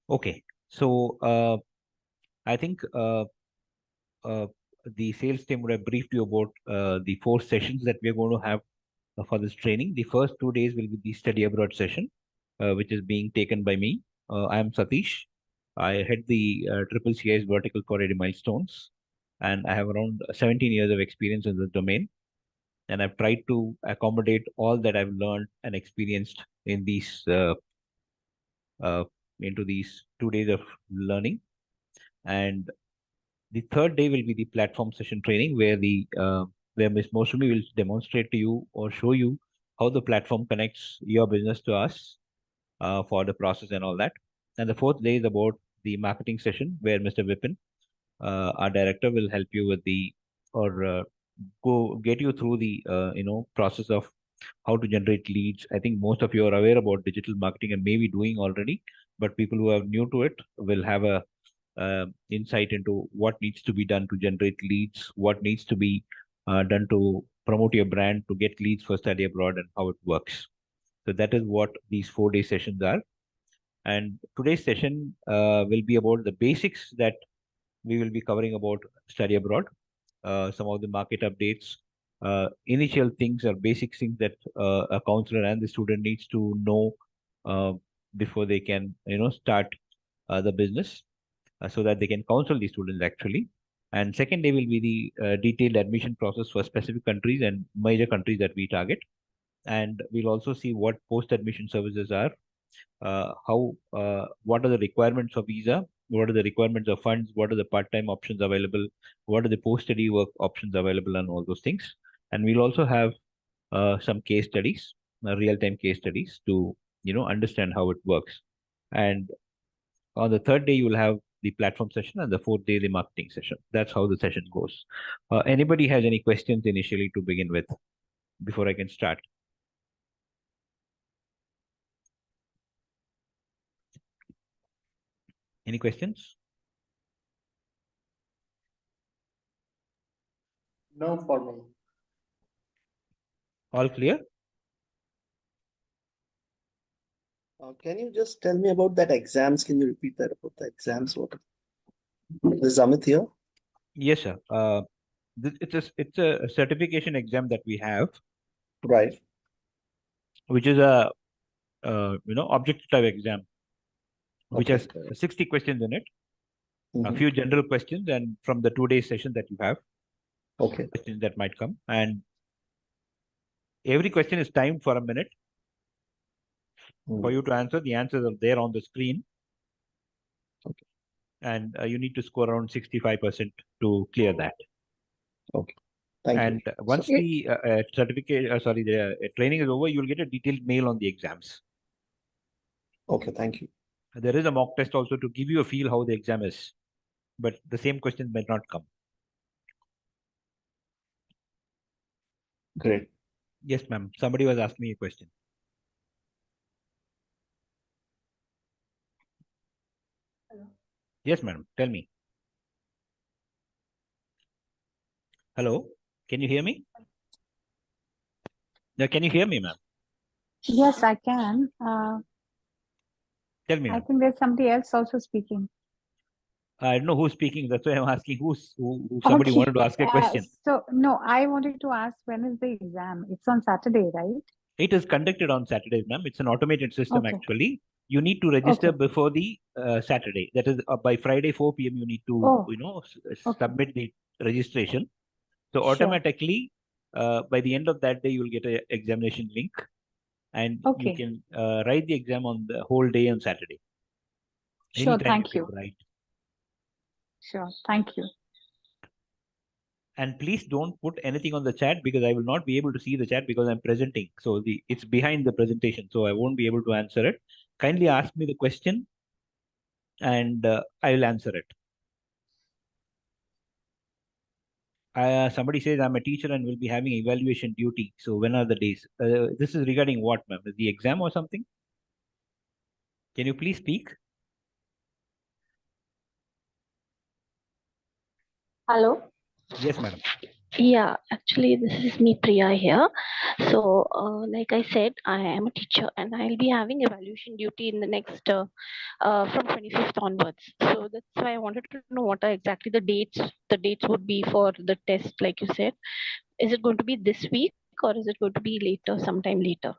Okay. So I think uh, the sales team would have briefed you about the 4 sessions that we are going to have for this training. The first 2 days will be the study abroad session, which is being taken by me. I am Satish. I head the Triple CIS vertical for 80 milestones, and I have around 17 years of experience in this domain. And I've tried to accommodate all that I've learned and experienced in these uh, into these 2 days of learning. And the third day will be the platform session training, where Ms. Mosumi will demonstrate to you or show you how the platform connects your business to us for the process and all that. And the fourth day is about the marketing session, where Mr. Vipin, our director, will help you with the or go get you through the process of how to generate leads. I think most of you are aware about digital marketing and maybe doing already, but people who are new to it will have a insight into what needs to be done to generate leads, what needs to be done to promote your brand to get leads for study abroad, and how it works. So that is what these 4 day sessions are. And today's session will be about the basics that we will be covering about study abroad, some of the market updates, initial things or basic things that a counselor and the student needs to know uh, before they can, start the business, so that they can counsel the students actually. And second day will be the detailed admission process for specific countries and major countries that we target. And we'll also see what post-admission services are, what are the requirements of visa, what are the requirements of funds, what are the part-time options available, what are the post-study work options available, and all those things. And we'll also have some case studies, real-time case studies to understand how it works. And on the third day, you will have the platform session, and the fourth day, the marketing session. That's how the session goes. Anybody has any questions initially to begin with before I can start? Any questions? No, for me. All clear? Can you just tell me about that exams? Can you repeat that about the exams? What is Amit here? Yes, sir. It's a certification exam that we have, Right. which is a objective type exam, which Okay. has 60 questions in it, a Mhm. few general questions, and from the 2 day session that you have, Okay. questions that might come. And every question is timed for a minute for Mm. you to answer. The answers are there on the screen, Okay. and you need to score around 65% to clear that. Okay. Thank you. And So, once the training is over, you'll get a detailed mail on the exams. okay. Thank you. There is a mock test also to give you a feel how the exam is, but the same questions might not come. Great. Yes, ma'am. Somebody was asking me a question. Yes, madam. Tell me. Hello. Can you hear me? Yeah, can you hear me, ma'am? Yes, I can. Tell me, I ma'am. think there's somebody else also speaking. I don't know who's speaking. That's why I'm asking who somebody Okay. wanted to ask a question. So no, I wanted to ask, when is the exam? It's on Saturday, right? It is conducted on Saturdays, ma'am. It's an automated system, Okay. actually. You need to register Okay. before the Saturday. That is by Friday, 4 p.m. You need to, Oh, okay. submit the registration. So Sure. automatically, by the end of that day, you will get a examination link, and you Okay. can write the exam on the whole day on Saturday. Sure. Anytime you Thank can you. write. Sure. Thank you. And please don't put anything on the chat, because I will not be able to see the chat because I'm presenting. So it's behind the presentation, so I won't be able to answer it. Kindly ask me the question, and I will answer it. Somebody says I'm a teacher and will be having evaluation duty. So when are the days? This is regarding what, ma'am? The exam or something? Can you please speak? Hello. Yes, madam. Yeah, actually, this is me, Priya here. So, like I said, I am a teacher and I'll be having evaluation duty in the next from 25th onwards. So that's why I wanted to know what are exactly the dates. The dates would be for the test, like you said. Is it going to be this week or is it going to be later, sometime later?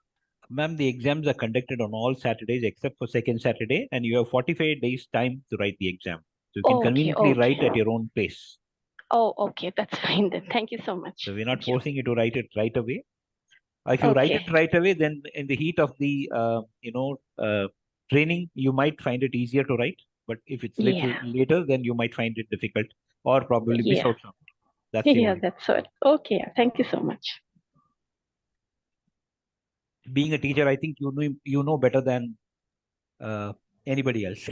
Ma'am, the exams are conducted on all Saturdays except for second Saturday, and you have 45 days time to write the exam. So you can Okay, conveniently write at okay. your own pace. Oh, okay. That's fine then. Thank you so much. So we're not Thank you. forcing you to write it right away. If you write Okay. it right away, then in the heat of the training, you might find it easier to write. But if it's little Yeah. later, then you might find it difficult or probably miss Yeah. out something. That's the Yeah, only. that's it. Okay. Thank you so much. Being a teacher, I think you know better than anybody else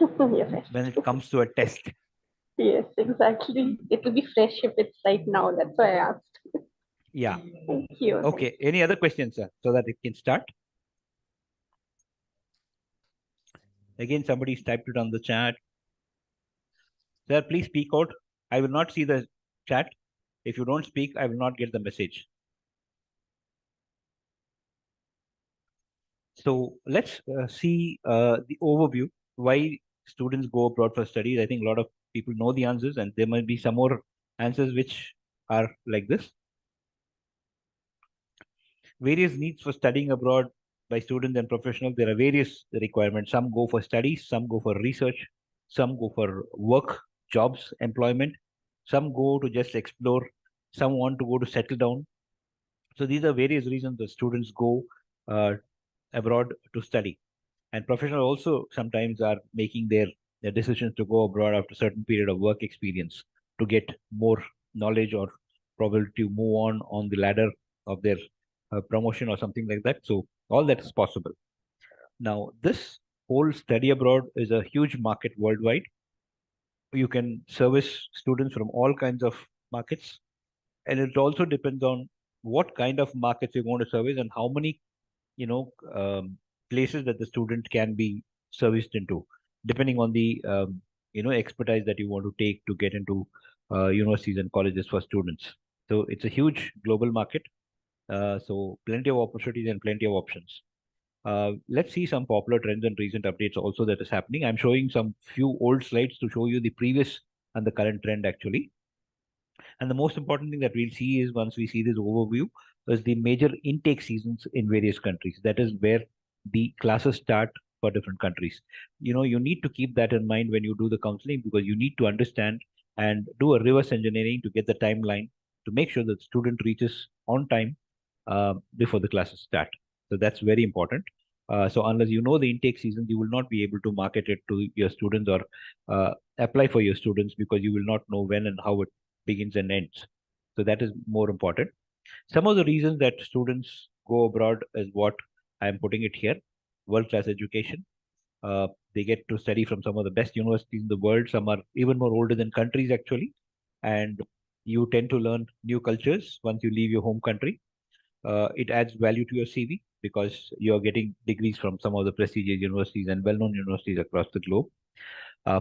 Yes. when it comes to a test. Yes, exactly. It will be fresh if it's right now. That's why I asked. Yeah. Thank you. Okay. Any other questions, sir, so that it can start? Again, somebody's typed it on the chat. Sir, please speak out. I will not see the chat. If you don't speak, I will not get the message. So let's see the overview. Why students go abroad for studies. I think a lot of people know the answers, and there might be some more answers which are like this. Various needs for studying abroad by students and professionals. There are various requirements. Some go for studies, some go for research, some go for work, jobs, employment. Some go to just explore. Some want to go to settle down. So these are various reasons the students go uh, abroad to study. And professionals also sometimes are making their decisions to go abroad after a certain period of work experience to get more knowledge or probably to move on the ladder of their promotion or something like that. So all that is possible. Now, this whole study abroad is a huge market worldwide. You can service students from all kinds of markets, and it also depends on what kind of markets you want to service and how many you know places that the student can be serviced into, depending on the expertise that you want to take to get into universities and colleges for students. So it's a huge global market, so plenty of opportunities and plenty of options. Let's see some popular trends and recent updates also that is happening. I'm showing some few old slides to show you the previous and the current trend actually. And the most important thing that we'll see is once we see this overview is the major intake seasons in various countries. That is where the classes start for different countries. You need to keep that in mind when you do the counseling because you need to understand and do a reverse engineering to get the timeline to make sure that the student reaches on time before the classes start. So that's very important. So unless you know the intake season, you will not be able to market it to your students or apply for your students because you will not know when and how it begins and ends. So that is more important. Some of the reasons that students go abroad is what I am putting it here. World-class education. They get to study from some of the best universities in the world. Some are even more older than countries actually. And you tend to learn new cultures once you leave your home country. It adds value to your CV because you're getting degrees from some of the prestigious universities and well-known universities across the globe.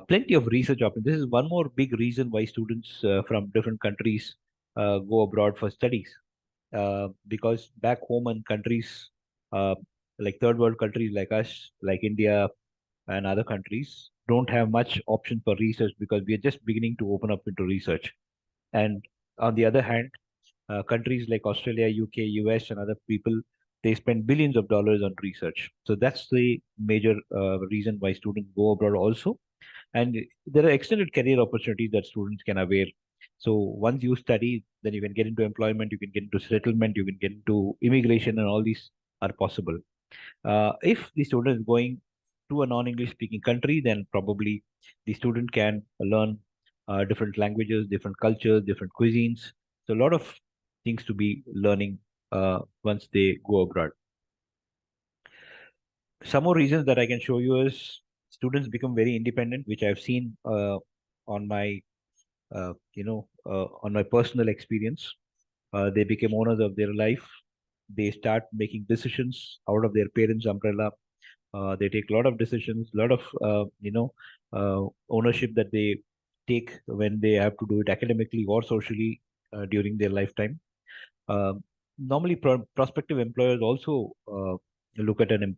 Plenty of research options. This is one more big reason why students from different countries go abroad for studies. Because back home in countries uh, like third world countries like us, like India and other countries, don't have much option for research because we are just beginning to open up into research. And on the other hand, countries like Australia, UK, US, and other people, they spend billions of dollars on research. So that's the major reason why students go abroad also. And there are extended career opportunities that students can avail. So once you study, then you can get into employment, you can get into settlement, you can get into immigration, and all these are possible. If the student is going to a non-English speaking country, then probably the student can learn different languages, different cultures, different cuisines. So a lot of things to be learning once they go abroad. Some more reasons that I can show you is students become very independent, which I've seen on my on my personal experience. They became owners of their life. They start making decisions out of their parents' umbrella. They take a lot of decisions, a lot of ownership that they take when they have to do it academically or socially. during their lifetime. Normally, prospective employers also look at an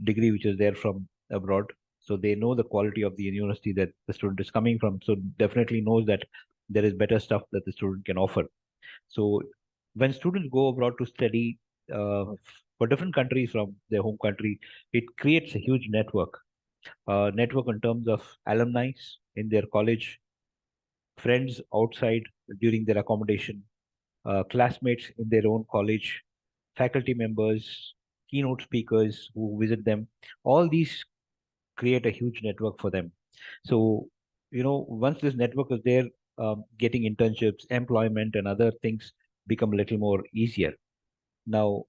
degree which is there from abroad, so they know the quality of the university that the student is coming from. So definitely knows that there is better stuff that the student can offer. So when students go abroad to study for different countries from their home country, it creates a huge network. Network in terms of alumni in their college, friends outside during their accommodation, classmates in their own college, faculty members, keynote speakers who visit them. All these create a huge network for them. So, once this network is there, getting internships, employment, and other things become a little more easier. Now,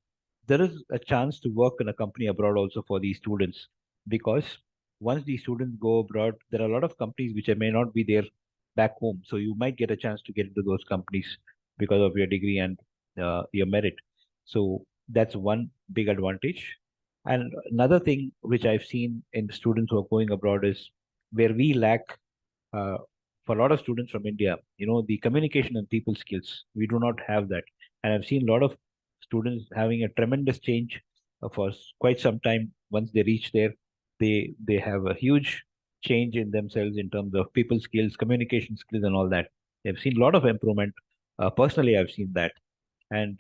there is a chance to work in a company abroad also for these students, because once these students go abroad, there are a lot of companies which may not be there back home. So you might get a chance to get into those companies because of your degree and your merit. So that's one big advantage. And another thing which I've seen in students who are going abroad is where we lack uh, for a lot of students from India, the communication and people skills. We do not have that. And I've seen a lot of students having a tremendous change for quite some time. Once they reach there, they have a huge change in themselves in terms of people skills, communication skills, and all that. They've seen a lot of improvement. Personally, I've seen that. And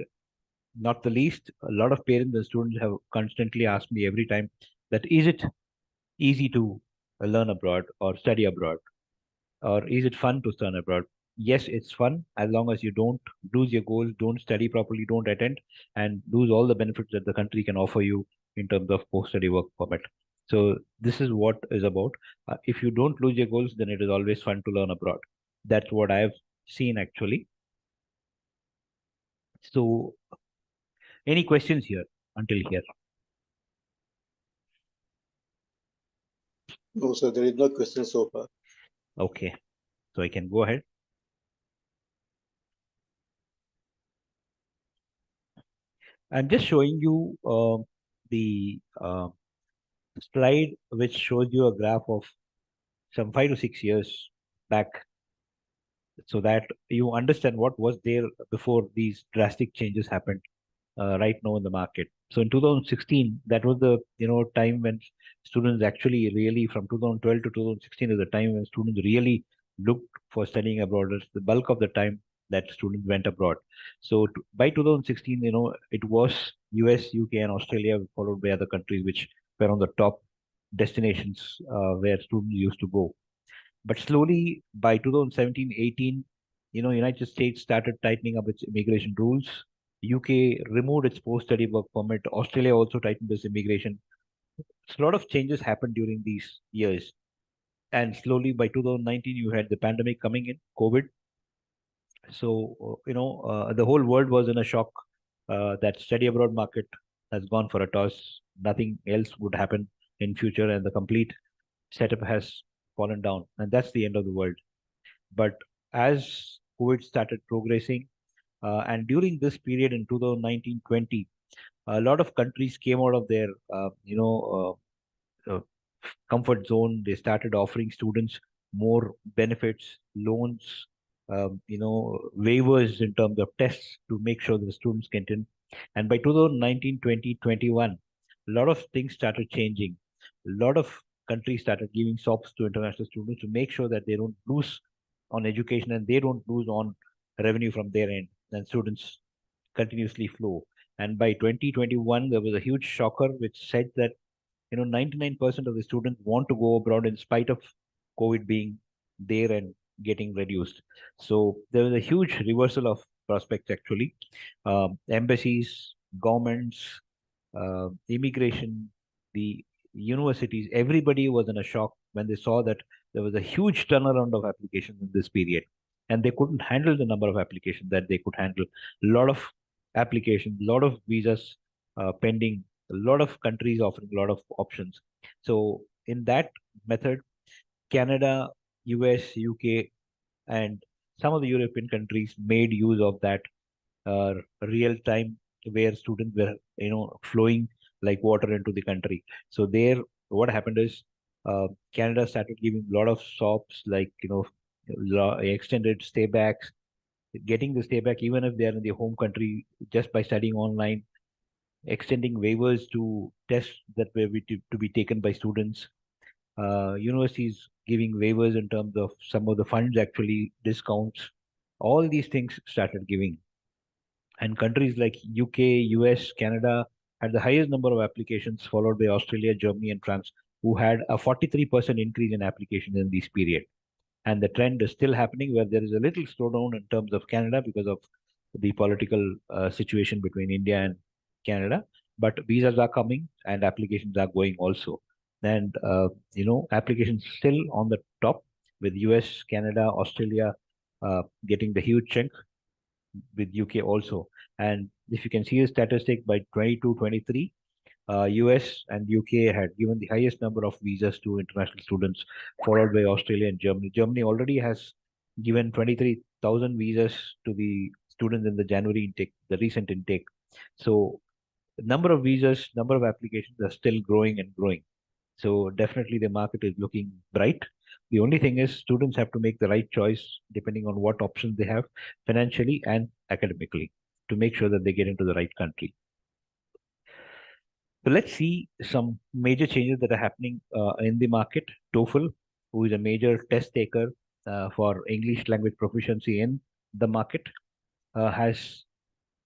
not the least, a lot of parents and students have constantly asked me every time that is it easy to learn abroad or study abroad? Or is it fun to study abroad? Yes, it's fun as long as you don't lose your goals, don't study properly, don't attend, and lose all the benefits that the country can offer you in terms of post-study work permit. So this is what is about. If you don't lose your goals, then it is always fun to learn abroad. That's what I have seen actually. So any questions here until here? No, sir, there is no question so far. Okay, so I can go ahead. I'm just showing you the slide which shows you a graph of some 5 to 6 years back, so that you understand what was there before these drastic changes happened right now in the market. So in 2016, that was the time when students actually really, from 2012 to 2016 is the time when students really looked for studying abroad. It's the bulk of the time that students went abroad. So by 2016, it was US, UK, and Australia, followed by other countries which were on the top destinations where students used to go. But slowly by 2017-18, United States started tightening up its immigration rules. UK removed its post-study work permit. Australia also tightened its immigration. So a lot of changes happened during these years. And slowly by 2019, you had the pandemic coming in, COVID. So, the whole world was in a shock that study abroad market has gone for a toss. Nothing else would happen in future, and the complete setup has fallen down. And that's the end of the world. But as COVID started progressing, and during this period in 2019-20, a lot of countries came out of their, comfort zone. They started offering students more benefits, loans, waivers in terms of tests to make sure that the students get in. And by 2019, 20, 21, a lot of things started changing. A lot of countries started giving SOPs to international students to make sure that they don't lose on education and they don't lose on revenue from their end, and students continuously flow. And by 2021, there was a huge shocker which said that 99% of the students want to go abroad in spite of COVID being there and getting reduced. So there was a huge reversal of prospects actually. Embassies, governments, immigration, the universities, everybody was in a shock when they saw that there was a huge turnaround of applications in this period. And they couldn't handle the number of applications that they could handle. A lot of applications, a lot of visas pending, a lot of countries offering a lot of options. So in that method, Canada, US, UK, and some of the European countries made use of that real time, where students were flowing like water into the country. So there, what happened is Canada started giving a lot of SOPs, like extended stay backs, getting the stay back even if they are in their home country just by studying online, extending waivers to tests that were to be taken by students, universities giving waivers in terms of some of the funds actually discounts. All these things started giving. And countries like UK, US, Canada had the highest number of applications, followed by Australia, Germany, and France, who had a 43% increase in applications in this period. And the trend is still happening where there is a little slowdown in terms of Canada because of the political situation between India and Canada. But visas are coming and applications are going also. And, applications still on the top with US, Canada, Australia getting the huge chunk, with UK also. And if you can see the statistic by 22-23, US and UK had given the highest number of visas to international students, followed by Australia and Germany. Germany already has given 23,000 visas to the students in the January intake, the recent intake. So the number of visas, number of applications are still growing and growing. So definitely the market is looking bright. The only thing is students have to make the right choice depending on what options they have financially and academically to make sure that they get into the right country. So let's see some major changes that are happening in the market. TOEFL, who is a major test taker for English language proficiency in the market, has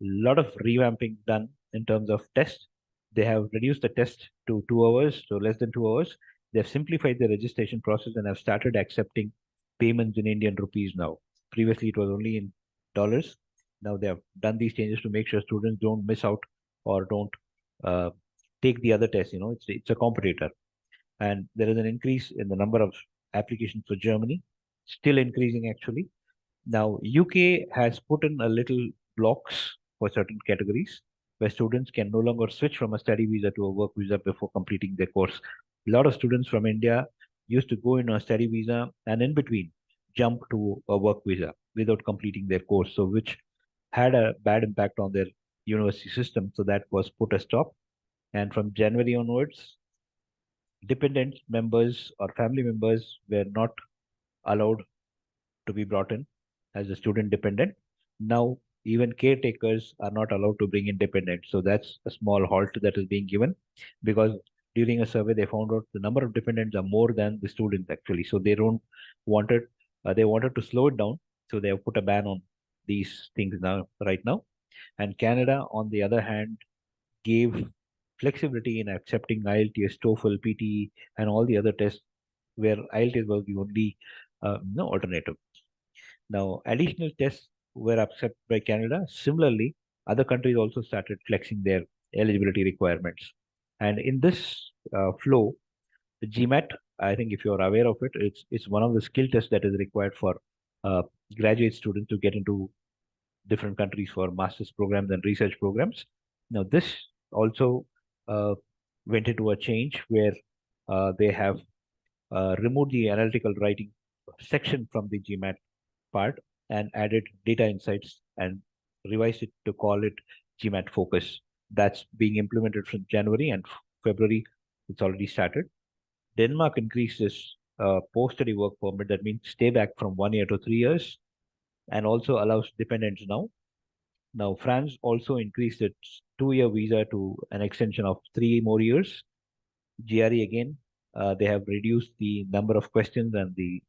a lot of revamping done in terms of tests. They have reduced the test to 2 hours, so less than 2 hours. They have simplified the registration process and have started accepting payments in Indian rupees now. Previously, it was only in dollars. Now they have done these changes to make sure students don't miss out or don't take the other test. It's a competitor. And there is an increase in the number of applications for Germany, still increasing actually. Now, UK has put in a little blocks for certain categories where students can no longer switch from a study visa to a work visa before completing their course. A lot of students from India used to go in a study visa and in between jump to a work visa without completing their course, so which had a bad impact on their university system. So that was put a stop. And from January onwards, dependent members or family members were not allowed to be brought in as a student dependent. Now, even caretakers are not allowed to bring in dependents. So that's a small halt that is being given because during a survey, they found out the number of dependents are more than the students actually. So they don't wanted, they wanted to slow it down. So they have put a ban on these things now, right now. And Canada, on the other hand, gave flexibility in accepting IELTS, TOEFL, PTE, and all the other tests where IELTS was the only alternative. Now, additional tests were accepted by Canada. Similarly, other countries also started flexing their eligibility requirements. And in this flow, the GMAT, I think if you're aware of it, it's one of the skill tests that is required for graduate students to get into different countries for master's programs and research programs. Now, this also went into a change where they have removed the analytical writing section from the GMAT part and added data insights and revised it to call it GMAT Focus. That's being implemented from January and February. It's already started. Denmark increased its post-study work permit. That means stay back from 1 year to 3 years and also allows dependents now. Now, France also increased its 2-year visa to an extension of 3 more years. GRE again, they have reduced the number of questions and the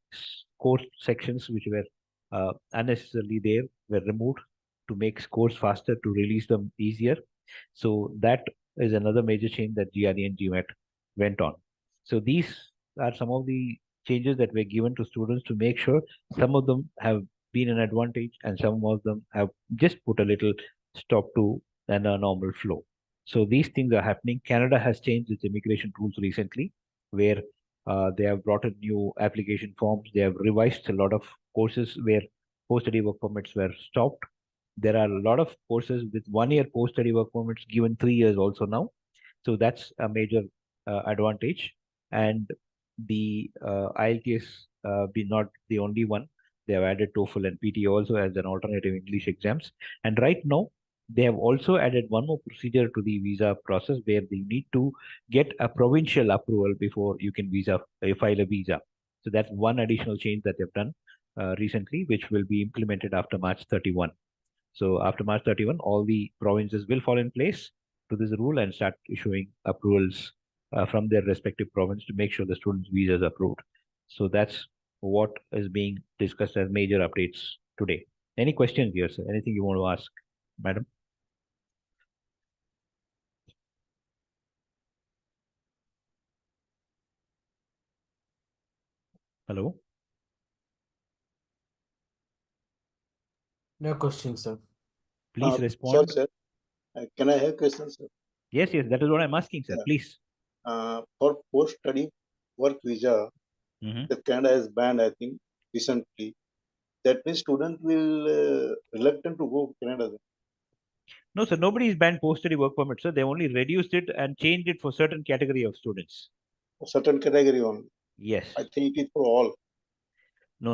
course sections which were unnecessarily there were removed to make scores faster, to release them easier. So that is another major change that GRE and GMAT went on. So these are some of the changes that were given to students to make sure some of them have been an advantage and some of them have just put a little stop to a normal flow. So these things are happening. Canada has changed its immigration rules recently, where they have brought in new application forms. They have revised a lot of courses where post-study work permits were stopped. There are a lot of courses with 1 year post-study work permits given 3 years also now. So that's a major advantage. And the IELTS be not the only one. They have added TOEFL and PTE also as an alternative English exams. And right now, they have also added one more procedure to the visa process where they need to get a provincial approval before you can file a visa. So that's one additional change that they've done. recently, which will be implemented after March 31. So after March 31, all the provinces will fall in place to this rule and start issuing approvals from their respective province to make sure the students' visas are approved. So that's what is being discussed as major updates today. Any questions here, sir? Anything you want to ask, madam? Hello? No questions, sir. Please Sorry, respond. sir. Can I have questions, sir? Yes, that is what I'm asking, sir. Yeah. Please. For post-study work visa, Mhm. the Canada has banned, I think, recently. That means student will reluctant to go to Canada. Then. No, sir, nobody is banned post-study work permit, sir. They only reduced it and changed it for certain category of students. A certain category only. Yes. I think it is for all. No.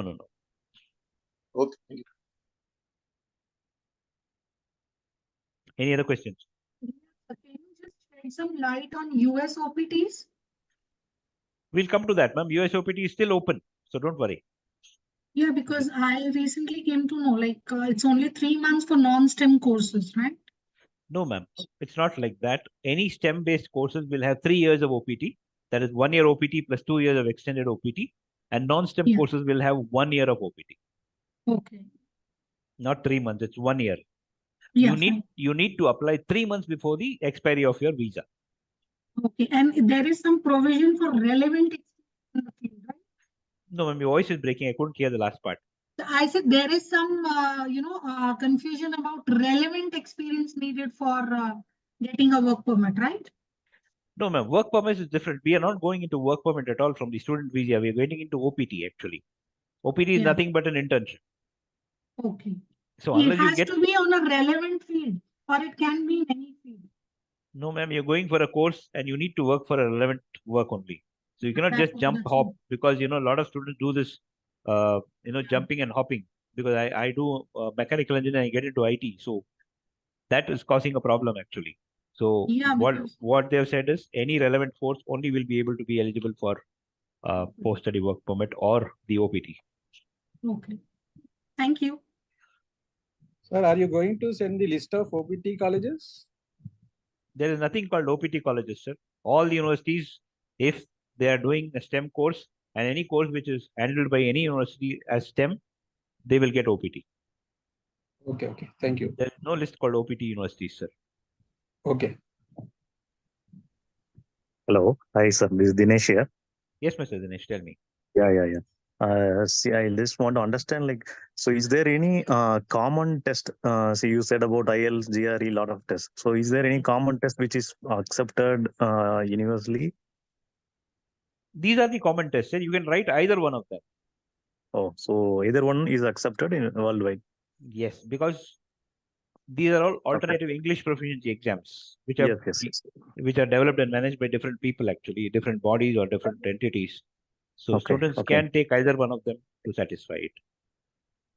Okay. Thank you. Any other questions? Can you just shed some light on US OPTs? We'll come to that, ma'am. US OPT is still open, so don't worry. Yeah, because I recently came to know like it's only 3 months for non-STEM courses, right? No, ma'am. It's not like that. Any STEM-based courses will have 3 years of OPT. That is 1 year OPT plus 2 years of extended OPT. And non-STEM Yeah. courses will have 1 year of OPT. Okay. Not 3 months. It's 1 year. Yeah, You need to apply 3 months before the expiry of your visa. okay. And there is some provision for relevant experience in the field, right? No, ma'am. Your voice is breaking. I couldn't hear the last part. I said there is some, confusion about relevant experience needed for getting a work permit, right? No, ma'am. Work permit is different. We are not going into work permit at all from the student visa. We are going into OPT actually. OPT is Yeah. nothing but an internship. Okay. So It unless you has get to be on a relevant field, or it can be in any field. no, ma'am, you're going for a course and you need to work for a relevant work only. So you cannot That's just what jump that's hop what- because a lot of students do this jumping and hopping because I do mechanical engineering, I get into IT. So that is causing a problem actually. So Yeah, because what they have said is any relevant course only will be able to be eligible for post-study work permit or the OPT. okay. Thank you. Sir, are you going to send the list of OPT colleges? There is nothing called OPT colleges, sir. All the universities, if they are doing a STEM course and any course which is handled by any university as STEM, they will get OPT. Okay. Thank you. There is no list called OPT universities, sir. Okay. Hello. Hi, sir. This is Dinesh here. Yes, Mr. Dinesh, tell me. Yeah. See, I just want to understand, so is there any common test? See, you said about IELTS, GRE, lot of tests. So is there any common test which is accepted universally? These are the common tests, sir. You can write either one of them. Oh, so either one is accepted worldwide. Yes, because these are all alternative English proficiency exams, which are Yes. which are developed and managed by different people actually, different bodies or different entities. So students can take either one of them to satisfy it.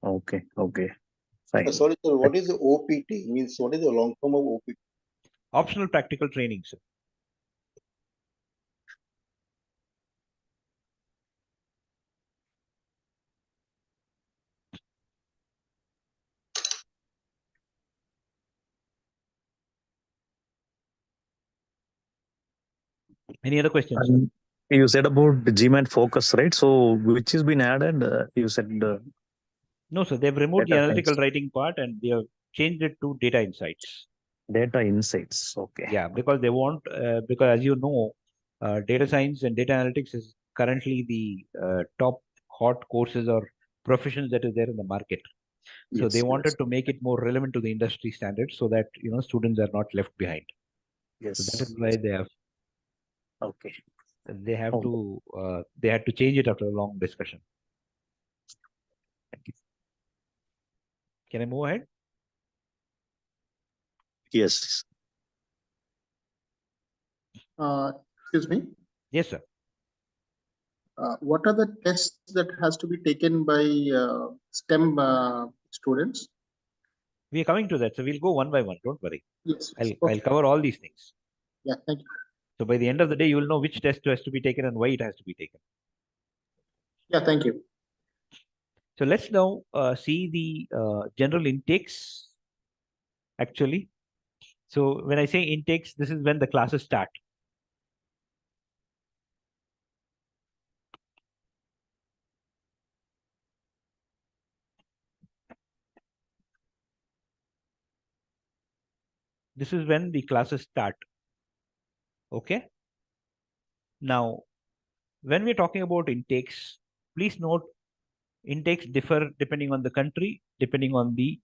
Okay. Fine. Sorry, sir. What is the OPT? Means what is the long form of OPT? Optional practical training, sir. Any other questions, sir? You said about the GMAT focus, right? So which has been added? You said No, sir. They've removed the Data analytical science. writing part and they have changed it to data insights. data insights. Okay. Yeah, because they want, because as you know, data science and data analytics is currently the top hot courses or professions that is there in the market. So they wanted to make it more relevant to the industry standards so that, students are not left behind. Yes. So that is why they have Okay. they have Okay. to they had to change it after a long discussion. Can I move ahead? Yes. Excuse me. Yes, sir. What are the tests that has to be taken by STEM students? We are coming to that. So we'll go one by one. Don't worry. Yes. I'll cover all these things. Yeah, thank you. So by the end of the day, you will know which test has to be taken and why it has to be taken. Yeah, thank you. So let's now see the general intakes actually. So when I say intakes, this is when the classes start. This is when the classes start. Okay. Now, when we're talking about intakes, please note intakes differ depending on the country, depending on the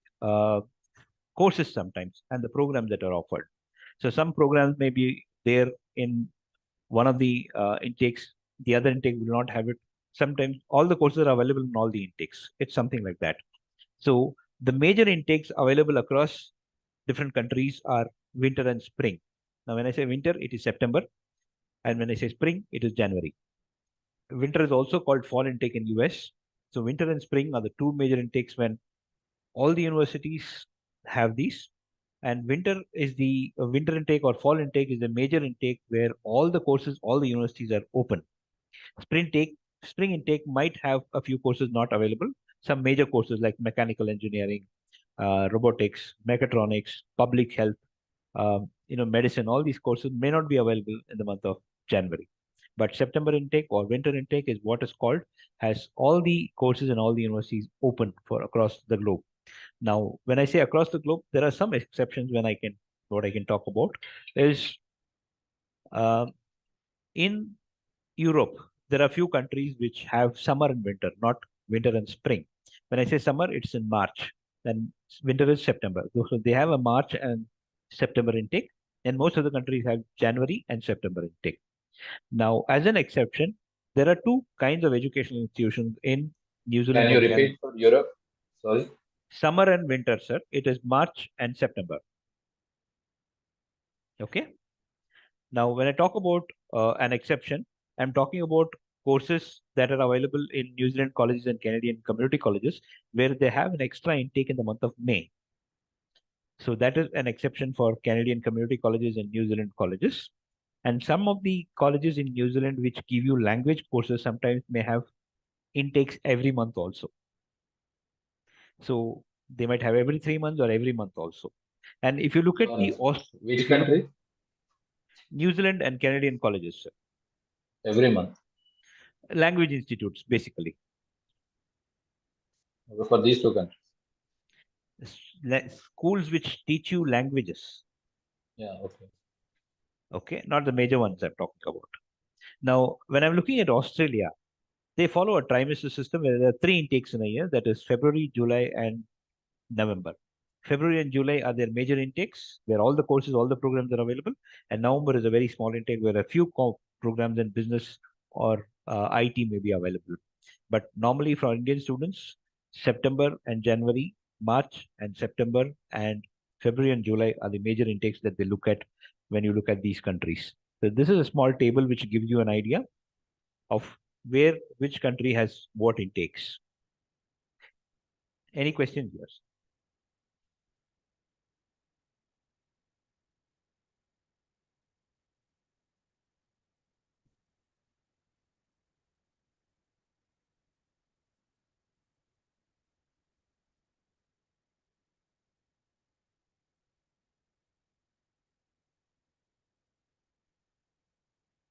courses sometimes and the programs that are offered. So some programs may be there in one of the intakes, the other intake will not have it. Sometimes all the courses are available in all the intakes. It's something like that. So the major intakes available across different countries are winter and spring. Now, when I say winter, it is September. And when I say spring, it is January. Winter is also called fall intake in US. So winter and spring are the two major intakes when all the universities have these. And winter is the winter intake or fall intake is the major intake where all the courses, all the universities are open. Spring intake might have a few courses not available. Some major courses like mechanical engineering, robotics, mechatronics, public health, medicine, all these courses may not be available in the month of January. But September intake or winter intake is what is called, has all the courses and all the universities open for across the globe. Now, when I say across the globe, there are some exceptions what I can talk about is in Europe, there are few countries which have summer and winter, not winter and spring. When I say summer, it's in March, then winter is September. So they have a March and September intake, and most of the countries have January and September intake. Now, as an exception, there are two kinds of educational institutions in New Zealand. Can you repeat for Europe? Sorry. Summer and winter, sir. It is March and September. Okay. Now, when I talk about an exception, I'm talking about courses that are available in New Zealand colleges and Canadian community colleges where they have an extra intake in the month of May. So that is an exception for Canadian community colleges and New Zealand colleges. And some of the colleges in New Zealand which give you language courses sometimes may have intakes every month also. So they might have every 3 months or every month also. And if you look at which country? New Zealand and Canadian colleges, sir. Every month. Language institutes, basically. For these two countries. Schools which teach you languages. Yeah, okay. Okay, not the major ones I'm talking about. Now, when I'm looking at Australia, they follow a trimester system where there are 3 intakes in a year, that is February, July, and November. February and July are their major intakes, where all the courses, all the programs are available. And November is a very small intake where a few programs in business or IT may be available. But normally for Indian students, September and January, March and September, and February and July are the major intakes that they look at when you look at these countries. So this is a small table which gives you an idea of which country has what intakes. Any questions here?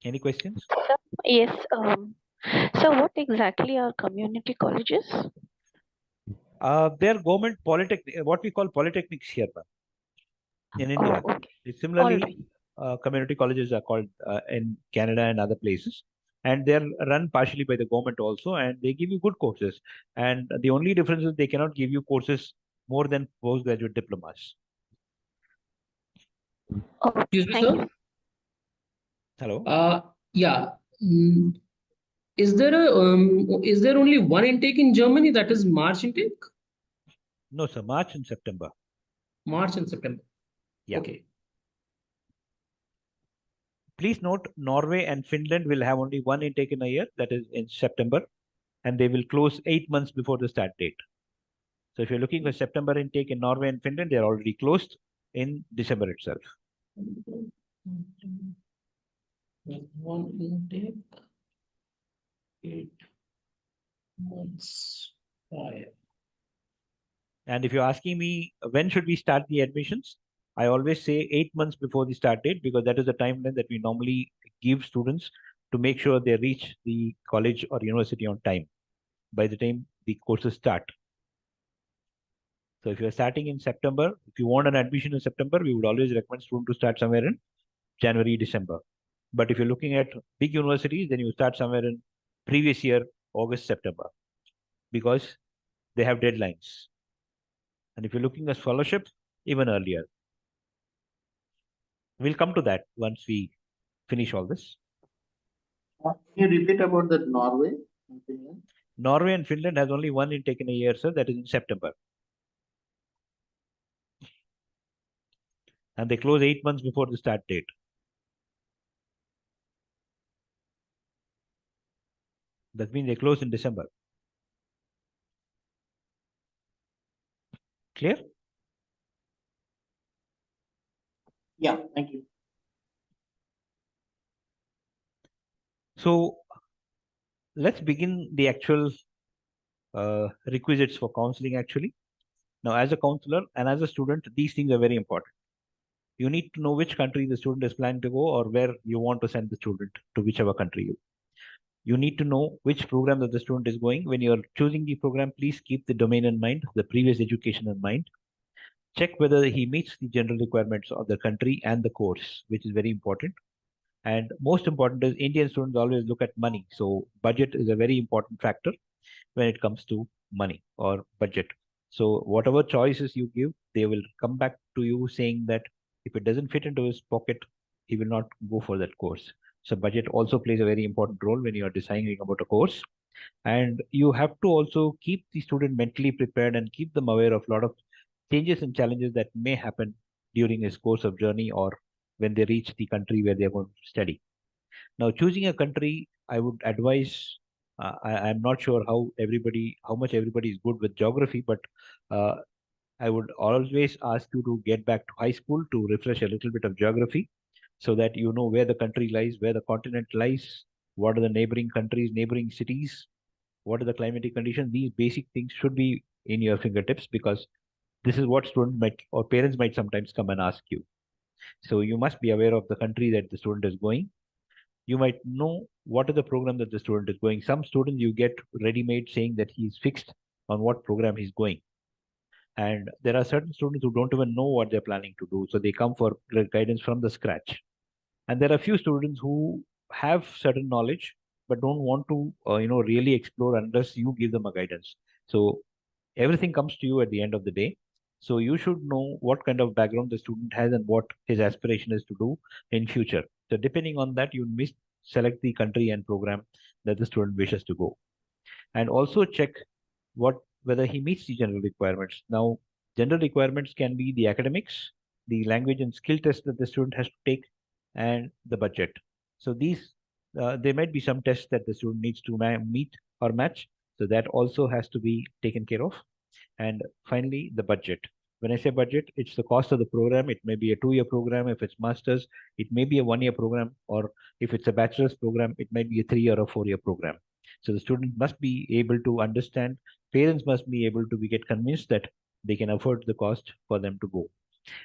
Any questions? Yes. So what exactly are community colleges? They're government polytechnic, what we call polytechnics here in India. Oh, okay. Similarly, community colleges are called in Canada and other places. And they're run partially by the government also, and they give you good courses. And the only difference is they cannot give you courses more than postgraduate diplomas. Oh, Excuse me, thank sir. you. Hello. Yeah. Is there only one intake in Germany, that is March intake? No, sir. March and September. March and September. Yeah. Okay. Please note, Norway and Finland will have only one intake in a year, that is in September, and they will close 8 months before the start date. So if you're looking for September intake in Norway and Finland, they're already closed in December itself. One intake, 8 months. And if you're asking me when should we start the admissions, I always say 8 months before the start date, because that is the timeline that we normally give students to make sure they reach the college or university on time by the time the courses start. So if you're starting in September, if you want an admission in September, we would always recommend students to start somewhere in January, December. But if you're looking at big universities, then you start somewhere in previous year, August, September, because they have deadlines. And if you're looking at scholarship, even earlier. We'll come to that once we finish all this. Can you repeat about the Norway and Finland? Norway and Finland has only one intake in a year, sir. That is in September. And they close 8 months before the start date. That means they close in December. Clear? Yeah, thank you. So let's begin the actual requisites for counseling actually. Now, as a counselor and as a student, these things are very important. You need to know which country the student is planning to go or where you want to send the student to whichever country you need to know which program that the student is going. When you're choosing the program, please keep the domain in mind, the previous education in mind. Check whether he meets the general requirements of the country and the course, which is very important. And most important is Indian students always look at money. So budget is a very important factor when it comes to money or budget. So whatever choices you give, they will come back to you saying that if it doesn't fit into his pocket, he will not go for that course. So budget also plays a very important role when you are deciding about a course. And you have to also keep the student mentally prepared and keep them aware of a lot of changes and challenges that may happen during his course of journey or when they reach the country where they are going to study. Now, choosing a country, I would advise, I'm not sure how much everybody is good with geography, but I would always ask you to get back to high school to refresh a little bit of geography so that you know where the country lies, where the continent lies, what are the neighboring countries, neighboring cities, what are the climatic conditions. These basic things should be in your fingertips because this is what students might or parents might sometimes come and ask you. So you must be aware of the country that the student is going. You might know what is the program that the student is going. Some students you get ready-made saying that he's fixed on what program he's going. And there are certain students who don't even know what they're planning to do. So they come for guidance from the scratch. And there are a few students who have certain knowledge, but don't want to, really explore unless you give them a guidance. So everything comes to you at the end of the day. So you should know what kind of background the student has and what his aspiration is to do in future. So depending on that, you must select the country and program that the student wishes to go. And also check whether he meets the general requirements. Now, general requirements can be the academics, the language and skill test that the student has to take, and the budget. So these, there might be some tests that the student needs to meet or match. So that also has to be taken care of. And finally, the budget. When I say budget, it's the cost of the program. It may be a 2-year program. If it's master's, it may be a 1-year program. Or if it's a bachelor's program, it might be a 3-year or 4-year program. So the student must be able to understand, parents must be able to get convinced that they can afford the cost for them to go.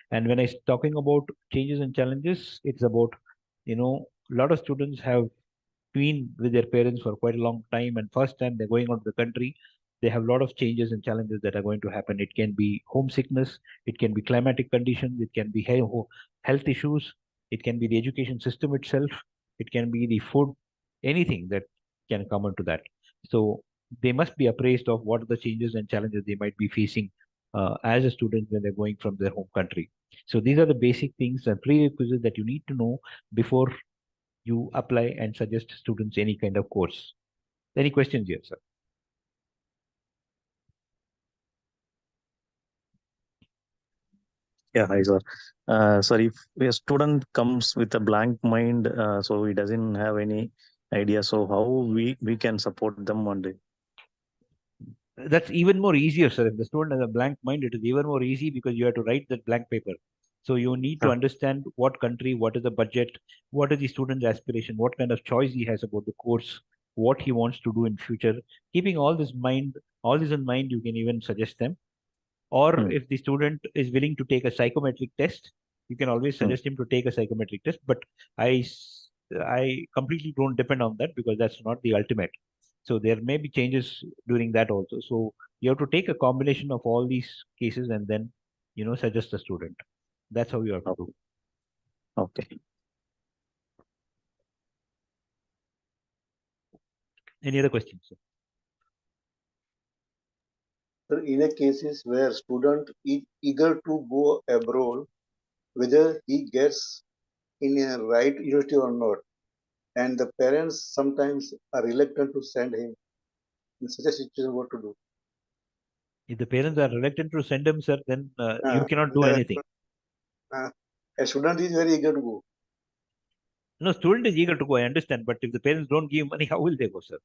And when I'm talking about changes and challenges, it's about, a lot of students have been with their parents for quite a long time. And first time they're going out of the country, they have a lot of changes and challenges that are going to happen. It can be homesickness, it can be climatic conditions, it can be health issues, it can be the education system itself, it can be the food, anything that can come into that. So they must be appraised of what are the changes and challenges they might be facing as a student when they're going from their home country. So these are the basic things and prerequisites that you need to know before you apply and suggest students any kind of course. Any questions here, sir? Yeah, hi, sir. Sir, if a student comes with a blank mind, so he doesn't have any idea, so how we can support them one day? That's even more easier, sir. If the student has a blank mind, it is even more easy because you have to write that blank paper. So you need to understand what country, what is the budget, what is the student's aspiration, what kind of choice he has about the course, what he wants to do in future. Keeping all this in mind, you can even suggest them. Or if the student is willing to take a psychometric test, you can always suggest him to take a psychometric test. But I completely don't depend on that because that's not the ultimate. So there may be changes during that also. So you have to take a combination of all these cases and then, suggest a student. That's how you have to do. Okay. Any other questions, sir? So in a cases where student is eager to go abroad, whether he gets in a right university or not, and the parents sometimes are reluctant to send him, in such a situation, what to do? If the parents are reluctant to send him, sir, then you cannot do anything. A student is very eager to go. No, student is eager to go, I understand. But if the parents don't give money, how will they go, sir?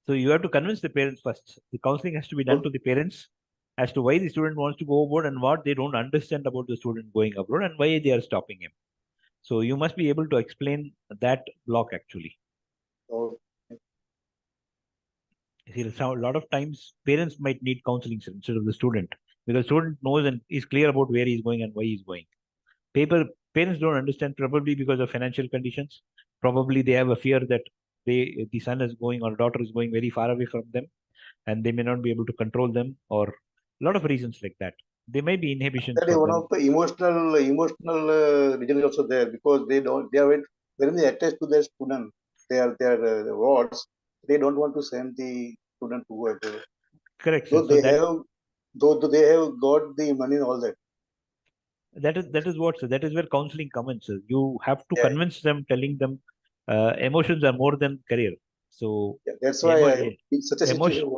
So you have to convince the parents first. The counseling has to be done to the parents as to why the student wants to go abroad and what they don't understand about the student going abroad and why they are stopping him. So you must be able to explain that block actually. Oh. See, a lot of times parents might need counseling instead of the student because student knows and is clear about where he's going and why he's going. Parents don't understand probably because of financial conditions. Probably they have a fear that the son is going or daughter is going very far away from them and they may not be able to control them, or a lot of reasons like that. There may be inhibitions. That is one of the emotional reason is also there because they are very attached to their student. Their wards. They don't want to send the student to go abroad. Correct. So they have got the money and all that. That is what, sir. That is where counseling comes in, sir. You have to convince them, telling them emotions are more than career. So that's why in such a situation.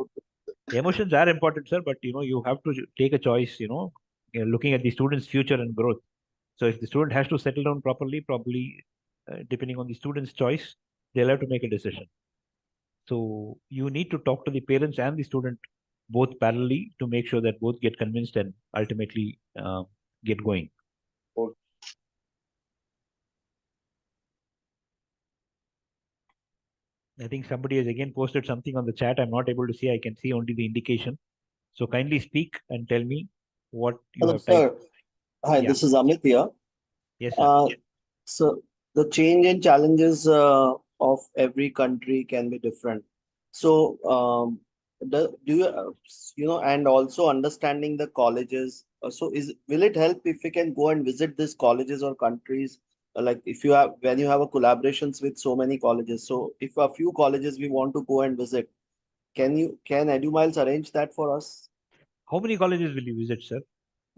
Emotions are important, sir, but you have to take a choice, looking at the student's future and growth. So if the student has to settle down properly, probably depending on the student's choice, they'll have to make a decision. So you need to talk to the parents and the student both parallelly to make sure that both get convinced and ultimately get going. I think somebody has again posted something on the chat. I'm not able to see. I can see only the indication. So kindly speak and tell me what you have typed. Hi, this is Amit here. Yes, sir. So the change and challenges of every country can be different. So do you and also understanding the colleges. So will it help if we can go and visit these colleges or countries? Like when you have a collaborations with so many colleges. So if a few colleges we want to go and visit, can EduMiles arrange that for us? How many colleges will you visit, sir?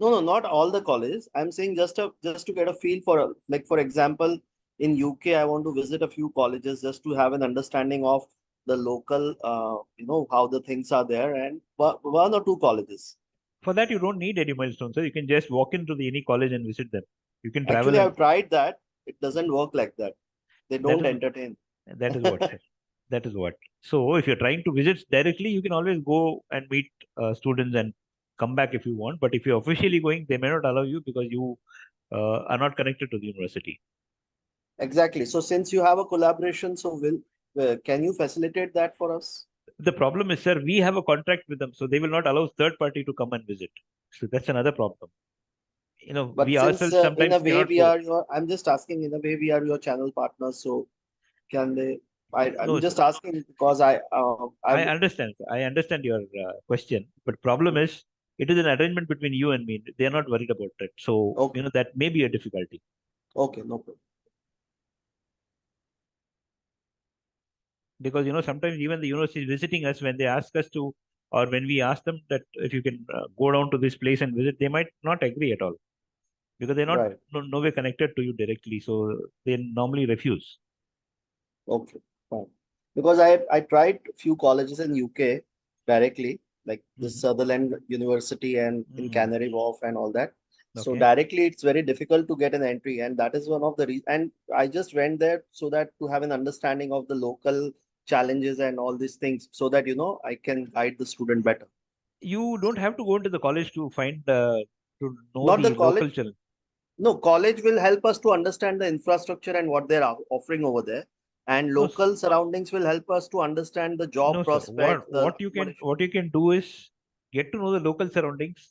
No, not all the colleges. I'm saying just to get a feel for for example, in UK, I want to visit a few colleges just to have an understanding of the local, how the things are there, and one or two colleges. For that, you don't need EduMilestones, sir. You can just walk into any college and visit them. You can travel. Actually, I've tried that. It doesn't work like that. They don't entertain. That is what, sir. That is what. So if you're trying to visit directly, you can always go and meet students and come back if you want. But if you're officially going, they may not allow you because you are not connected to the university. Exactly. So since you have a collaboration, so can you facilitate that for us? The problem is, sir, we have a contract with them, so they will not allow third party to come and visit. So that's another problem. But we since, ourselves sometimes in a way I'm just asking, in a way we are your channel partners, so can they? I'm just asking because I understand. I understand your question, but problem is it is an arrangement between you and me. They are not worried about it. So that may be a difficulty. Okay, no problem. Because sometimes even the university is visiting us, when they ask us to, or when we ask them that if you can go down to this place and visit, they might not agree at all because they're not no way connected to you directly. So they normally refuse. Okay, fine. Because I tried a few colleges in UK directly, like the Sutherland University and in Canary Wharf and all that. So directly, it's very difficult to get an entry, and that is one of the reasons. And I just went there so that to have an understanding of the local challenges and all these things, so that I can guide the student better. You don't have to go into the college to find to know not the college. Local challenge. No, college will help us to understand the infrastructure and what they're offering over there. and No, local surroundings will help us to understand the job no, sir. prospects, the What you can do is get to know the local surroundings.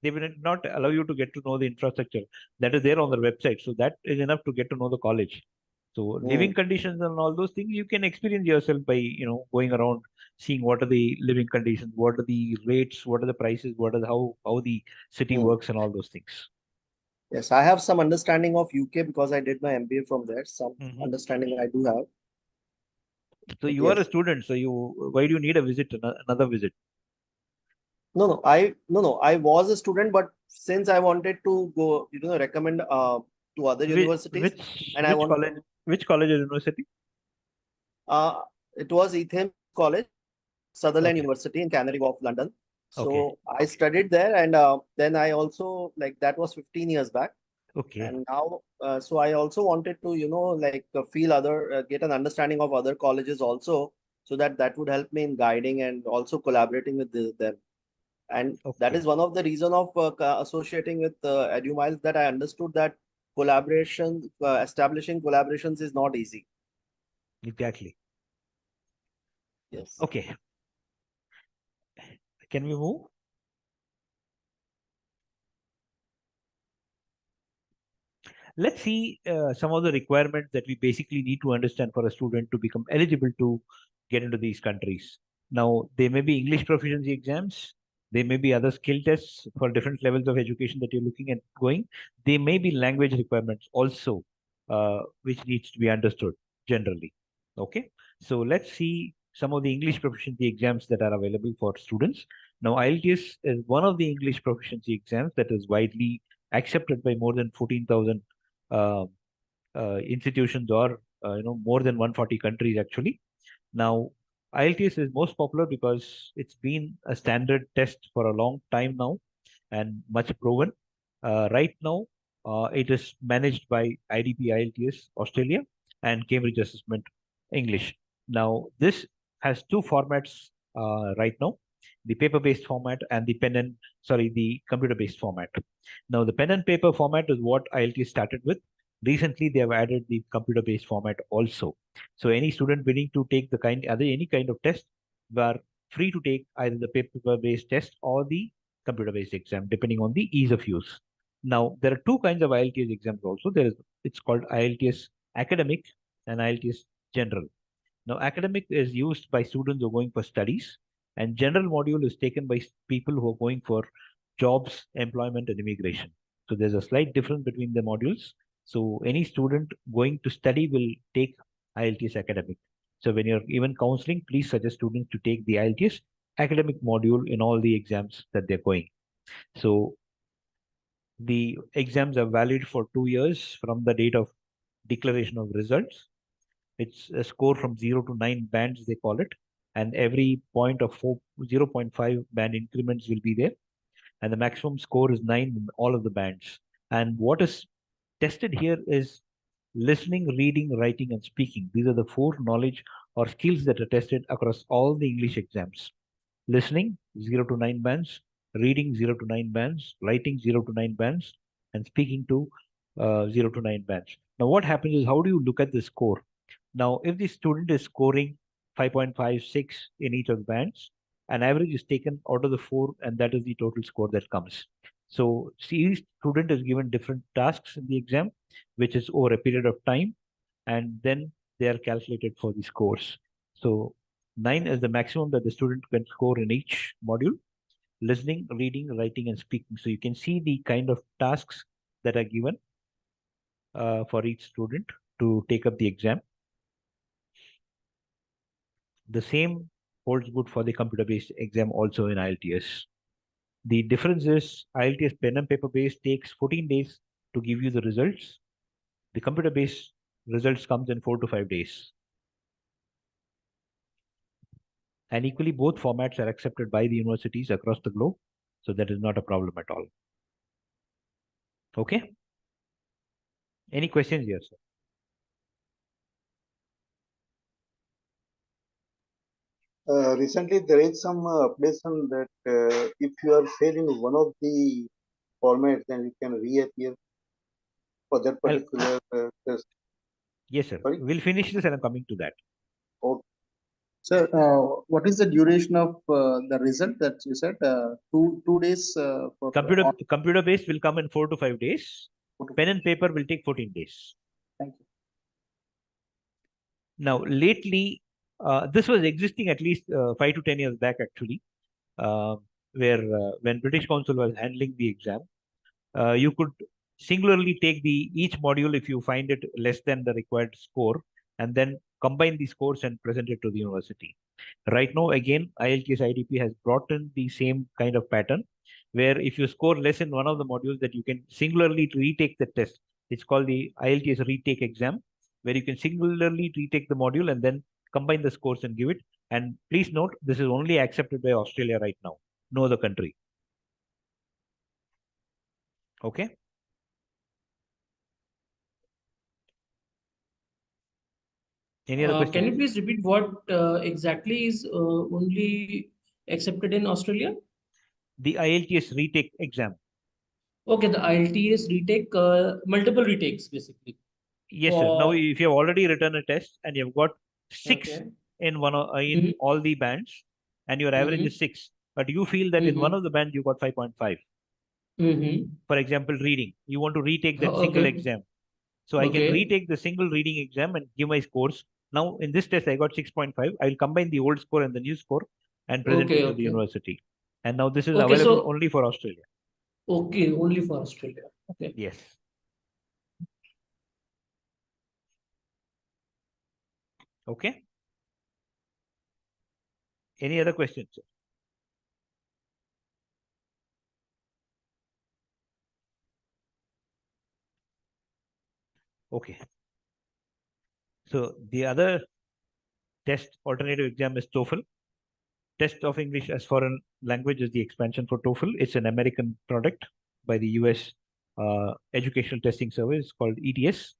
They will not allow you to get to know the infrastructure that is there on their website. So that is enough to get to know the college. So living conditions and all those things you can experience yourself by going around, seeing what are the living conditions, what are the rates, what are the prices, what are how the city works and all those things. Yes, I have some understanding of UK because I did my MBA from there. Some Mhm. understanding I do have. So you are a student. So why do you need a visit, another visit? No, I was a student, but since I wanted to go, recommend to other universities, and I want Which college or university? it was Ethem College, Sutherland Okay. University in Canary Wharf, London. So Okay. I studied there, and then I also that was 15 years back. Okay. And now, so I also wanted to, feel get an understanding of other colleges also, so that would help me in guiding and also collaborating with them. And that is one of the reason of associating with EduMiles, that I understood that establishing collaborations is not easy. Exactly. Yes. Okay. Can we move? Let's see some of the requirements that we basically need to understand for a student to become eligible to get into these countries. Now, there may be English proficiency exams. There may be other skill tests for different levels of education that you're looking at going. There may be language requirements also, which needs to be understood generally. Okay. So let's see some of the English proficiency exams that are available for students. Now, IELTS is one of the English proficiency exams that is widely accepted by more than 14,000 uh, institutions, or more than 140 countries actually. Now, IELTS is most popular because it's been a standard test for a long time now and much proven. Right now, it is managed by IDP IELTS Australia and Cambridge Assessment English. Now, this has two formats right now: the paper-based format and the computer-based format. Now, the pen and paper format is what IELTS started with. Recently, they have added the computer-based format also. So any student willing to take any kind of test were free to take either the paper-based test or the computer-based exam, depending on the ease of use. Now, there are two kinds of IELTS exams also. It's called IELTS Academic and IELTS General. Now, academic is used by students who are going for studies, and general module is taken by people who are going for jobs, employment, and immigration. So there's a slight difference between the modules. So any student going to study will take IELTS academic. So when you're even counseling, please suggest students to take the IELTS academic module in all the exams that they're going. So the exams are valid for 2 years from the date of declaration of results. It's a score from 0 to 9 bands, they call it. And every point of 0.5 band increments will be there. And the maximum score is 9 in all of the bands. And what is tested here is listening, reading, writing, and speaking. These are the 4 knowledge or skills that are tested across all the English exams. Listening, 0 to 9 bands. Reading, 0 to 9 bands. Writing, 0 to 9 bands. And speaking to 0 to 9 bands. Now, what happens is, how do you look at the score? Now, if the student is scoring 5.56 in each of the bands, an average is taken out of the 4, and that is the total score that comes. So, each student is given different tasks in the exam, which is over a period of time, and then they are calculated for the scores. So, 9 is the maximum that the student can score in each module: listening, reading, writing, and speaking. So, you can see the kind of tasks that are given for each student to take up the exam. The same holds good for the computer-based exam also in IELTS. The difference is IELTS pen and paper-based takes 14 days to give you the results. The computer-based results comes in 4 to 5 days. And equally, both formats are accepted by the universities across the globe. So that is not a problem at all. Okay. Any questions here, sir? Recently, there is some updates on that if you are failing one of the formats, then you can reappear for that particular test. Yes, sir. Sorry? We'll finish this and I'm coming to that. Okay. Sir, what is the duration of the result that you said? 2 days for Computer based will come in 4 to 5 days. Pen and paper will take 14 days. Thank you. Now, lately, this was existing at least 5 to 10 years back, actually, where when British Council was handling the exam, you could singularly take each module if you find it less than the required score, and then combine the scores and present it to the university. Right now, again, IELTS IDP has brought in the same kind of pattern, where if you score less in one of the modules, that you can singularly retake the test. It's called the IELTS retake exam, where you can singularly retake the module and then combine the scores and give it. And please note, this is only accepted by Australia right now, no other country. Okay. Any other questions? Can you please repeat what exactly is only accepted in Australia? The IELTS retake exam. Okay, the IELTS retake, multiple retakes basically. Yes, sir. Now, if you have already written a test and you've got 6 Okay. in all the bands, and your average is 6, but you feel that in one of the bands you got 5.5. For example, reading. You want to retake that single exam. So I can retake the single reading exam and give my scores. Now, in this test, I got 6.5. I will combine the old score and the new score and present it to the university. And now this is available only for Australia. Okay, only for Australia. Okay. Yes. Okay. Any other questions, sir? Okay. So the other test alternative exam is TOEFL. Test of English as foreign language is the expansion for TOEFL. It's an American product by the US educational testing service called ETS.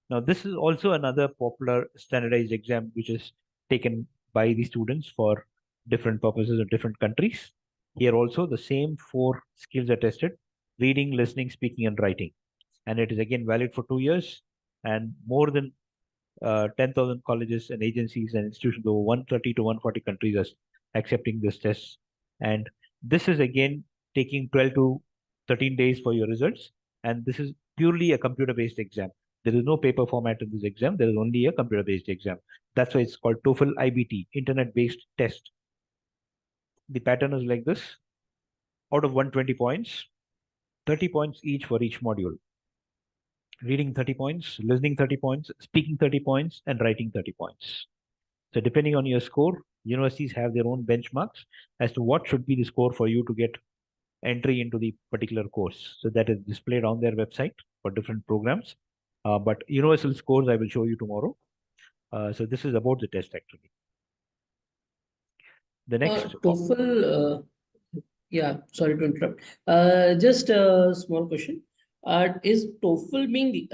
Now, this is also another popular standardized exam which is taken by the students for different purposes in different countries. Here also the same 4 skills are tested: reading, listening, speaking, and writing. And it is again valid for 2 years, and more than 10,000 colleges and agencies and institutions over 130 to 140 countries are accepting this test. And this is again taking 12 to 13 days for your results. And this is purely a computer-based exam. There is no paper format in this exam. There is only a computer-based exam. That's why it's called TOEFL IBT, internet-based test. The pattern is like this. Out of 120 points, 30 points each for each module. Reading 30 points, listening 30 points, speaking 30 points, and writing 30 points. So depending on your score, universities have their own benchmarks as to what should be the score for you to get entry into the particular course. So that is displayed on their website for different programs. But universal scores I will show you tomorrow. So this is about the test actually. The next TOEFL, yeah, sorry to interrupt. Just a small question. Is TOEFL being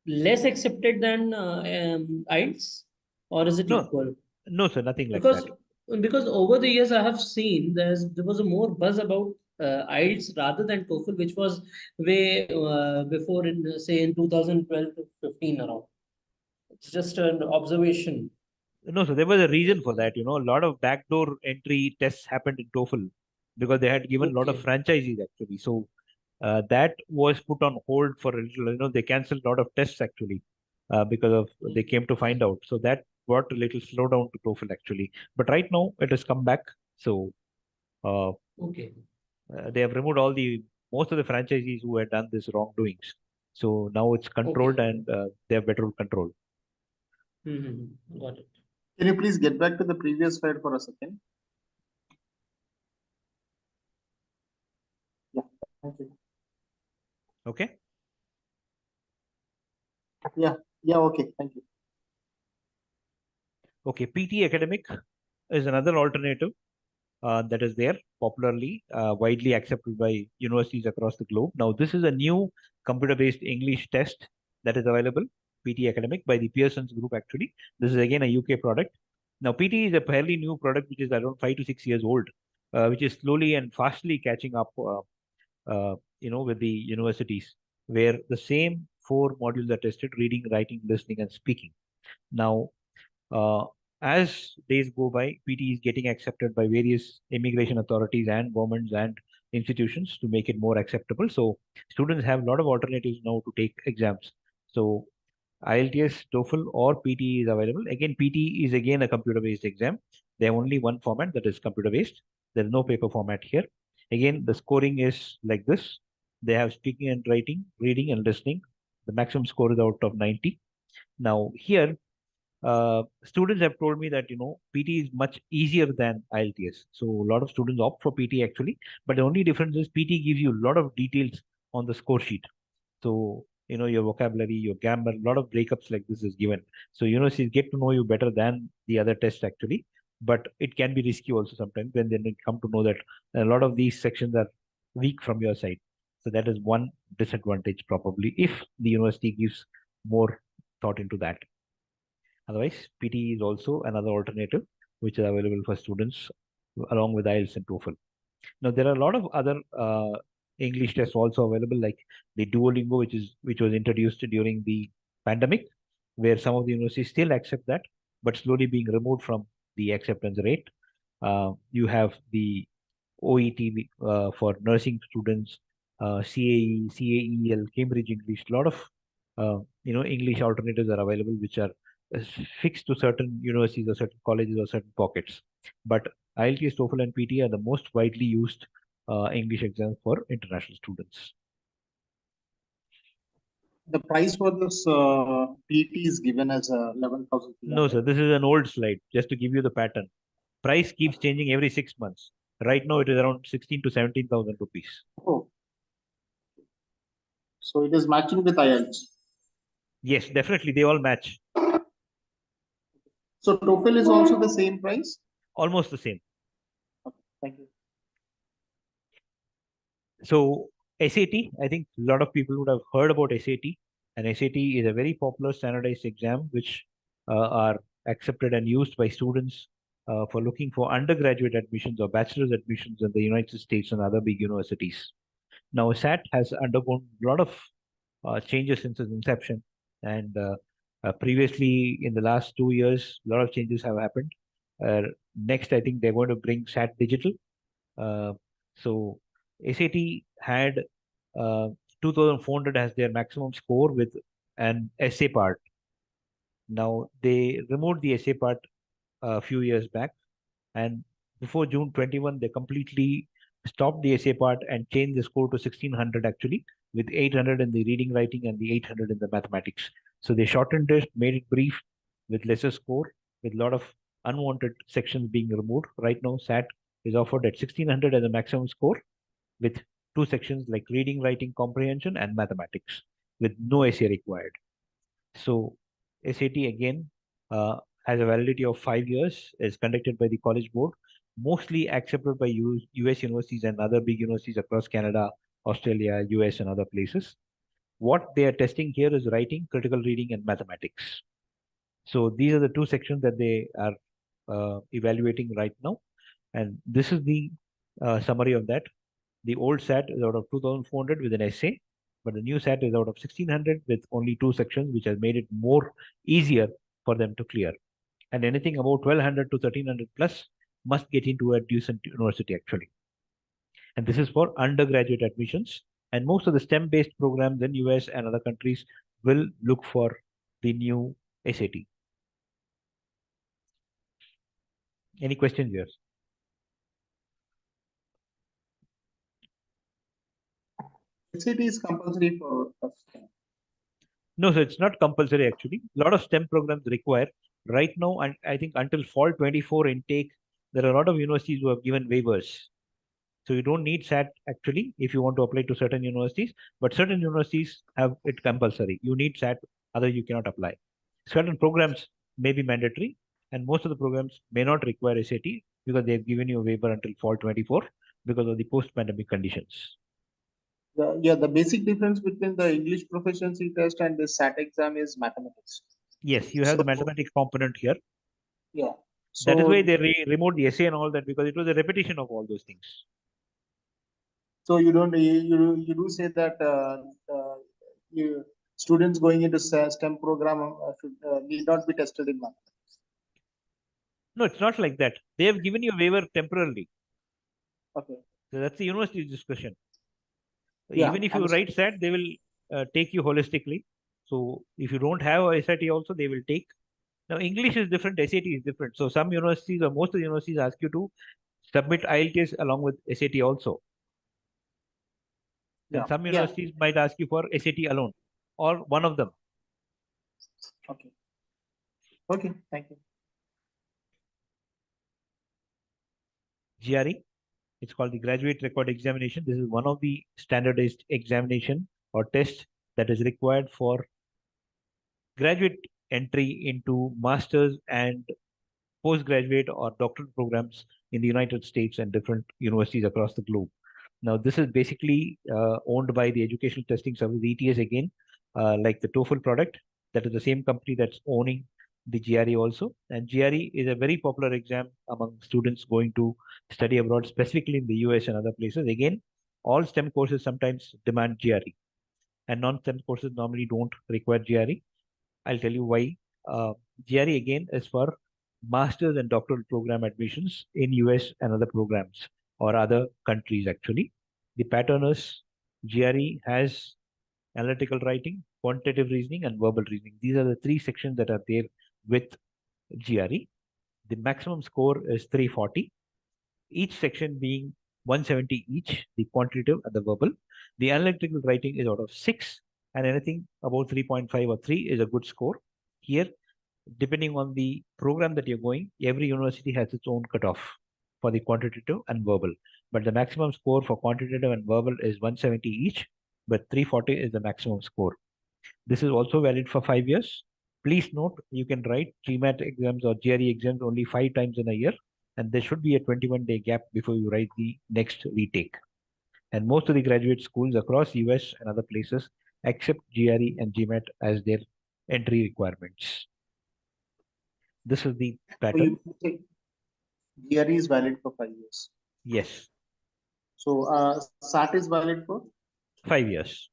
less accepted than IELTS, or is it equal? No, sir, nothing like Because that. because over the years I have seen there was a more buzz about IELTS rather than TOEFL, which was way before in say in 2012 to 15 around. It's just an observation. No, so there was a reason for that. A lot of backdoor entry tests happened in TOEFL because they had given a lot of franchises actually. So that was put on hold for a little. They canceled a lot of tests actually because of they came to find out. So that brought a little slowdown to TOEFL actually. But right now it has come back. So they have removed most of the franchisees who had done this wrongdoings. So now it's controlled and they have better control. Got it. Can you please get back to the previous slide for a second? Yeah, thank you. Okay. Yeah, okay, thank you. Okay, PT Academic is another alternative that is there popularly, widely accepted by universities across the globe. Now, this is a new computer-based English test that is available, PT Academic, by the Pearson's Group actually. This is again a UK product. Now, PT is a fairly new product which is around 5 to 6 years old, which is slowly and fastly catching up, with the universities, where the same 4 modules are tested: reading, writing, listening, and speaking. Now, as days go by, PT is getting accepted by various immigration authorities and governments and institutions to make it more acceptable. So students have a lot of alternatives now to take exams. So IELTS, TOEFL, or PT is available. Again, PT is again a computer-based exam. They have only one format, that is computer-based. There is no paper format here. Again, the scoring is like this. They have speaking and writing, reading and listening. The maximum score is out of 90. Now here, students have told me that PT is much easier than IELTS. So a lot of students opt for PT actually, but the only difference is PT gives you a lot of details on the score sheet. So your vocabulary, your grammar, a lot of breakups like this is given. So universities get to know you better than the other tests actually, but it can be risky also sometimes when they come to know that a lot of these sections are weak from your side. So that is one disadvantage probably if the university gives more thought into that. Otherwise, PT is also another alternative which is available for students along with IELTS and TOEFL. Now, there are a lot of other English tests also available, like the Duolingo, which was introduced during the pandemic, where some of the universities still accept that, but slowly being removed from the acceptance rate. You have the OET for nursing students, CAE, CAEL, Cambridge English. A lot of English alternatives are available, which are fixed to certain universities or certain colleges or certain pockets. But IELTS, TOEFL, and PT are the most widely used English exams for international students. The price for this PT is given as 11,000. No, sir. This is an old slide, just to give you the pattern. Price keeps changing every 6 months. Right now, it is around 16 to 17,000 rupees. Oh. So it is matching with IELTS. Yes, definitely. They all match. So TOEFL is also the same price? Almost the same. Okay, thank you. So SAT, I think a lot of people would have heard about SAT. And SAT is a very popular standardized exam which are accepted and used by students for looking for undergraduate admissions or bachelor's admissions in the United States and other big universities. Now, SAT has undergone a lot of changes since its inception. And previously, in the last 2 years, a lot of changes have happened. Next, I think they're going to bring SAT Digital. So SAT had 2,400 as their maximum score with an essay part. Now, they removed the essay part a few years back. And before June 21, they completely stopped the essay part and changed the score to 1,600 actually, with 800 in the reading, writing, and the 800 in the mathematics. So they shortened it, made it brief with lesser score, with a lot of unwanted sections being removed. Right now, SAT is offered at 1,600 as a maximum score, with 2 sections like reading, writing, comprehension, and mathematics, with no essay required. So SAT again has a validity of 5 years, is conducted by the College Board, mostly accepted by US universities and other big universities across Canada, Australia, US, and other places. What they are testing here is writing, critical reading, and mathematics. So these are the 2 sections that they are evaluating right now. And this is the summary of that. The old SAT is out of 2,400 with an essay, but the new SAT is out of 1,600 with only 2 sections, which has made it more easier for them to clear. And anything about 1,200 to 1,300 plus must get into a decent university actually. And this is for undergraduate admissions. And most of the STEM-based programs in US and other countries will look for the new SAT. Any questions here? SAT is compulsory for us. No, so it's not compulsory actually. A lot of STEM programs require. Right now, and I think until fall 24 intake, there are a lot of universities who have given waivers. So you don't need SAT actually if you want to apply to certain universities, but certain universities have it compulsory. You need SAT, otherwise you cannot apply. Certain programs may be mandatory, and most of the programs may not require SAT because they've given you a waiver until fall 24 because of the post-pandemic conditions. The basic difference between the English proficiency test and the SAT exam is mathematics. Yes, you have the mathematics component here. Yeah. That is why they removed the essay and all that, because it was a repetition of all those things. So you do say that students going into STEM program need not be tested in mathematics. No, it's not like that. They have given you a waiver temporarily. Okay. So that's the university's discussion. Yeah, Even if you understood. write SAT, they will take you holistically. So if you don't have a SAT also, they will take. Now, English is different, SAT is different. So some universities or most of the universities ask you to submit IELTS along with SAT also. And Yeah. some Yeah. universities might ask you for SAT alone or one of them. Okay. Okay. Thank you. GRE, it's called the Graduate Record Examination. This is one of the standardized examination or test that is required for graduate entry into masters and postgraduate or doctoral programs in the United States and different universities across the globe. Now, this is basically owned by the Educational Testing Service, ETS again, like the TOEFL product. That is the same company that's owning the GRE also. And GRE is a very popular exam among students going to study abroad, specifically in the US and other places. Again, all STEM courses sometimes demand GRE, and non-STEM courses normally don't require GRE. I'll tell you why. GRE again is for master's and doctoral program admissions in US and other programs or other countries actually. The pattern is GRE has analytical writing, quantitative reasoning, and verbal reasoning. These are the three sections that are there with GRE. The maximum score is 340, each section being 170 each, the quantitative and the verbal. The analytical writing is out of 6, and anything above 3.5 or 3 is a good score. Here, depending on the program that you're going, every university has its own cutoff for the quantitative and verbal. But the maximum score for quantitative and verbal is 170 each, but 340 is the maximum score. This is also valid for 5 years. Please note, you can write GMAT exams or GRE exams only 5 times in a year, and there should be a 21-day gap before you write the next retake. And most of the graduate schools across US and other places accept GRE and GMAT as their entry requirements. This is the So pattern. you think GRE is valid for 5 years. Yes, So SAT is valid for 5 years.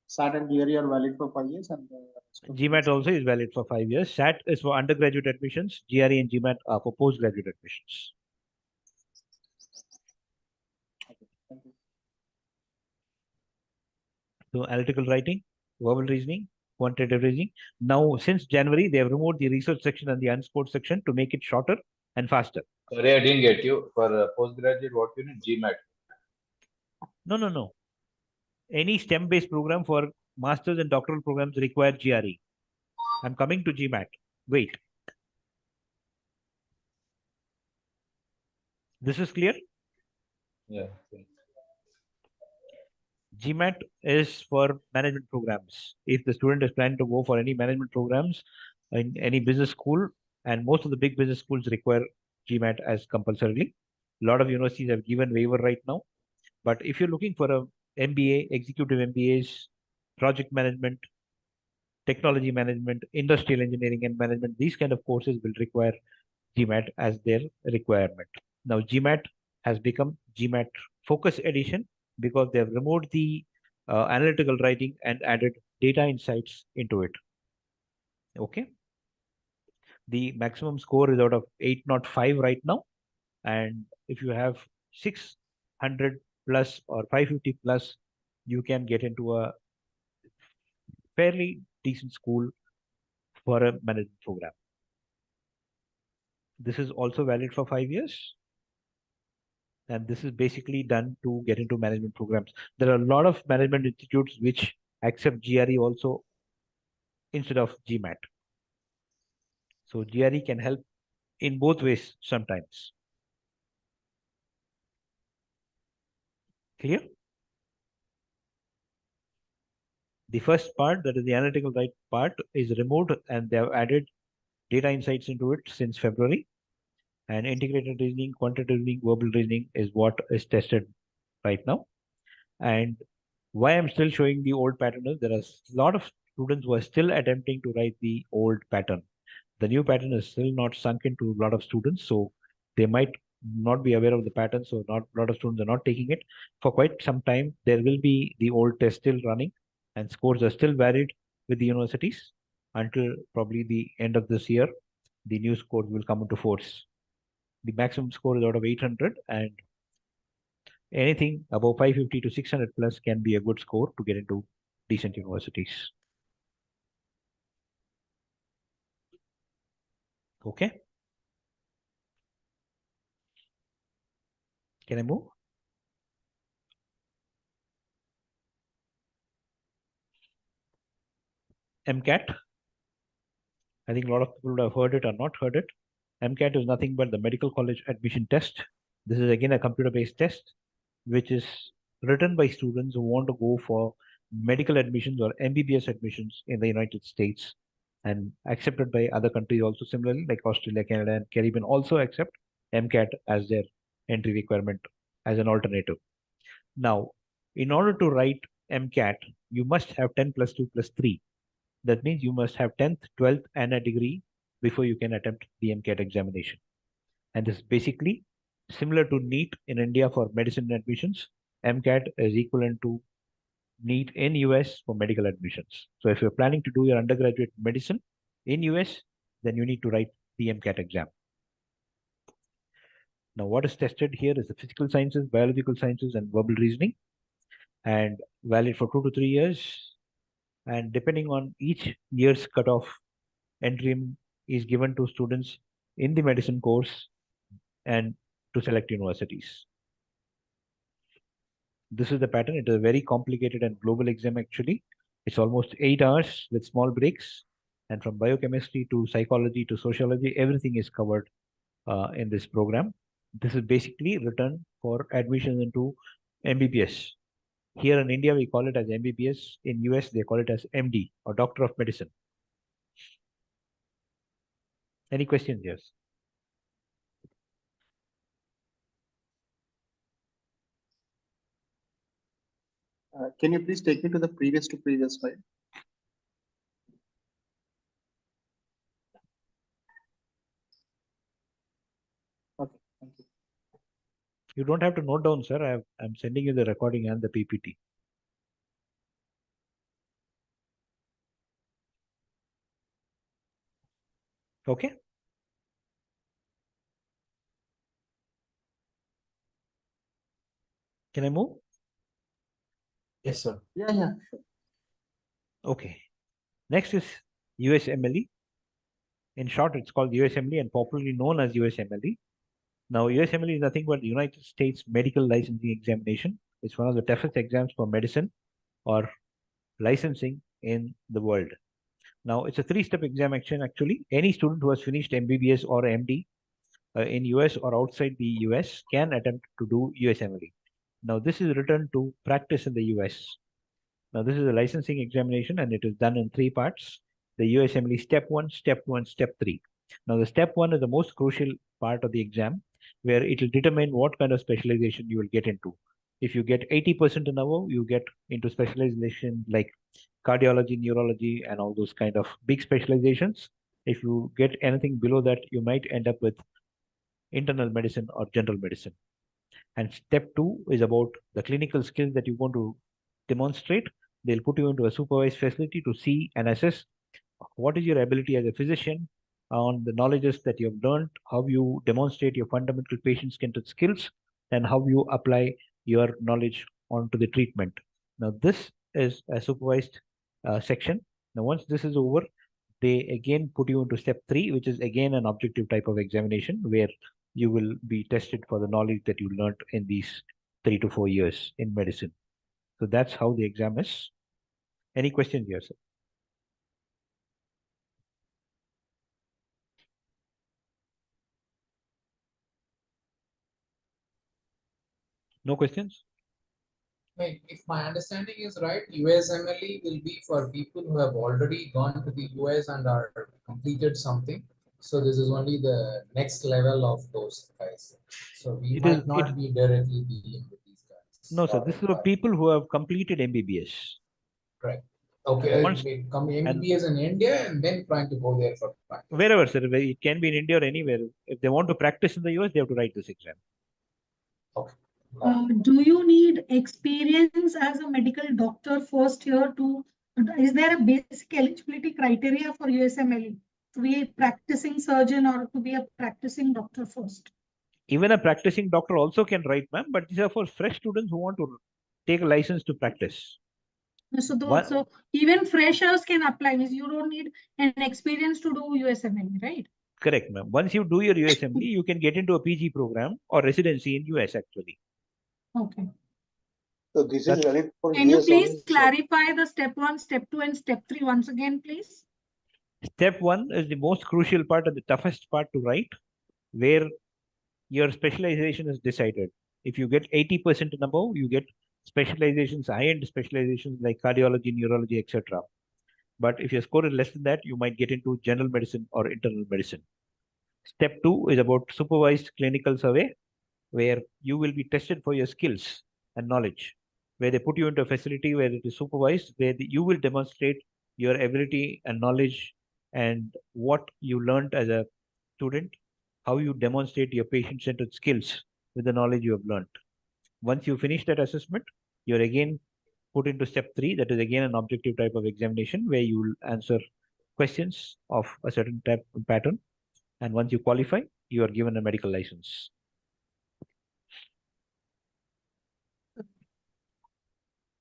SAT and GRE are valid for 5 years, and GMAT also is valid for 5 years. SAT is for undergraduate admissions. GRE and GMAT are for postgraduate admissions. Okay, thank you. So analytical writing, verbal reasoning, quantitative reasoning. Now, since January, they have removed the research section and the unscored section to make it shorter and faster. Sorry, I didn't get you. For postgraduate, what you need? GMAT. No. Any STEM-based program for masters and doctoral programs require GRE. I'm coming to GMAT. Wait. This is clear? Yeah. GMAT is for management programs. If the student is planning to go for any management programs in any business school, and most of the big business schools require GMAT as compulsorily. A lot of universities have given waiver right now. But if you're looking for a MBA, executive MBAs, project management, technology management, industrial engineering and management, these kind of courses will require GMAT as their requirement. Now, GMAT has become GMAT Focus Edition because they have removed the analytical writing and added data insights into it. Okay. The maximum score is out of 805 right now. And if you have 600 plus or 550 plus, you can get into a fairly decent school for a management program. This is also valid for 5 years. And this is basically done to get into management programs. There are a lot of management institutes which accept GRE also instead of GMAT. So GRE can help in both ways sometimes. Clear? The first part, that is the analytical right part, is removed and they have added data insights into it since February. And integrated reasoning, quantitative reasoning, verbal reasoning is what is tested right now. And why I'm still showing the old pattern is there are a lot of students who are still attempting to write the old pattern. The new pattern is still not sunk into a lot of students, so they might not be aware of the pattern, so not a lot of students are not taking it. For quite some time, there will be the old test still running, and scores are still varied with the universities until probably the end of this year. The new scores will come into force. The maximum score is out of 800, and anything above 550 to 600 plus can be a good score to get into decent universities. Okay. Can I move? MCAT. I think a lot of people would have heard it or not heard it. MCAT is nothing but the medical college admission test. This is again a computer-based test, which is written by students who want to go for medical admissions or MBBS admissions in the United States, and accepted by other countries also similarly, like Australia, Canada, and Caribbean also accept MCAT as their entry requirement as an alternative. Now, in order to write MCAT, you must have 10 plus 2 plus 3. That means you must have 10th, 12th, and a degree before you can attempt the MCAT examination. And this is basically similar to NEET in India for medicine admissions. MCAT is equivalent to NEET in US for medical admissions. So if you're planning to do your undergraduate medicine in US, then you need to write the MCAT exam. Now, what is tested here is the physical sciences, biological sciences, and verbal reasoning, and valid for 2 to 3 years. And depending on each year's cutoff, entry is given to students in the medicine course and to select universities. This is the pattern. It is a very complicated and global exam actually. It's almost 8 hours with small breaks. And from biochemistry to psychology to sociology, everything is covered in this program. This is basically written for admission into MBBS. Here in India, we call it as MBBS. In US, they call it as MD or Doctor of Medicine. Any questions, yes? Can you please take me to the previous slide? Okay, thank you. You don't have to note down, sir. I'm sending you the recording and the PPT. Okay. Can I move? Yes, sir. Yeah, sure. Okay. Next is USMLE. In short, it's called USMLE and popularly known as USMLE. Now, USMLE is nothing but the United States Medical Licensing Examination. It's one of the toughest exams for medicine or licensing in the world. Now, it's a 3-step examination actually. Any student who has finished MBBS or MD in US or outside the US can attempt to do USMLE. Now, this is written to practice in the US. Now, this is a licensing examination and it is done in 3 parts. The USMLE step 1, step 2, and step 3. Now, the step 1 is the most crucial part of the exam, where it will determine what kind of specialization you will get into. If you get 80% and above, you get into specialization like cardiology, neurology, and all those kind of big specializations. If you get anything below that, you might end up with internal medicine or general medicine. And step 2 is about the clinical skills that you want to demonstrate. They'll put you into a supervised facility to see and assess what is your ability as a physician on the knowledges that you have learned, how you demonstrate your fundamental patient-centered skills, and how you apply your knowledge onto the treatment. Now, this is a supervised section. Now, once this is over, they again put you into step 3, which is again an objective type of examination where you will be tested for the knowledge that you learned in these 3 to 4 years in medicine. So that's how the exam is. Any questions here, sir? No questions? Wait, if my understanding is right, USMLE will be for people who have already gone to the US and are completed something. So this is only the next level of those guys. So we might not be directly dealing with these guys. No, sir. This is for people who have completed MBBS. Right. Okay. Once, come MBBS in India and then trying to go there for practice. Wherever, sir. It can be in India or anywhere. If they want to practice in the US, they have to write this exam. Okay. Do you need experience as a medical doctor first year to, is there a basic eligibility criteria for USMLE to be a practicing surgeon or to be a practicing doctor first? Even a practicing doctor also can write, ma'am, but these are for fresh students who want to take a license to practice. So even freshers can apply, means you don't need an experience to do USMLE, right? Correct, ma'am. Once you do your USMLE, you can get into a PG program or residency in US actually. Okay. So this is valid for Can you US please only, sir? clarify the step 1, step 2, and step 3 once again, please? Step 1 is the most crucial part and the toughest part to write, where your specialization is decided. If you get 80% and above, you get specializations, high-end specializations like cardiology, neurology, etc. But if your score is less than that, you might get into general medicine or internal medicine. Step 2 is about supervised clinical survey, where you will be tested for your skills and knowledge, where they put you into a facility where it is supervised, where you will demonstrate your ability and knowledge and what you learned as a student, how you demonstrate your patient-centered skills with the knowledge you have learned. Once you finish that assessment, you're again put into step 3, that is again an objective type of examination where you will answer questions of a certain type pattern. And once you qualify, you are given a medical license.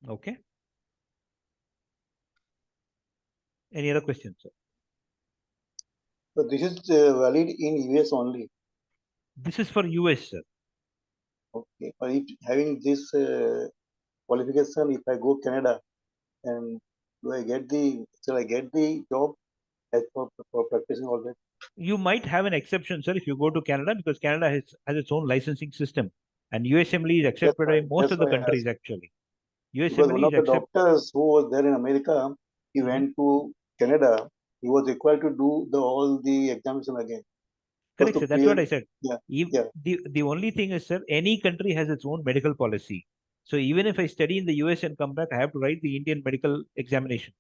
Okay. Any other questions, sir? So this is valid in US only. This is for US, sir. Okay. But if having this qualification, if I go Canada, and shall I get the job as for practicing all that? You might have an exception, sir, if you go to Canada, because Canada has its own licensing system, and USMLE is accepted by most of the countries actually. Because one USMLE of is the doctors who was there in America, he went to Canada. He was required to do all the examination again. Correct, sir. That's what I said. Yeah. The only thing is, sir, any country has its own medical policy. So even if I study in the US and come back, I have to write the Indian medical examination.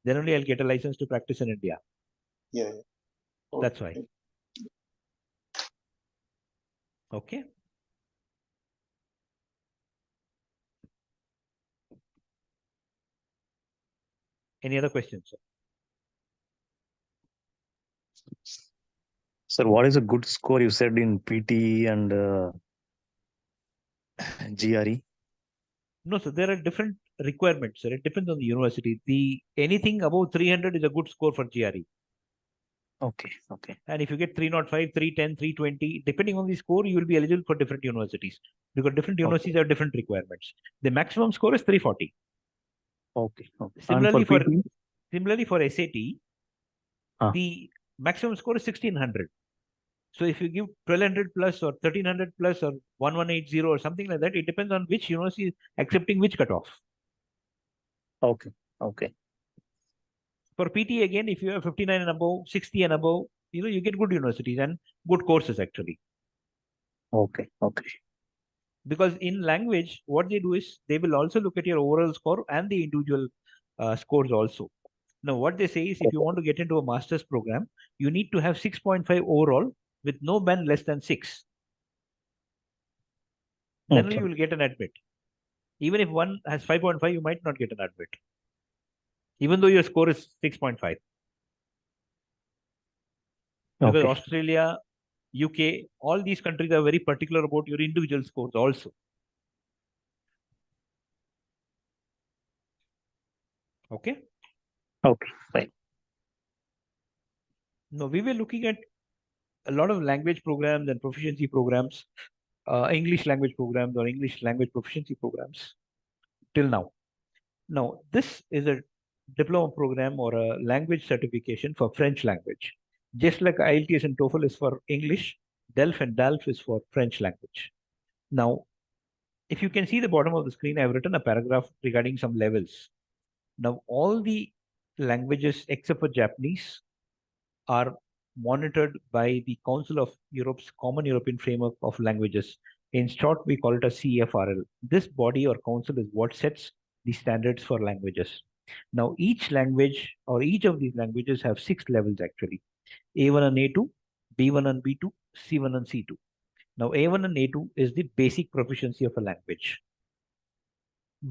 Then only I'll get a license to practice in India. Yeah. Okay. That's why. Okay. Any other questions, sir? Sir, what is a good score you said in PT and GRE? No, so there are different requirements, sir. It depends on the university. Anything above 300 is a good score for GRE. Okay. And if you get 305, 310, 320, depending on the score, you will be eligible for different universities, because different universities have different requirements. The maximum score is 340. Okay. Similarly for SAT, the maximum score is 1600. So if you give 1200 plus or 1300 plus or 1180 or something like that, it depends on which university is accepting which cutoff. Okay. For PT again, if you have 59 and above, 60 and above, you get good universities and good courses actually. Okay. Because in language, what they do is they will also look at your overall score and the individual scores also. Now, what they say is if you want to get into a master's program, you need to have 6.5 overall with no band less than 6. Then you will get an admit. Even if one has 5.5, you might not get an admit, even though your score is 6.5. Because Australia, UK, all these countries are very particular about your individual scores also. Okay? Okay, fine. No, we were looking at a lot of language programs and proficiency programs, English language programs or English language proficiency programs till now. Now, this is a diploma program or a language certification for French language. Just like IELTS and TOEFL is for English, DELF and DALF is for French language. Now, if you can see the bottom of the screen, I've written a paragraph regarding some levels. Now, all the languages except for Japanese are monitored by the Council of Europe's Common European Framework of Languages. In short, we call it a CFRL. This body or council is what sets the standards for languages. Now, each language or each of these languages have 6 levels actually. A1 and A2, B1 and B2, C1 and C2. Now, A1 and A2 is the basic proficiency of a language.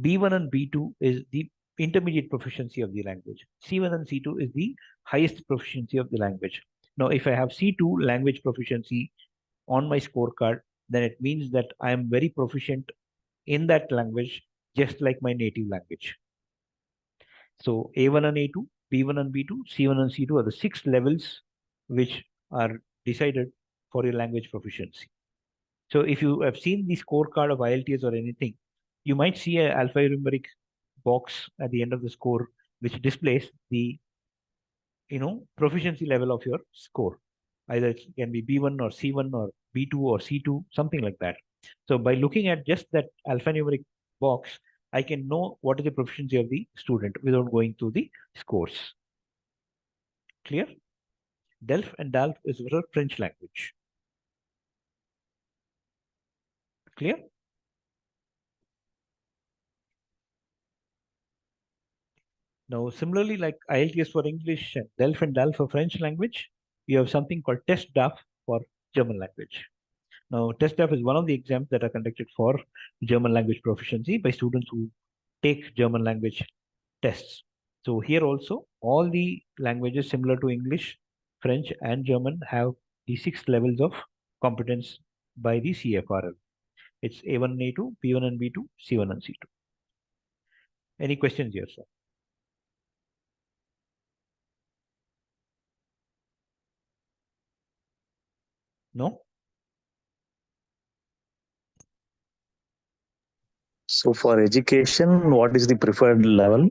B1 and B2 is the intermediate proficiency of the language. C1 and C2 is the highest proficiency of the language. Now, if I have C2 language proficiency on my scorecard, then it means that I am very proficient in that language, just like my native language. So A1 and A2, B1 and B2, C1 and C2 are the 6 levels which are decided for your language proficiency. So if you have seen the scorecard of IELTS or anything, you might see an alphanumeric box at the end of the score, which displays the proficiency level of your score. Either it can be B1 or C1 or B2 or C2, something like that. So by looking at just that alphanumeric box, I can know what is the proficiency of the student without going through the scores. Clear? DELF and DALF is for French language. Clear? Now, similarly, like IELTS for English and DELF and DALF for French language, you have something called Test DAF for German language. Now, Test DAF is one of the exams that are conducted for German language proficiency by students who take German language tests. So here also, all the languages similar to English, French, and German have the 6 levels of competence by the CFRL. It's A1 and A2, B1 and B2, C1 and C2. Any questions here, sir? No? So for education, what is the preferred level?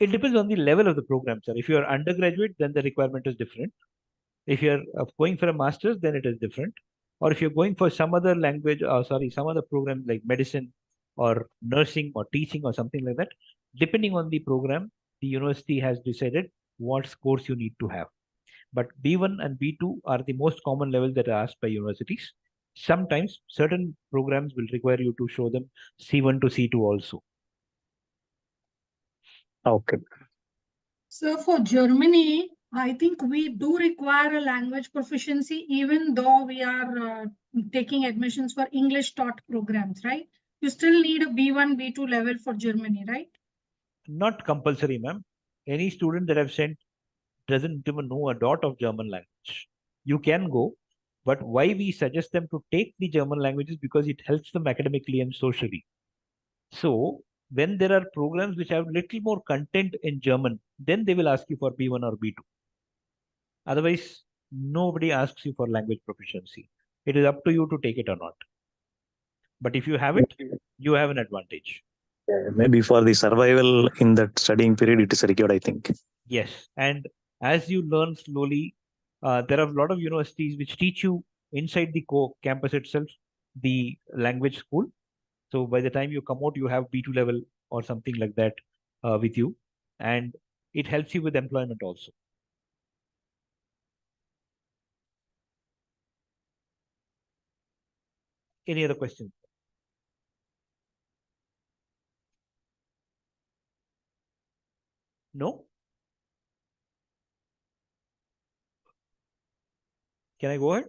It depends on the level of the program, sir. If you are undergraduate, then the requirement is different. If you're going for a master's, then it is different. Or if you're going for some other language, or some other program like medicine or nursing or teaching or something like that, depending on the program, the university has decided what scores you need to have. But B1 and B2 are the most common levels that are asked by universities. Sometimes certain programs will require you to show them C1 to C2 also. Okay. So for Germany, I think we do require a language proficiency, even though we are taking admissions for English taught programs, right? You still need a B1, B2 level for Germany, right? Not compulsory, ma'am. Any student that I've sent doesn't even know a dot of German language. You can go, but why we suggest them to take the German language is because it helps them academically and socially. So when there are programs which have little more content in German, then they will ask you for B1 or B2. Otherwise, nobody asks you for language proficiency. It is up to you to take it or not. But if you have it, you have an advantage. Maybe for the survival in that studying period, it is required, I think. Yes. And as you learn slowly, there are a lot of universities which teach you inside the campus itself, the language school. So by the time you come out, you have B2 level or something like that with you. And it helps you with employment also. Any other questions? No? Can I go ahead?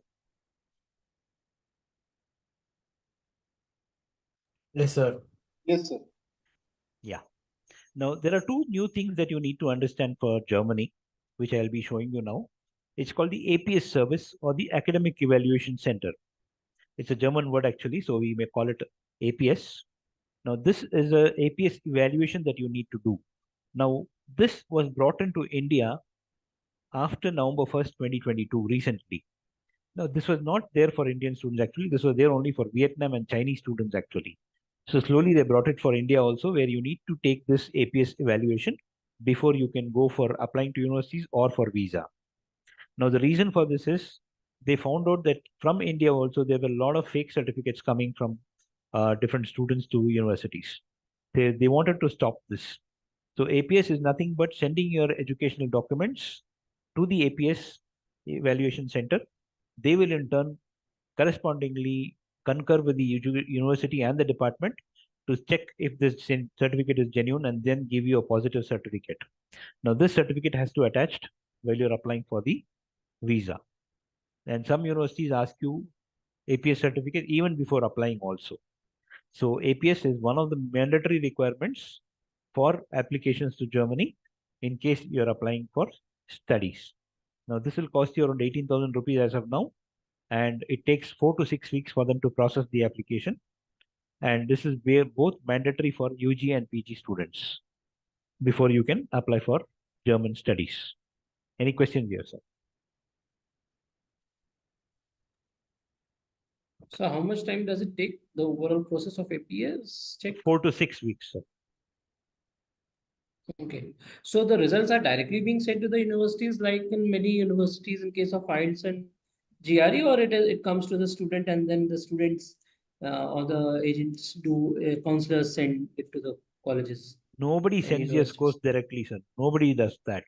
Yes, sir. Yes, sir. Yeah. Now, there are two new things that you need to understand for Germany, which I'll be showing you now. It's called the APS service or the Academic Evaluation Center. It's a German word actually, so we may call it APS. Now, this is a APS evaluation that you need to do. Now, this was brought into India after November 1st, 2022, recently. Now, this was not there for Indian students actually. This was there only for Vietnam and Chinese students actually. So slowly they brought it for India also, where you need to take this APS evaluation before you can go for applying to universities or for visa. Now, the reason for this is they found out that from India also, there were a lot of fake certificates coming from different students to universities. They wanted to stop this. So APS is nothing but sending your educational documents to the APS evaluation center. They will in turn correspondingly concur with the university and the department to check if this certificate is genuine and then give you a positive certificate. Now, this certificate has to attached while you're applying for the visa. And some universities ask you APS certificate even before applying also. So APS is one of the mandatory requirements for applications to Germany in case you're applying for studies. Now, this will cost you around 18,000 rupees as of now, and it takes 4 to 6 weeks for them to process the application. And this is where both mandatory for UG and PG students before you can apply for German studies. Any questions here, sir? So how much time does it take, the overall process of APS check? 4 to 6 weeks, sir. Okay. So the results are directly being sent to the universities, like in many universities in case of IELTS and GRE, or it comes to the student and then the students or the agents counselors send it to the colleges. Nobody sends your scores directly, sir. Nobody does that.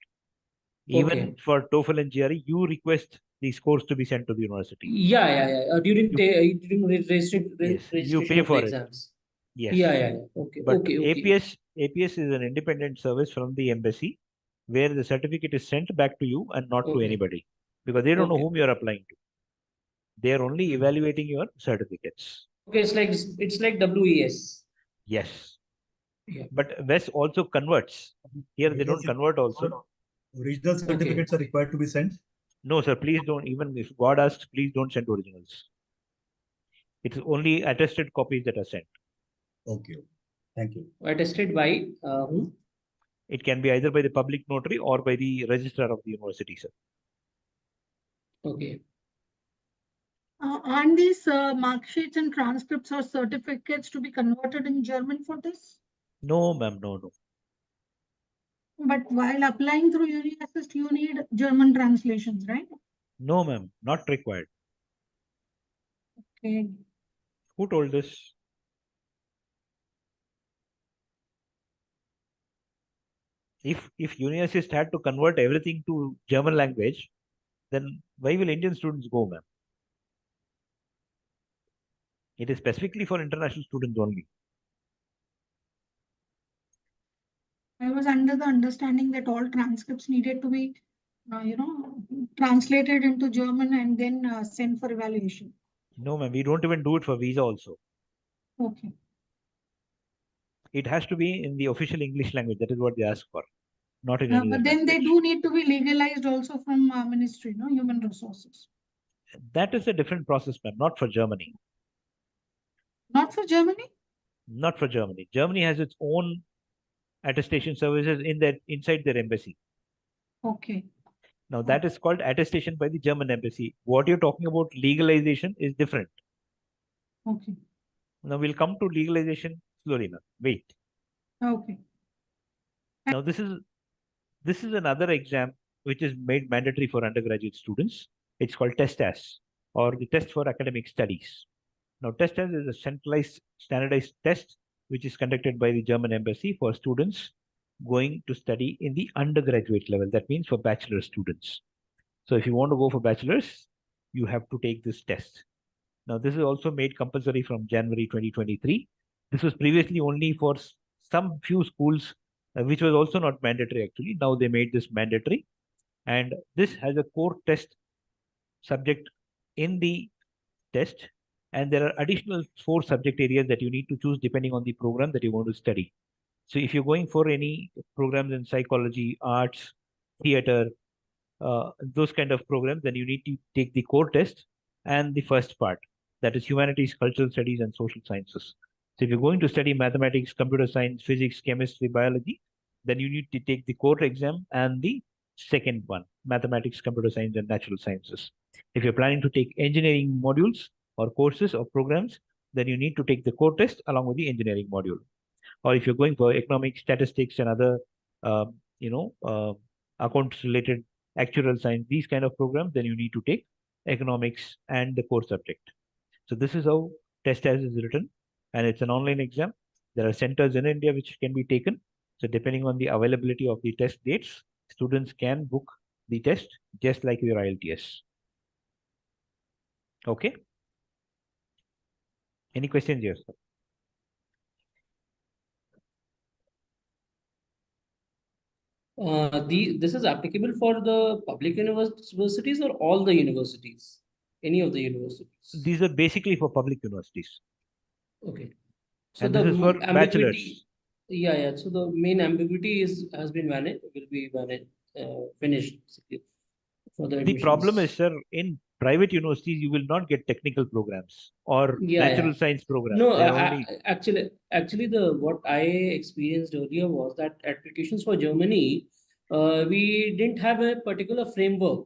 Even Okay. for TOEFL and GRE, you request the scores to be sent to the university. Yeah. During registration Yes, you registration pay of the for it. exams. Yes. Yeah. Okay. But Okay. APS is an independent service from the embassy where the certificate is sent back to you and not to Okay. anybody because they don't know Okay. whom you are applying to. They are only evaluating your certificates. Okay. It's like WES. Yes. Yeah. But WES also converts. Here they don't convert also. Original certificates are required to be sent? No, sir. Please don't. Even if God asks, please don't send originals. It's only attested copies that are sent. Okay. Thank you. Attested by whom? It can be either by the public notary or by the registrar of the university, sir. Okay. And these mark sheets and transcripts or certificates to be converted in German for this? No, ma'am. No. But while applying through UniAssist, you need German translations, right? No, ma'am. Not required. Okay. Who told this? If UniAssist had to convert everything to German language, then why will Indian students go, ma'am? It is specifically for international students only. I was under the understanding that all transcripts needed to be, translated into German and then sent for evaluation. No, ma'am. We don't even do it for visa also. Okay. It has to be in the official English language. That is what they ask for, not in any But other then they language. do need to be legalized also from Ministry, Human Resources. That is a different process, ma'am. Not for Germany. Not for Germany? Not for Germany. Germany has its own attestation services inside their embassy. Okay. Now that is called attestation by the German embassy. What you're talking about legalization is different. Okay. Now we'll come to legalization slowly, ma'am. Wait. Okay. Now this is another exam which is made mandatory for undergraduate students. It's called TESTAS, or the Test for Academic Studies. Now TESTAS is a centralized standardized test which is conducted by the German embassy for students going to study in the undergraduate level. That means for bachelor students. So if you want to go for bachelors, you have to take this test. Now this is also made compulsory from January 2023. This was previously only for some few schools, which was also not mandatory actually. Now they made this mandatory. And this has a core test subject in the test. And there are additional 4 subject areas that you need to choose depending on the program that you want to study. So if you're going for any programs in psychology, arts, theater, those kind of programs, then you need to take the core test and the first part, that is humanities, cultural studies, and social sciences. So if you're going to study mathematics, computer science, physics, chemistry, biology, then you need to take the core exam and the second one, mathematics, computer science, and natural sciences. If you're planning to take engineering modules or courses or programs, then you need to take the core test along with the engineering module. Or if you're going for economics, statistics, and other, accounts related actuarial science, these kind of programs, then you need to take economics and the core subject. So this is how TESTAS is written, and it's an online exam. There are centers in India which can be taken. So depending on the availability of the test dates, students can book the test just like your IELTS. Okay. Any questions here, sir? This is applicable for the public universities or all the universities? any of the universities? These are basically for public universities. Okay. So And the this is for ambiguity, bachelors. yeah. So the main ambiguity has been finished basically for the The problem is, admissions. sir, in private universities, you will not get technical programs or Yeah, natural yeah. science programs. No, They are already. actually, what I experienced earlier was that applications for Germany, we didn't have a particular framework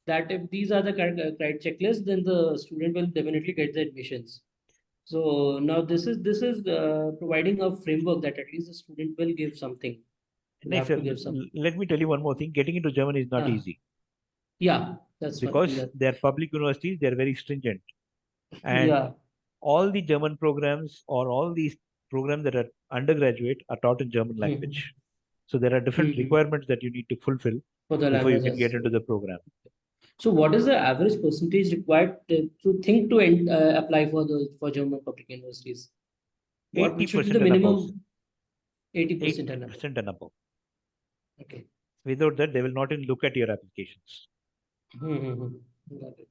that if these are the correct checklists, then the student will definitely get the admissions. So now this is providing a framework that at least the student will give something. Will Nice, have sir. to give something. Let me tell you one more thing. Getting into Germany is not easy Yeah, that's one thing because that. they're public universities. They're very stringent, and Yeah. all the German programs or all these programs that are undergraduate are taught in German language. So there are different requirements that you need to fulfill For the before you language can get as into the program. So what is the average percentage required to think to apply for German public universities? What should be 80% the and above. minimum? 80% and above. 80% and above. Okay. Without that, they will not even look at your applications. Got it.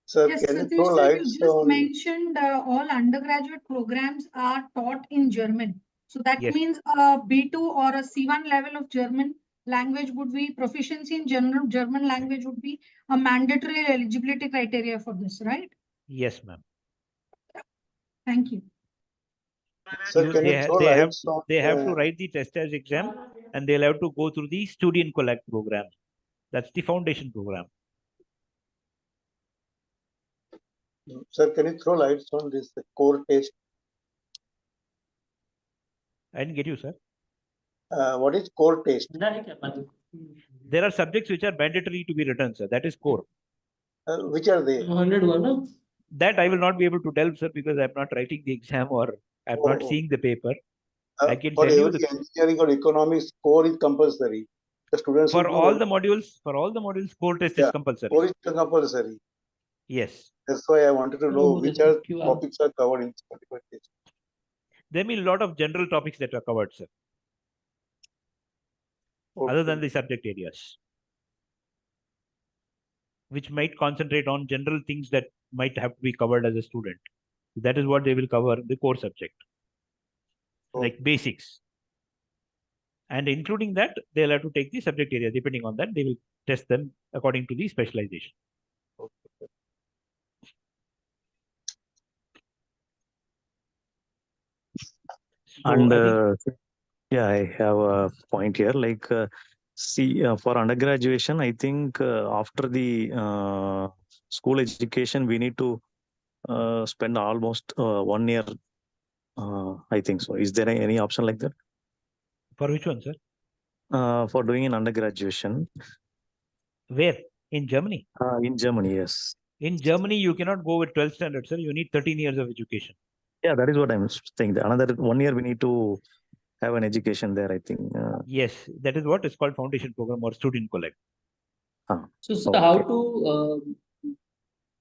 Sir, Yes, can you Satish throw sir, you lights just on? mentioned all undergraduate programs are taught in German. So that Yes. means a B2 or a C1 level of German language would be proficiency in general German language would be a mandatory eligibility criteria for this, right? Yes, ma'am. Thank you. Sir, can you throw lights on? They have to write the test as exam and they'll have to go through the Studienkolleg program. That's the foundation program. Sir, can you throw lights on this core test? I didn't get you, sir. What is core test? There are subjects which are mandatory to be written, sir. That is core. Which are they? 101. That I will not be able to tell, sir, because I'm not writing the exam or I'm not seeing the paper. I can For tell you every engineering or economics, core is compulsory. The students for all the modules, core test is compulsory. Core is compulsory. Yes. That's why I wanted to know which are topics are covered in this particular test. There may be a lot of general topics that are covered, sir. Other than the subject areas, which might concentrate on general things that might have to be covered as a student. That is what they will cover the core subject, like basics. And including that, they'll have to take the subject area. Depending on that, they will test them according to the specialization. So And yeah, I have a point here. Like, see, for undergraduation, I think after the school education, we need to spend almost 1 year. I think so. Is there any option like that? For which one, sir? For doing an undergraduation. Where? In Germany? In Germany, yes. In Germany, you cannot go with 12th standard, sir. You need 13 years of education. Yeah, that is what I'm saying. Another 1 year we need to have an education there, I think. Yes, that is what is called foundation program or Studienkolleg. So how to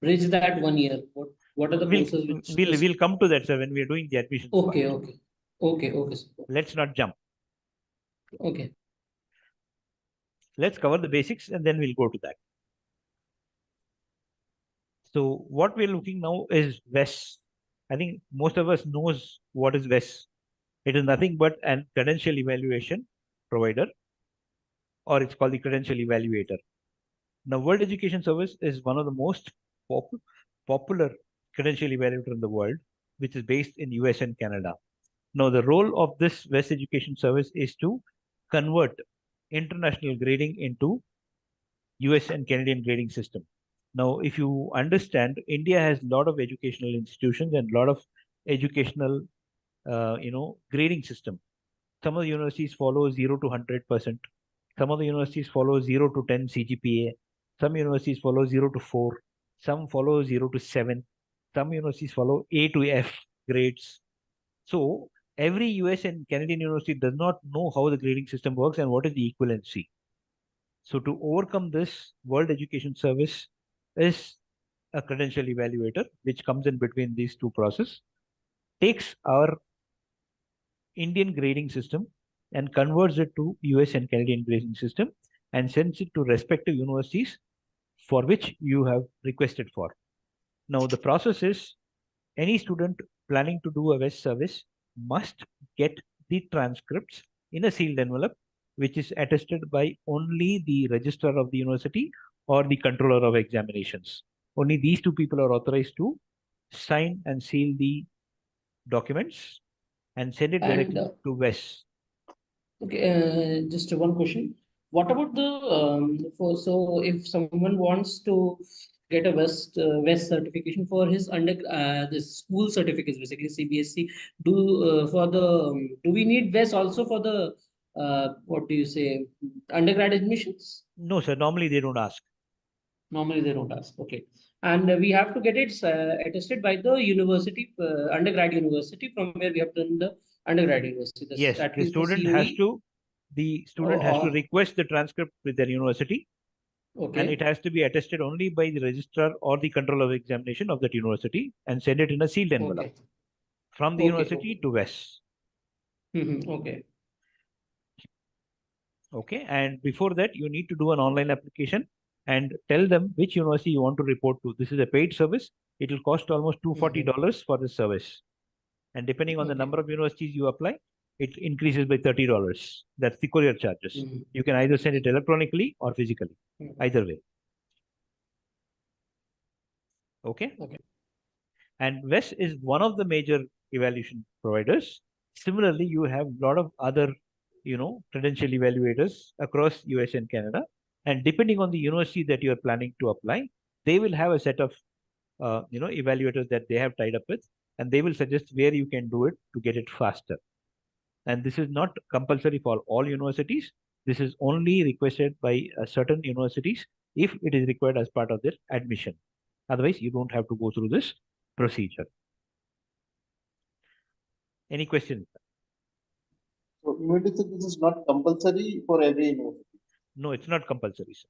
bridge that 1 year? What are the courses which we'll come to that, sir, when we are doing the admissions. Okay. Let's not jump. Okay. Let's cover the basics and then we'll go to that. So what we're looking now is WES. I think most of us knows what is WES. It is nothing but an credential evaluation provider, or it's called the credential evaluator. Now, World Education Service is one of the most popular credential evaluator in the world, which is based in US and Canada. Now, the role of this WES Education Service is to convert international grading into US and Canadian grading system. Now, if you understand, India has a lot of educational institutions and a lot of educational, grading system. Some of the universities follow 0 to 100%. Some of the universities follow 0 to 10 CGPA. Some universities follow 0 to 4. Some follow 0 to 7. Some universities follow A to F grades. So every US and Canadian university does not know how the grading system works and what is the equivalency. So to overcome this, World Education Service is a credential evaluator, which comes in between these two processes, takes our Indian grading system and converts it to US and Canadian grading system and sends it to respective universities for which you have requested for. Now, the process is any student planning to do a West service must get the transcripts in a sealed envelope, which is attested by only the registrar of the university or the controller of examinations. Only these two people are authorized to sign and seal the documents and send it directly And to West. okay, just one question. What about the so if someone wants to get a West certification for his the school certificates, basically CBSE, do we need West also for the what do you say, undergrad admissions? No, sir. Normally they don't ask. Normally they don't ask. Okay, and we have to get it attested by the university, undergrad university from where we have done the undergrad university. Yes, At the least the student COE. has to request the transcript with their university, and Okay. it has to be attested only by the registrar or the controller of examination of that university and send it in a sealed envelope Okay. from the university to West. Okay. Okay, and before that, you need to do an online application and tell them which university you want to report to. This is a paid service. It will cost almost $240 for the service. And depending on the number of universities you apply, it increases by $30. That's the courier charges. You can either send it electronically or physically, either way. Okay. Okay. And West is one of the major evaluation providers. Similarly, you have a lot of other, credential evaluators across US and Canada. And depending on the university that you are planning to apply, they will have a set of, evaluators that they have tied up with, and they will suggest where you can do it to get it faster. And this is not compulsory for all universities. This is only requested by certain universities if it is required as part of their admission. Otherwise, you don't have to go through this procedure. Any questions? So you mean to say this is not compulsory for every university? No, it's not compulsory, sir.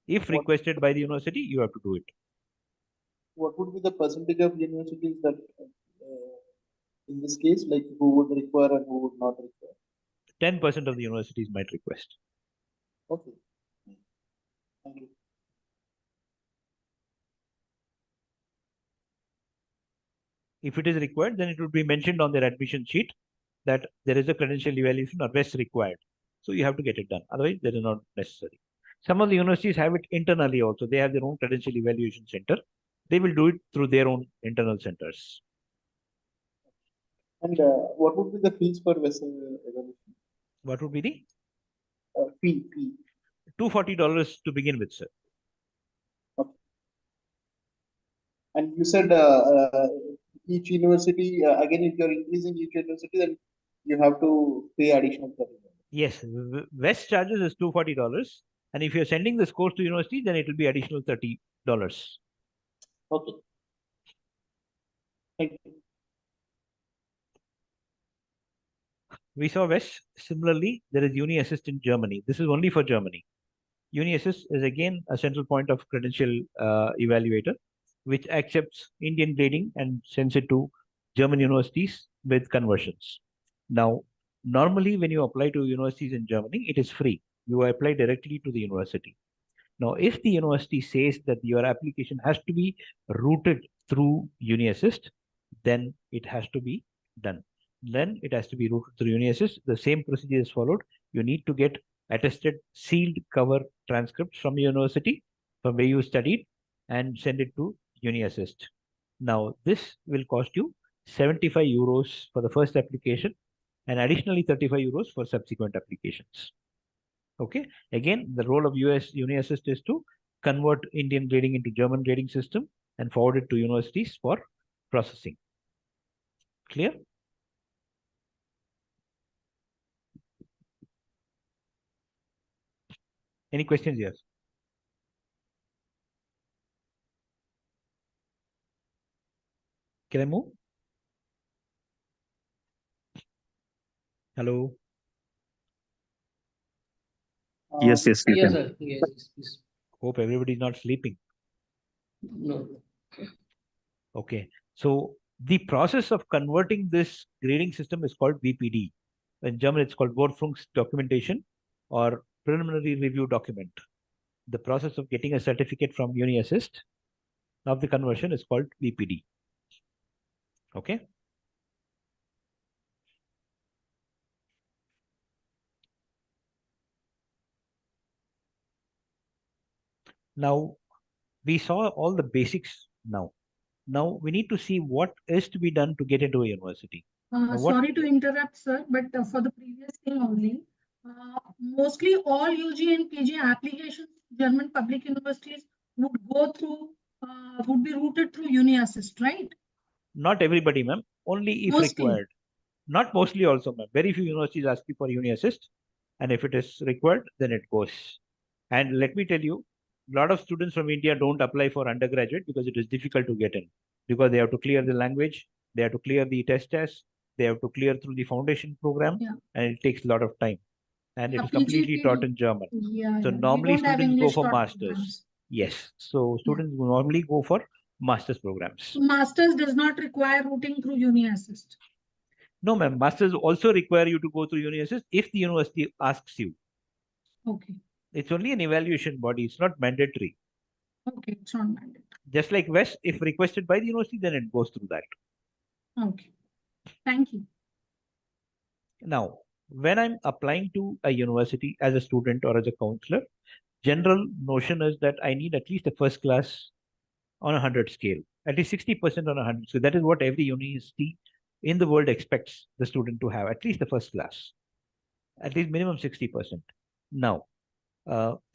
If requested by the university, you have to do it. What would be the percentage of universities that, in this case, like who would require and who would not require? 10% of the universities might request. Okay. Thank you. If it is required, then it would be mentioned on their admission sheet that there is a credential evaluation or West required. So you have to get it done. Otherwise, that is not necessary. Some of the universities have it internally also. They have their own credential evaluation center. They will do it through their own internal centers. And what would be the fees for vessel evaluation? What would be the fee? $240 to begin with, sir. Okay. And you said each university, again, if you're increasing each university, then you have to pay additional $30. Yes, West charges is $240. And if you're sending this course to university, then it will be additional $30. Okay. Thank you. We saw West. Similarly, there is UniAssist in Germany. This is only for Germany. UniAssist is again a central point of credential evaluator, which accepts Indian grading and sends it to German universities with conversions. Now, normally when you apply to universities in Germany, it is free. You apply directly to the university. Now, if the university says that your application has to be routed through UniAssist, then it has to be done. Then it has to be routed through UniAssist. The same procedure is followed. You need to get attested sealed cover transcripts from university from where you studied and send it to UniAssist. Now, this will cost you 75 euros for the first application and additionally 35 euros for subsequent applications. Okay. Again, the role of UniAssist is to convert Indian grading into German grading system and forward it to universities for processing. Clear? Any questions here? Can I move? Hello? Yes, you Yes, can. sir. Yes. Hope everybody is not sleeping. No. Okay. So the process of converting this grading system is called VPD. In German, it's called Vorprüfungsdokumentation or preliminary review document. The process of getting a certificate from UniAssist Now the conversion is called VPD. Okay. Now we saw all the basics now. Now we need to see what is to be done to get into a university. Now, Sorry to interrupt, sir, but for the previous thing only, mostly all UG and PG applications, German public universities would go through, would be routed through UniAssist, right? Not everybody, ma'am. Only if Mostly. required. Not mostly also, ma'am. Very few universities ask you for UniAssist, and if it is required, then it goes. And let me tell you, a lot of students from India don't apply for undergraduate because it is difficult to get in, because they have to clear the language, they have to clear the test, they have to clear through the foundation program, and it takes a lot of time. And it is completely taught in German. So normally students go for masters. Yes. So students normally go for master's programs. So masters does not require routing through UniAssist. No, ma'am. Masters also require you to go through UniAssist if the university asks you. Okay. It's only an evaluation body. It's not mandatory. Okay, it's not mandatory. Just like WES, if requested by the university, then it goes through that. Okay. Thank you. Now, when I'm applying to a university as a student or as a counselor, general notion is that I need at least a first class on 100 scale, at least 60% on 100. So that is what every university in the world expects the student to have, at least the first class, at least minimum 60%. Now,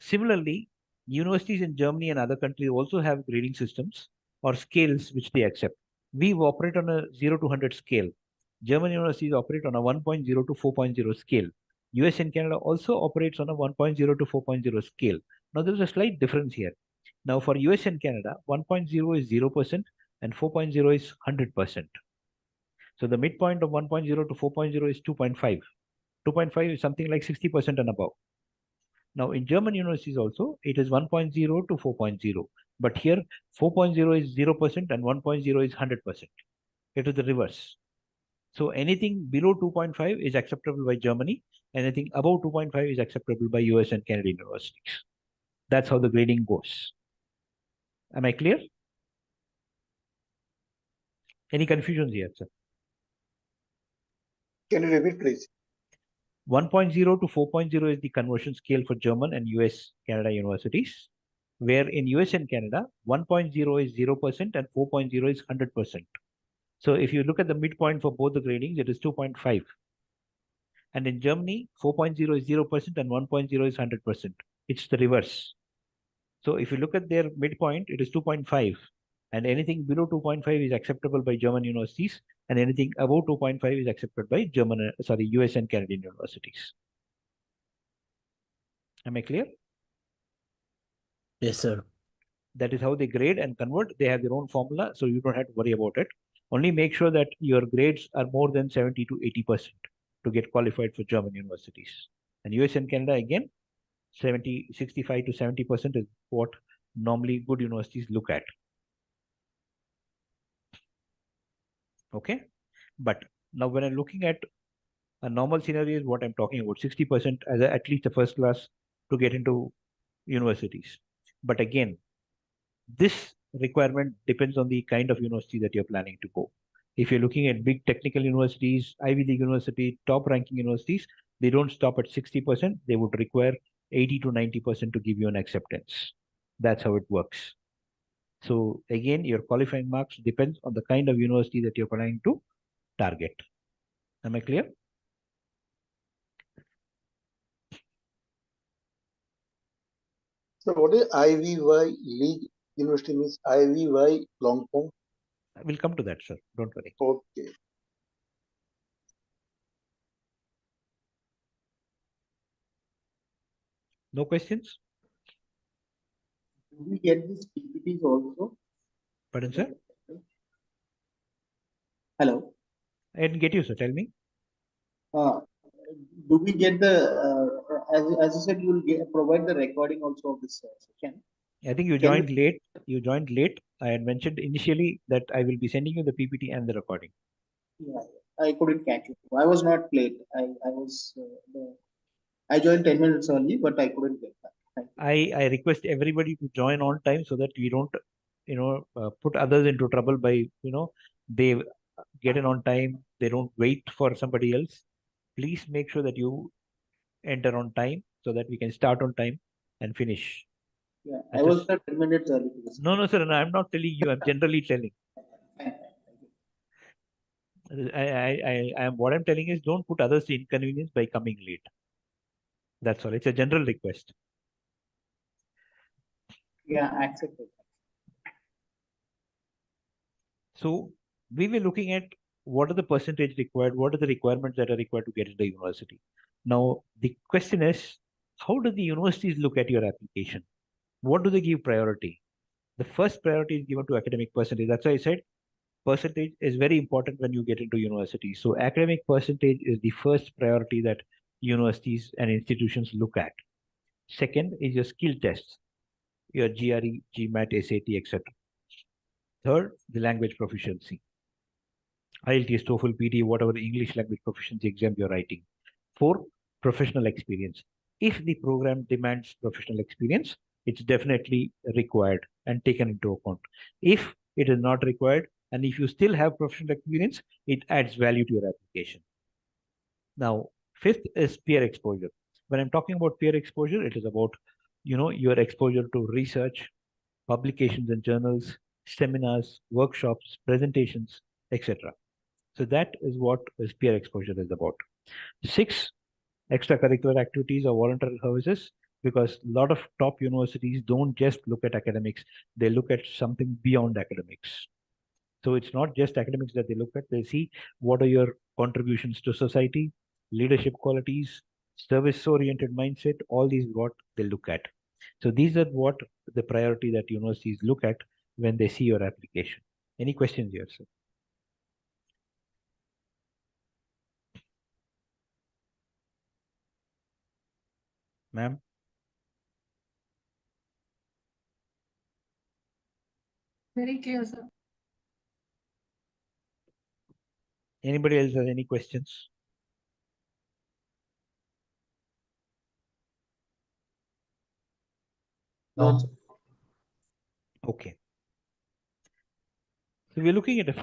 similarly, universities in Germany and other countries also have grading systems or scales which they accept. We operate on a 0 to 100 scale. German universities operate on a 1.0 to 4.0 scale. US and Canada also operates on a 1.0 to 4.0 scale. Now, there is a slight difference here. Now, for US and Canada, 1.0 is 0% and 4.0 is 100%. So the midpoint of 1.0 to 4.0 is 2.5. 2.5 is something like 60% and above. Now, in German universities also, it is 1.0 to 4.0. But here, 4.0 is 0% and 1.0 is 100%. It is the reverse. So anything below 2.5 is acceptable by Germany. Anything above 2.5 is acceptable by US and Canadian universities. That's how the grading goes. Am I clear? Any confusions here, sir? Can you repeat, please? 1.0 to 4.0 is the conversion scale for German and US, Canada universities, where in US and Canada, 1.0 is 0% and 4.0 is 100%. So if you look at the midpoint for both the gradings, it is 2.5. And in Germany, 4.0 is 0% and 1.0 is 100%. It's the reverse. So if you look at their midpoint, it is 2.5. And anything below 2.5 is acceptable by German universities, and anything above 2.5 is accepted by US and Canadian universities. Am I clear? Yes, sir. That is how they grade and convert. They have their own formula, so you don't have to worry about it. Only make sure that your grades are more than 70 to 80% to get qualified for German universities. And US and Canada, again, 65 to 70% is what normally good universities look at. Okay. But now when I'm looking at a normal scenario is what I'm talking about, 60% as at least a first class to get into universities. But again, this requirement depends on the kind of university that you're planning to go. If you're looking at big technical universities, Ivy League university, top ranking universities, they don't stop at 60%. They would require 80 to 90% to give you an acceptance. That's how it works. So again, your qualifying marks depends on the kind of university that you're planning to target. Am I clear? So what is IVY League University means? IVY long form? We'll come to that, sir. Don't worry. Okay. No questions? Do we get these PPTs also? Pardon, sir? Hello. I didn't get you, sir. Tell me. Do we get the as you said, you will provide the recording also of this session? I think you joined late. You joined late. I had mentioned initially that I will be sending you the PPT and the recording. Yeah, I couldn't catch it. I was not late. I joined 10 minutes early, but I couldn't get that. I request everybody to join on time so that we don't put others into trouble by, they get in on time, they don't wait for somebody else. Please make sure that you enter on time so that we can start on time and finish. Yeah, That's I was just- there 10 minutes early to this. No, sir, no, I'm not telling you. I'm generally telling. What I'm telling is don't put others to inconvenience by coming late. That's all. It's a general request. Yeah, accepted. So we were looking at what are the percentage required, what are the requirements that are required to get into the university. Now, the question is, how do the universities look at your application? What do they give priority? The first priority is given to academic percentage. That's why I said percentage is very important when you get into university. So academic percentage is the first priority that universities and institutions look at. Second is your skill tests, your GRE, GMAT, SAT, etc. Third, the language proficiency. IELTS, TOEFL, PT, whatever English language proficiency exam you're writing. Four, professional experience. If the program demands professional experience, it's definitely required and taken into account. If it is not required, and if you still have professional experience, it adds value to your application. Now, fifth is peer exposure. When I'm talking about peer exposure, it is about, your exposure to research, publications and journals, seminars, workshops, presentations, etc. So that is what is peer exposure is about. Six, extracurricular activities or voluntary services, because a lot of top universities don't just look at academics, they look at something beyond academics. So it's not just academics that they look at, they see what are your contributions to society, leadership qualities, service-oriented mindset, all these what they look at. So these are what the priority that universities look at when they see your application. Any questions here, sir? Ma'am? Very clear, sir. Anybody else has any questions? No. Okay. So we're looking at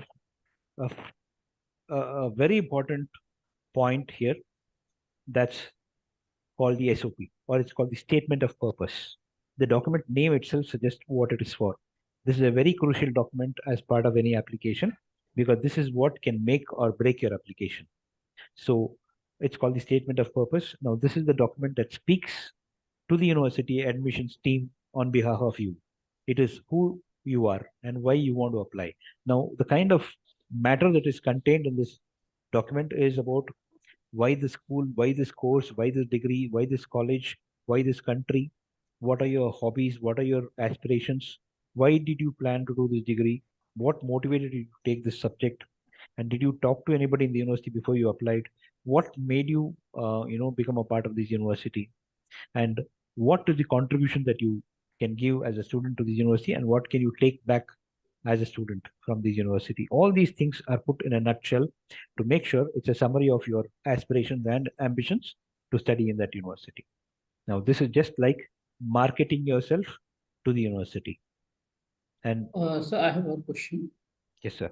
a very important point here that's called the SOP, or it's called the Statement of Purpose. The document name itself suggests what it is for. This is a very crucial document as part of any application because this is what can make or break your application. So it's called the Statement of Purpose. Now, this is the document that speaks to the university admissions team on behalf of you. It is who you are and why you want to apply. Now, the kind of matter that is contained in this document is about why the school, why this course, why this degree, why this college, why this country, what are your hobbies, what are your aspirations, why did you plan to do this degree, what motivated you to take this subject, and did you talk to anybody in the university before you applied, what made you become a part of this university, and what is the contribution that you can give as a student to this university, and what can you take back as a student from this university. All these things are put in a nutshell to make sure it's a summary of your aspirations and ambitions to study in that university. Now, this is just like marketing yourself to the university. And So I have one question. yes, sir.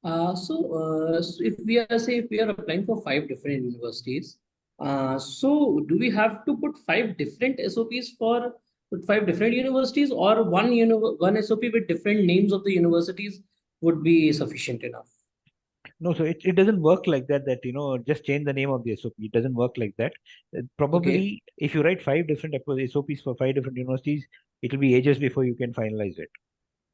So if we are applying for 5 different universities, so do we have to put 5 different SOPs for 5 different universities, or one SOP with different names of the universities would be sufficient enough? No, so it doesn't work like that, just change the name of the SOP. It doesn't work like that. Probably if you write 5 different SOPs for 5 different universities, it will be ages before you can finalize it.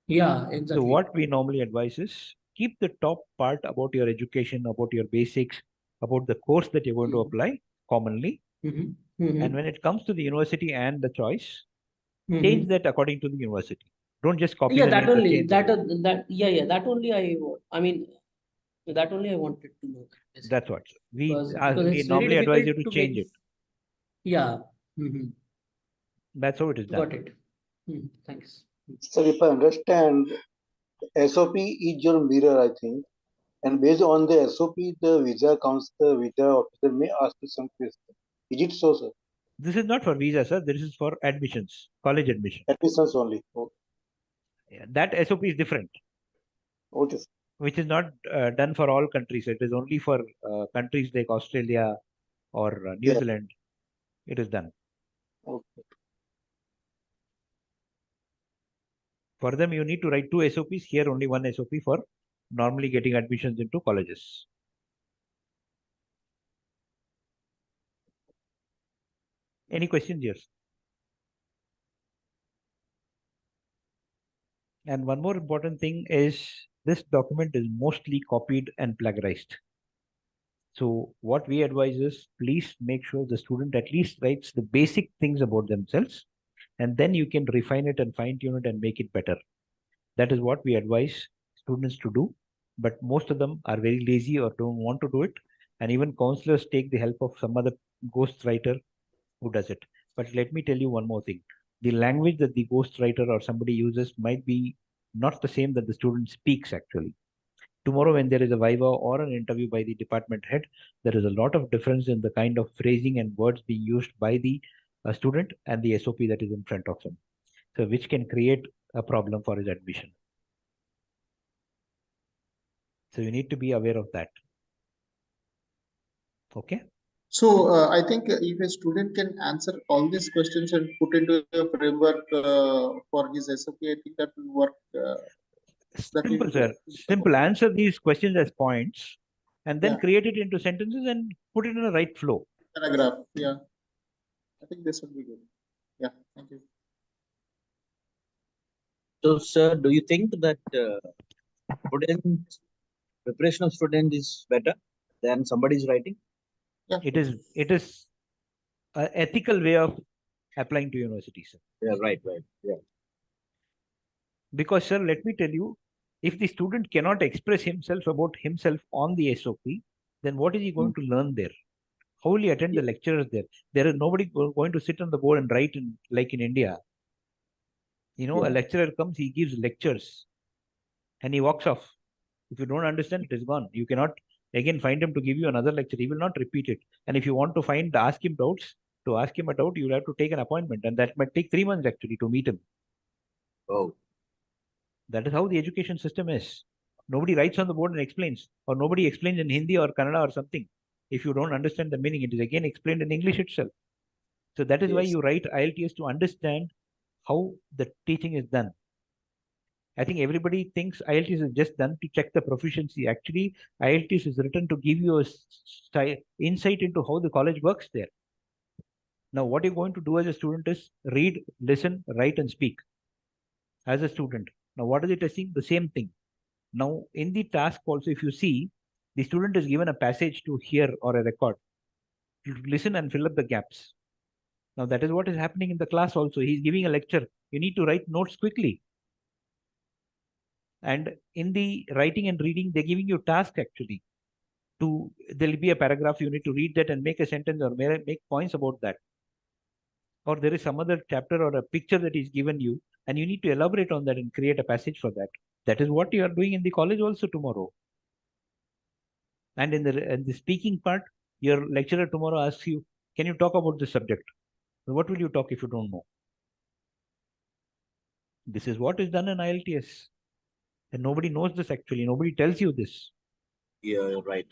Yeah, exactly. So what we normally advise is keep the top part about your education, about your basics, about the course that you're going to apply commonly. And when it comes to the university and the choice, change that according to the university. Don't just copy Yeah, the that name, but only change the name. that only that only I wanted to know. That's what we Because we it's very normally advise you difficult to to change make. it. Yeah. That's how it is done. Got it. Thanks. Sir, if I understand, SOP is your mirror, I think. And based on the SOP, the visa officer may ask you some questions. Is it so, sir? This is not for visa, sir. This is for admissions, college admission. Admissions only. Okay. That SOP is different, Okay, sir. which is not done for all countries. It is only for countries like Australia or New Yeah. Zealand. It is done. Okay. For them, you need to write 2 SOPs. Here, only 1 SOP for normally getting admissions into colleges. Any questions here? And one more important thing is this document is mostly copied and plagiarized. So what we advise is please make sure the student at least writes the basic things about themselves, and then you can refine it and fine tune it and make it better. That is what we advise students to do. But most of them are very lazy or don't want to do it. And even counselors take the help of some other ghostwriter who does it. But let me tell you one more thing. The language that the ghostwriter or somebody uses might be not the same that the student speaks actually. Tomorrow, when there is a viva or an interview by the department head, there is a lot of difference in the kind of phrasing and words being used by the student and the SOP that is in front of him. So which can create a problem for his admission. So you need to be aware of that. Okay. So I think if a student can answer all these questions and put into a framework for his SOP, I think that will work. Simple, sir. Simple. Answer these questions as points and then Yeah. create it into sentences and put it in a right flow. Paragraph. Yeah. I think this would be good. Yeah. Thank you. So, sir, do you think that preparation of student is better than somebody's writing? Yeah. It is an ethical way of applying to university, sir. Yeah, right. Yeah. Because, sir, let me tell you, if the student cannot express himself about himself on the SOP, then what is he going to learn there? How will he attend the lectures there? There is nobody going to sit on the board and write like in India. A lecturer comes, he gives lectures and he walks off. If you don't understand, it is gone. You cannot again find him to give you another lecture. He will not repeat it. And if you want to ask him doubts, to ask him a doubt, you will have to take an appointment. And that might take 3 months actually to meet him. Oh. That is how the education system is. Nobody writes on the board and explains, or nobody explains in Hindi or Kannada or something. If you don't understand the meaning, it is again explained in English itself. So that is why you write IELTS to understand how the teaching is done. I think everybody thinks IELTS is just done to check the proficiency. Actually, IELTS is written to give you a insight into how the college works there. Now, what you're going to do as a student is read, listen, write, and speak as a student. Now, what is it testing? The same thing. Now, in the task also, if you see, the student is given a passage to hear or a record. You listen and fill up the gaps. Now, that is what is happening in the class also. He's giving a lecture. You need to write notes quickly. And in the writing and reading, they're giving you task actually. There'll be a paragraph, you need to read that and make a sentence or make points about that. Or there is some other chapter or a picture that is given you, and you need to elaborate on that and create a passage for that. That is what you are doing in the college also tomorrow. And in the speaking part, your lecturer tomorrow asks you, can you talk about this subject? What will you talk if you don't know? This is what is done in IELTS. And nobody knows this actually. Nobody tells you this. Yeah, you're right.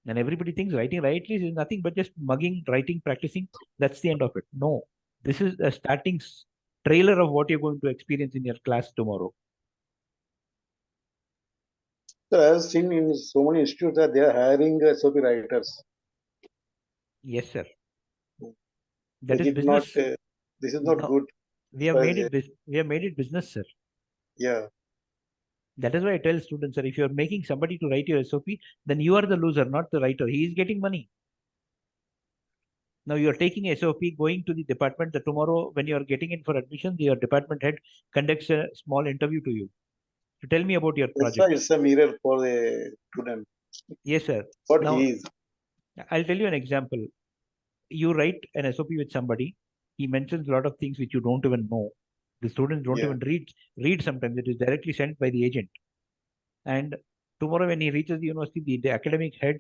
And everybody thinks writing IELTS is nothing but just mugging, writing, practicing. That's the end of it. No. This is a starting trailer of what you're going to experience in your class tomorrow. So I have seen in so many institutes that they are hiring SOP writers. Yes, sir. That is business. This is not good. We have made it business, sir. Yeah. That is why I tell students, sir, if you're making somebody to write your SOP, then you are the loser, not the writer. He is getting money. Now you are taking SOP, going to the department that tomorrow when you are getting in for admission, your department head conducts a small interview to you. To tell me about your project. It's a mirror for the student. Yes, sir. What now, he is. I'll tell you an example. You write an SOP with somebody. He mentions a lot of things which you don't even know. The students don't even read sometimes. It is directly sent by the agent. And tomorrow when he reaches the university, the academic head,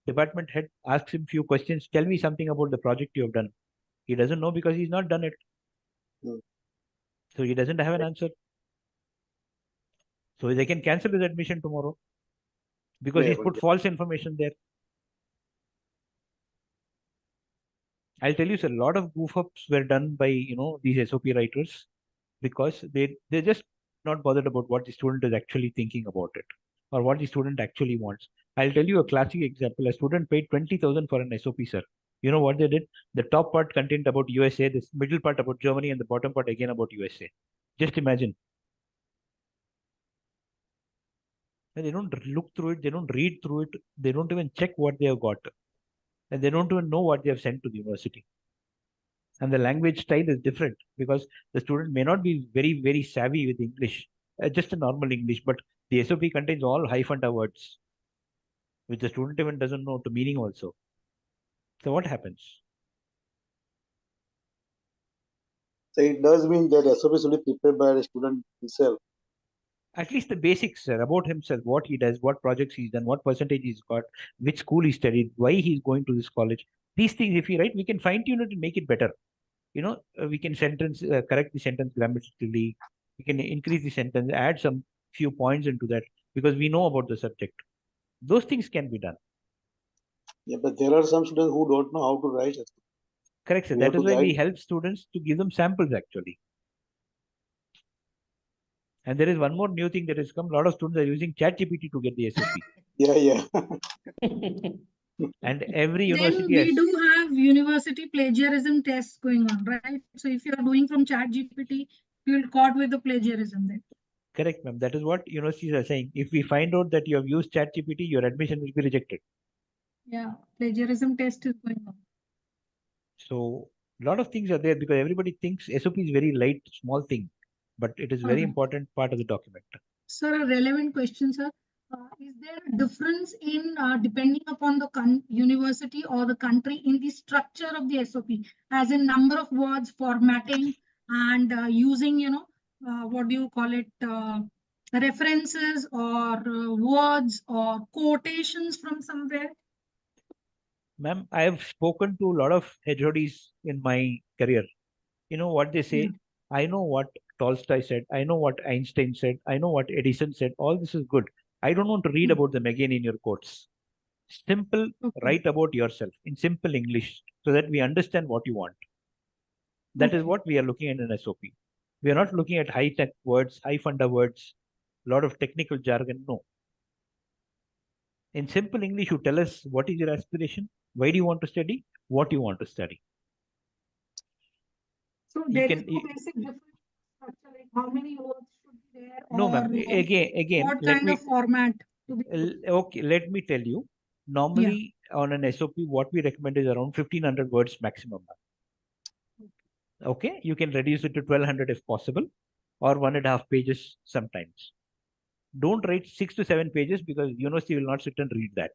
department head asks him few questions. Tell me something about the project you have done. He doesn't know because he's not done it. So he doesn't have an answer. So they can cancel his admission tomorrow because he's put false information there. I'll tell you, sir, a lot of goof ups were done by these SOP writers because they're just not bothered about what the student is actually thinking about it or what the student actually wants. I'll tell you a classic example. A student paid 20,000 for an SOP, sir. You know what they did? The top part contained about USA, this middle part about Germany, and the bottom part again about USA. Just imagine. And they don't look through it, they don't read through it, they don't even check what they have got, and they don't even know what they have sent to the university. And the language style is different because the student may not be very, very savvy with English, just a normal English, but the SOP contains all hyphen words, which the student even doesn't know the meaning also. So what happens? So it does mean that SOP should be prepared by the student himself. At least the basics, sir, about himself, what he does, what projects he's done, what percentage he's got, which school he studied, why he's going to this college. These things, if you write, we can fine tune it and make it better. We can correct the sentence grammatically. We can increase the sentence, add some few points into that because we know about the subject. Those things can be done. Yeah, but there are some students who don't know how to write. Correct, sir. We That have is to why we guide. help students to give them samples actually. And there is one more new thing that has come. A lot of students are using ChatGPT to get the SOP. Yeah. And every Then university we has. do have university plagiarism tests going on, right? So if you are doing from ChatGPT, you'll caught with the plagiarism then. Correct, ma'am. That is what universities are saying. If we find out that you have used ChatGPT, your admission will be rejected. Yeah, plagiarism test is going on. So a lot of things are there because everybody thinks SOP is very light, small thing, but it is very Okay. important part of the document. Sir, a relevant question, sir. Is there a difference in depending upon the university or the country in the structure of the SOP, as in number of words, formatting, and using, what do you call it, references or words or quotations from somewhere? Ma'am, I have spoken to a lot of HODs in my career. You know what they say? I know what Tolstoy said. I know what Einstein said. I know what Edison said. All this is good. I don't want to read about them again in your quotes. Simple, write about yourself in simple English so that we understand what you want. That is what we are looking at in SOP. We are not looking at high-tech words, high-funda words, a lot of technical jargon. No. In simple English, you tell us what is your aspiration, why do you want to study, what you want to study. So there is no basic difference structure, like how many words should be there, No, or ma'am. Again, what let kind me. of format to be. Okay, let me tell you. Normally, on an SOP, what we recommend is around 1,500 words maximum. Okay, you can reduce it to 1,200 if possible, or 1.5 pages sometimes. Don't write 6 to 7 pages because university will not sit and read that.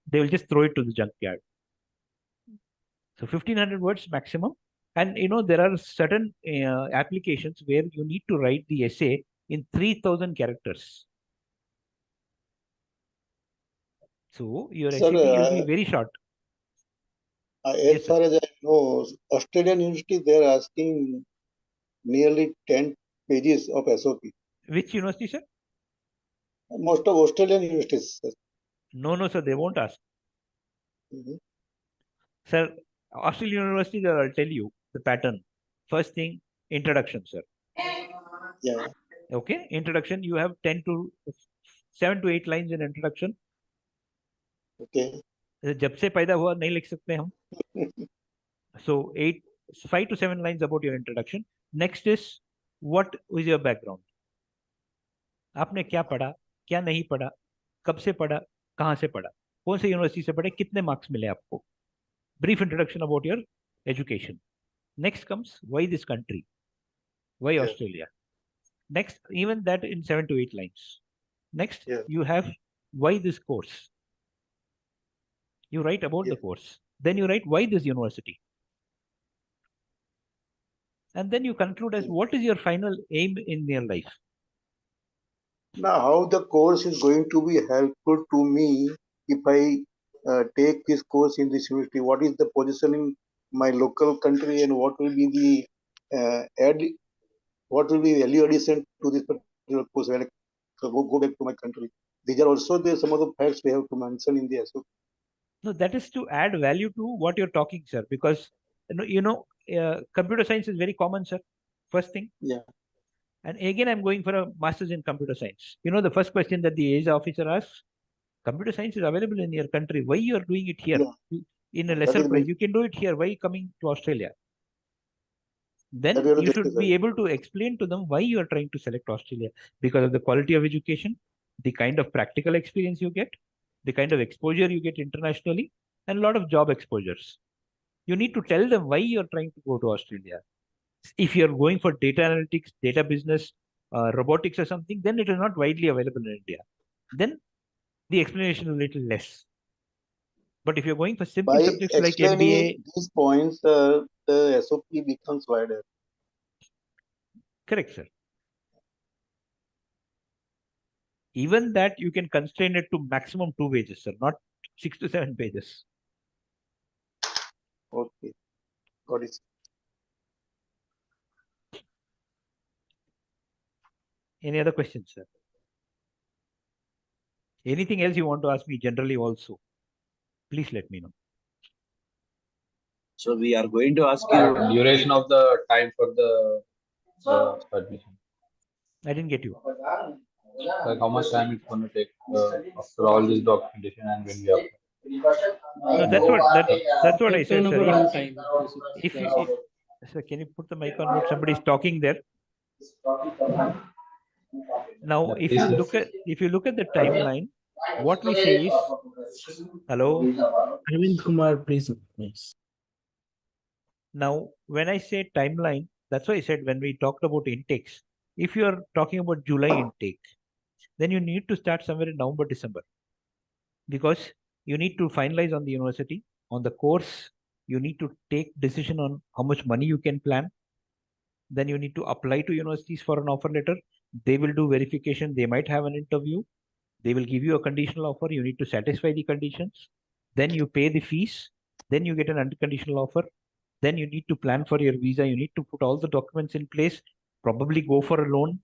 They will just throw it to the junkyard. So 1,500 words maximum. And there are certain applications where you need to write the essay in 3,000 characters. So your Sir, SAP will be very short. As far as I know, Australian university, they are asking nearly 10 pages of SOP. Which university, sir? Most of Australian universities, sir. No, sir, they won't ask. Sir, Australian universities, I'll tell you the pattern. First thing, introduction, sir. Yeah. Okay, introduction, you have 7 to 8 lines in introduction. Okay. जब से पैदा हुआ नहीं लिख सकते हम. So 5 to 7 lines about your introduction. Next is, what is your background? आपने क्या पढ़ा, क्या नहीं पढ़ा, कब से पढ़ा, कहाँ से पढ़ा, कौन से यूनिवर्सिटी से पढ़े, कितने मार्क्स मिले आपको. Brief introduction about your education. Next comes, why this country? Why Australia? Next, even that in 7 to 8 lines. Next, you have why this course. You write about the course. Then you write why this university. And then you conclude as what is your final aim in your life. Now, how the course is going to be helpful to me if I take this course in this university? What is the position in my local country, and what will be the what will be value addition to this particular course? go back to my country. These are also some of the facts we have to mention in the SOP. No, that is to add value to what you're talking, sir, because computer science is very common, sir. First thing. Yeah. And again, I'm going for a master's in computer science. The first question that the ASA officer asks, computer science is available in your country. Why you are doing it here? Yeah. In a lesser price, you can do it here. Why coming to Australia? Then you should be able to explain to them why you are trying to select Australia, because of the quality of education, the kind of practical experience you get, the kind of exposure you get internationally, and a lot of job exposures. You need to tell them why you are trying to go to Australia. If you're going for data analytics, data business, robotics or something, then it is not widely available in India. Then the explanation is a little less. But if you're going for simple subjects like MBA, these points, the SOP becomes wider. Correct, sir. Even that you can constrain it to maximum 2 pages, sir, not 6 to 7 pages. Okay, got it. Any other questions, sir? Anything else you want to ask me generally also? Please let me know. So we are going to ask you duration of the time for the admission. I didn't get you. Like how much time it's going to take after all this documentation and when we apply. No, that's what I said, sir. Sir, can you put the mic on mute? Somebody is talking there. Now, if you look at the timeline, what we say is, hello. Arvind Kumar, please. Now, when I say timeline, that's why I said when we talked about intakes, if you are talking about July intake, then you need to start somewhere in November, December, because you need to finalize on the university, on the course. You need to take decision on how much money you can plan. Then you need to apply to universities for an offer letter. They will do verification. They might have an interview. They will give you a conditional offer. You need to satisfy the conditions. Then you pay the fees. Then you get an unconditional offer. Then you need to plan for your visa. You need to put all the documents in place, probably go for a loan,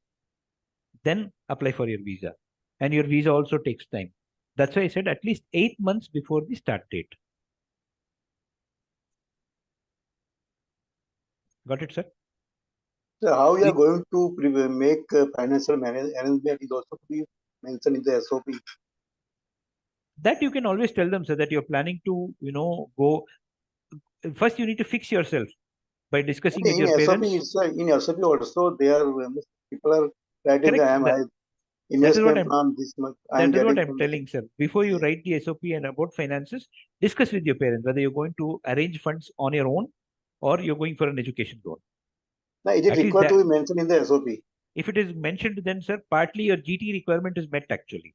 then apply for your visa. And your visa also takes time. That's why I said at least 8 months before the start date. Got it, sir? So how you are going to make financial arrangement is also to be mentioned in the SOP. That you can always tell them, sir, that you're planning to, go. First, you need to fix yourself by discussing with your parents. In SOP also, people are writing That is what I'm this telling, sir. Before you write the SOP and about finances, discuss with your parents whether you're going to arrange funds on your own or you're going for an education loan. Now, is it required to be mentioned in the SOP? If it is mentioned, then, sir, partly your GT requirement is met actually.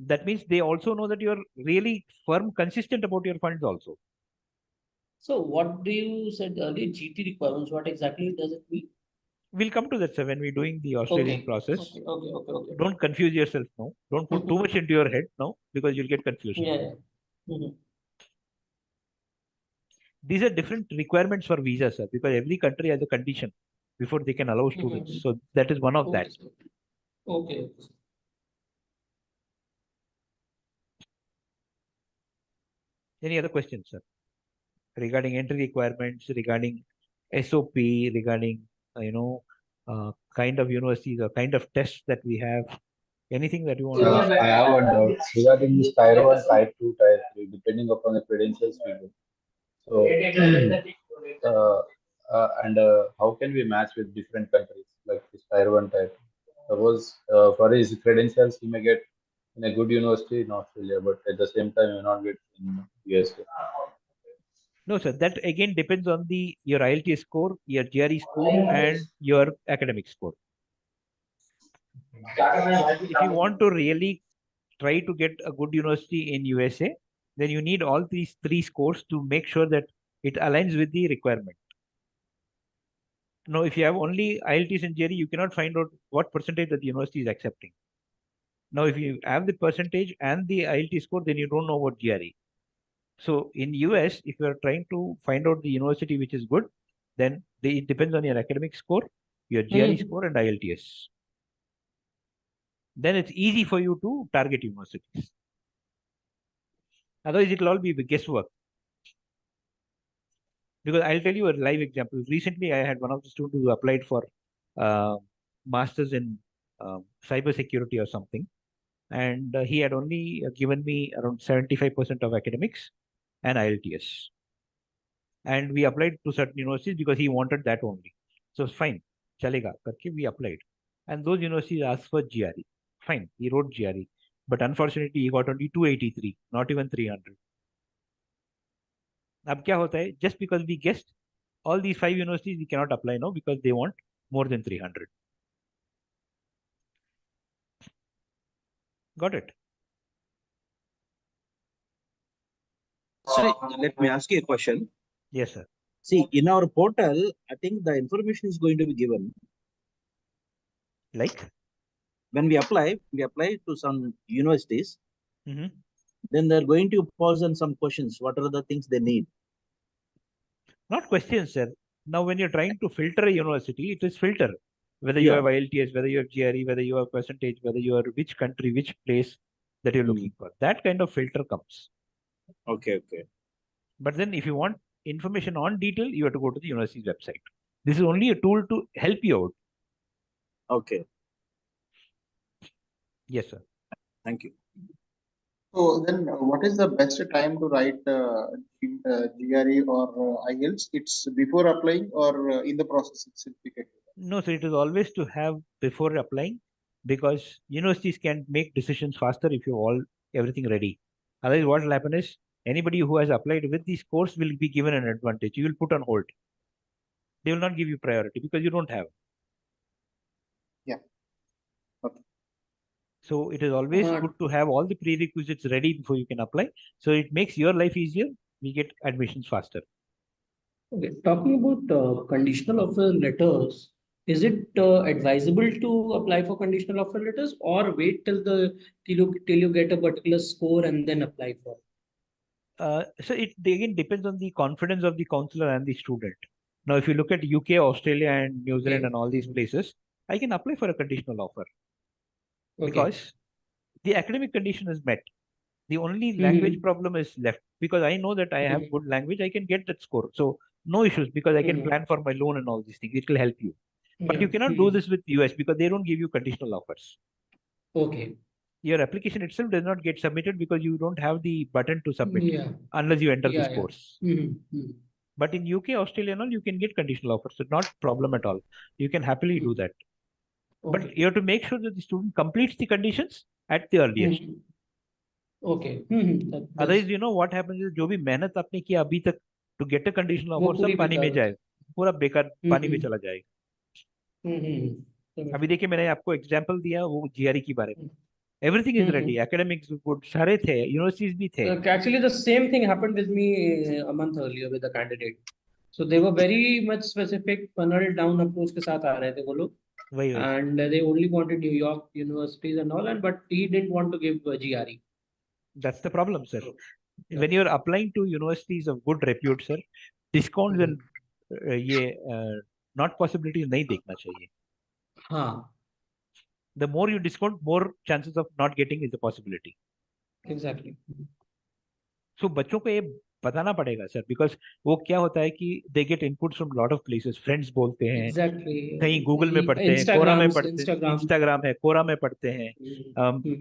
That means they also know that you're really firm, consistent about your funds also. So what do you said earlier, GT requirements, what exactly does it mean? We'll come to that, sir, when we're doing the Australian process. Okay. Don't confuse yourself now. Don't put too much into your head now, because you'll get confusion. Yeah. These are different requirements for visa, sir, because every country has a condition before they can allow students. So that is one of that. Okay. Any other questions, sir? Regarding entry requirements, regarding SOP, regarding, kind of universities or kind of tests that we have. Anything that you want to ask? I have one doubt regarding this Tier 1, Tier 2, Tier 3, depending upon the credentials we do. So, how can we match with different countries like this Tier 1, Tier 2? Suppose for his credentials, he may get in a good university in Australia, but at the same time, he may not get in USA. No, sir. That again depends on your IELTS score, your GRE score, and your academic score. If you want to really try to get a good university in USA, then you need all these 3 scores to make sure that it aligns with the requirement. Now, if you have only IELTS and GRE, you cannot find out what percentage that the university is accepting. Now, if you have the percentage and the IELTS score, then you don't know about GRE. So in US, if you are trying to find out the university which is good, then it depends on your academic score your GRE score and IELTS. Then it's easy for you to target universities. Otherwise, it will all be guesswork. Because I'll tell you a live example. Recently, I had one of the students who applied for masters in cyber security or something, and he had only given me around 75% of academics and IELTS. And we applied to certain universities because he wanted that only. So fine, chalega, karke we applied, and those universities asked for GRE. Fine, he wrote GRE, but unfortunately he got only 283, not even 300. अब क्या होता है, just because we guessed all these 5 universities we cannot apply now because they want more than 300. Got it? Sorry, let me ask you a question. Yes, sir. See, in our portal, I think the information is going to be given. Like? When we apply to some universities, Mm-hmm. then they're going to pose on some questions. What are the things they need? Not questions, sir. Now, when you're trying to filter a university, it is filter. Whether you Yeah. have IELTS, whether you have GRE, whether you have percentage, whether you are which country, which place that you're looking for. That kind of filter comes. Okay. But then if you want information on detail, you have to go to the university's website. This is only a tool to help you out. Okay. Yes, sir. Thank you. So then, what is the best time to write GRE or IELTS? It's before applying or in the process itself? No, so it is always to have before applying, because universities can make decisions faster if you all everything ready. Otherwise, what will happen is anybody who has applied with this course will be given an advantage. You will put on hold. They will not give you priority because you don't have. Yeah. Okay. So it is always good to have all the prerequisites ready before you can apply. So it makes your life easier. We get admissions faster. Okay, talking about conditional offer letters, is it advisable to apply for conditional offer letters or wait till you get a particular score and then apply for? So it again depends on the confidence of the counselor and the student. Now, if you look at UK, Australia, and New Zealand and all these places, I can apply for a conditional offer because the academic condition is met. The only language problem is left because I know that I have good language. I can get that score. So no issues because I can plan for my loan and all these things. It will help you. But you cannot do this with US because they don't give you conditional offers. Okay. Your application itself does not get submitted because you don't have the button to submit unless you enter this course. But in UK, Australia, and all, you can get conditional offers. So not problem at all. You can happily do that. But you have to make sure that the student completes the conditions at the earliest. Okay. Otherwise, you know what happens is जो भी मेहनत आपने किया अभी तक to get a conditional offer सब पानी में जाएगा, पूरा बेकार पानी में चला जाएगा. अभी देखिए मैंने आपको एग्जांपल दिया वो GRE के बारे में. Everything is ready. Academics good, सारे थे, universities भी थे. Actually, the same thing happened with me a month earlier with a candidate. So they were very much specific, funnel down approach के साथ आ रहे थे वो लोग. And they only wanted New York universities and all, but he didn't want to give GRE. That's the problem, sir. When you're applying to universities of good repute, sir, discounts and ये not possibilities नहीं देखना चाहिए. हाँ. The more you discount, more chances of not getting is a possibility. Exactly. So बच्चों को ये बताना पड़ेगा सर, because वो क्या होता है कि they get inputs from lot of places. Friends बोलते हैं, कहीं Google में पढ़ते हैं, Quora में पढ़ते हैं, Instagram है, Quora में पढ़ते हैं,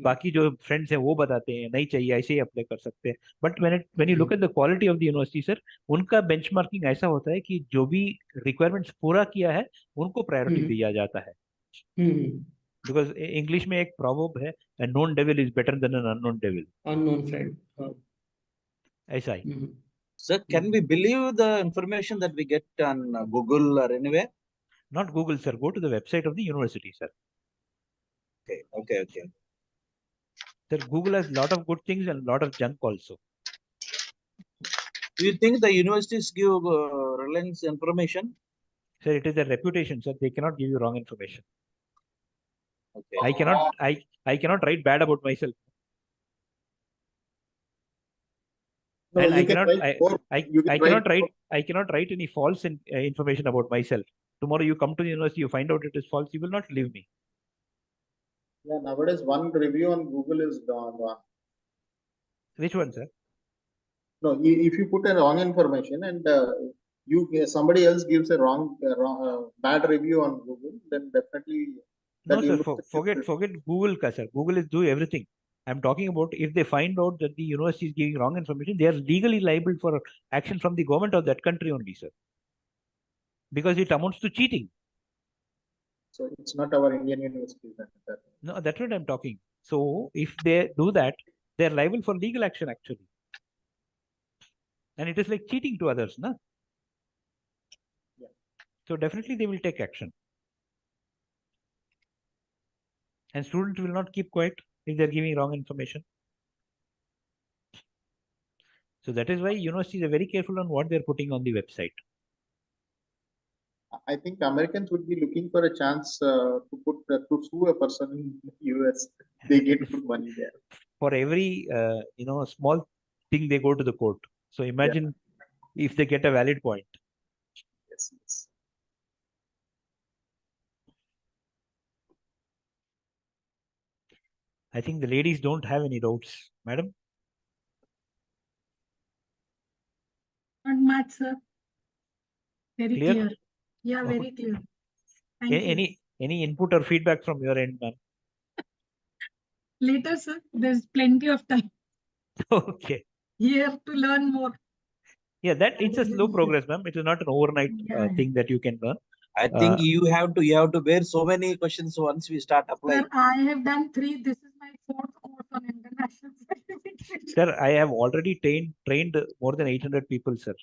बाकी जो friends हैं वो बताते हैं नहीं चाहिए ऐसे ही अप्लाई कर सकते हैं. But when you look at the quality of the university, sir, उनका benchmarking ऐसा होता है कि जो भी requirements पूरा किया है उनको priority दिया जाता है. Because English में एक proverb है, a known devil is better than an unknown devil. Unknown friend. ऐसा ही. Sir, can we believe the information that we get on Google or anywhere? Not Google, sir. Go to the website of the university, sir. Okay. Sir, Google has a lot of good things and a lot of junk also. Do you think the universities give reliance information? Sir, it is their reputation, sir. They cannot give you wrong information. Okay. I cannot write bad about myself. No, And you can write more. I cannot write any false information about myself. Tomorrow you come to the university, you find out it is false, you will not leave me. Yeah, nowadays one review on Google is gone. Which one, sir? No, if you put a wrong information and somebody else gives a wrong, bad review on Google, then definitely No, that sir, university forget Google, sir. Google is doing everything. I'm talking about if they find out that the university is giving wrong information, they are legally liable for action from the government of that country only, sir. Because it amounts to cheating. So it's not our Indian university. No, that's what I'm talking. So if they do that, they're liable for legal action actually. And it is like cheating to others, no? Yeah. So definitely they will take action. And students will not keep quiet if they're giving wrong information. So that is why universities are very careful on what they're putting on the website. I think Americans would be looking for a chance to sue a person in US. They get good money there. For every small thing they go to the court. So imagine if they get a valid point. Yes, yes. I think the ladies don't have any doubts, madam. Not much, sir. Very Clear? clear. Yeah, very clear. Thank you. Any input or feedback from your end, ma'am? Later, sir. There's plenty of time Okay. here to learn more. Yeah, it's a slow progress, ma'am. It is not an overnight thing that you can learn. I think you have to bear so many questions once we start applying. Sir, I have done 3. This is my 4th course on international certification. Sir, I have already trained more than 800 people, sir.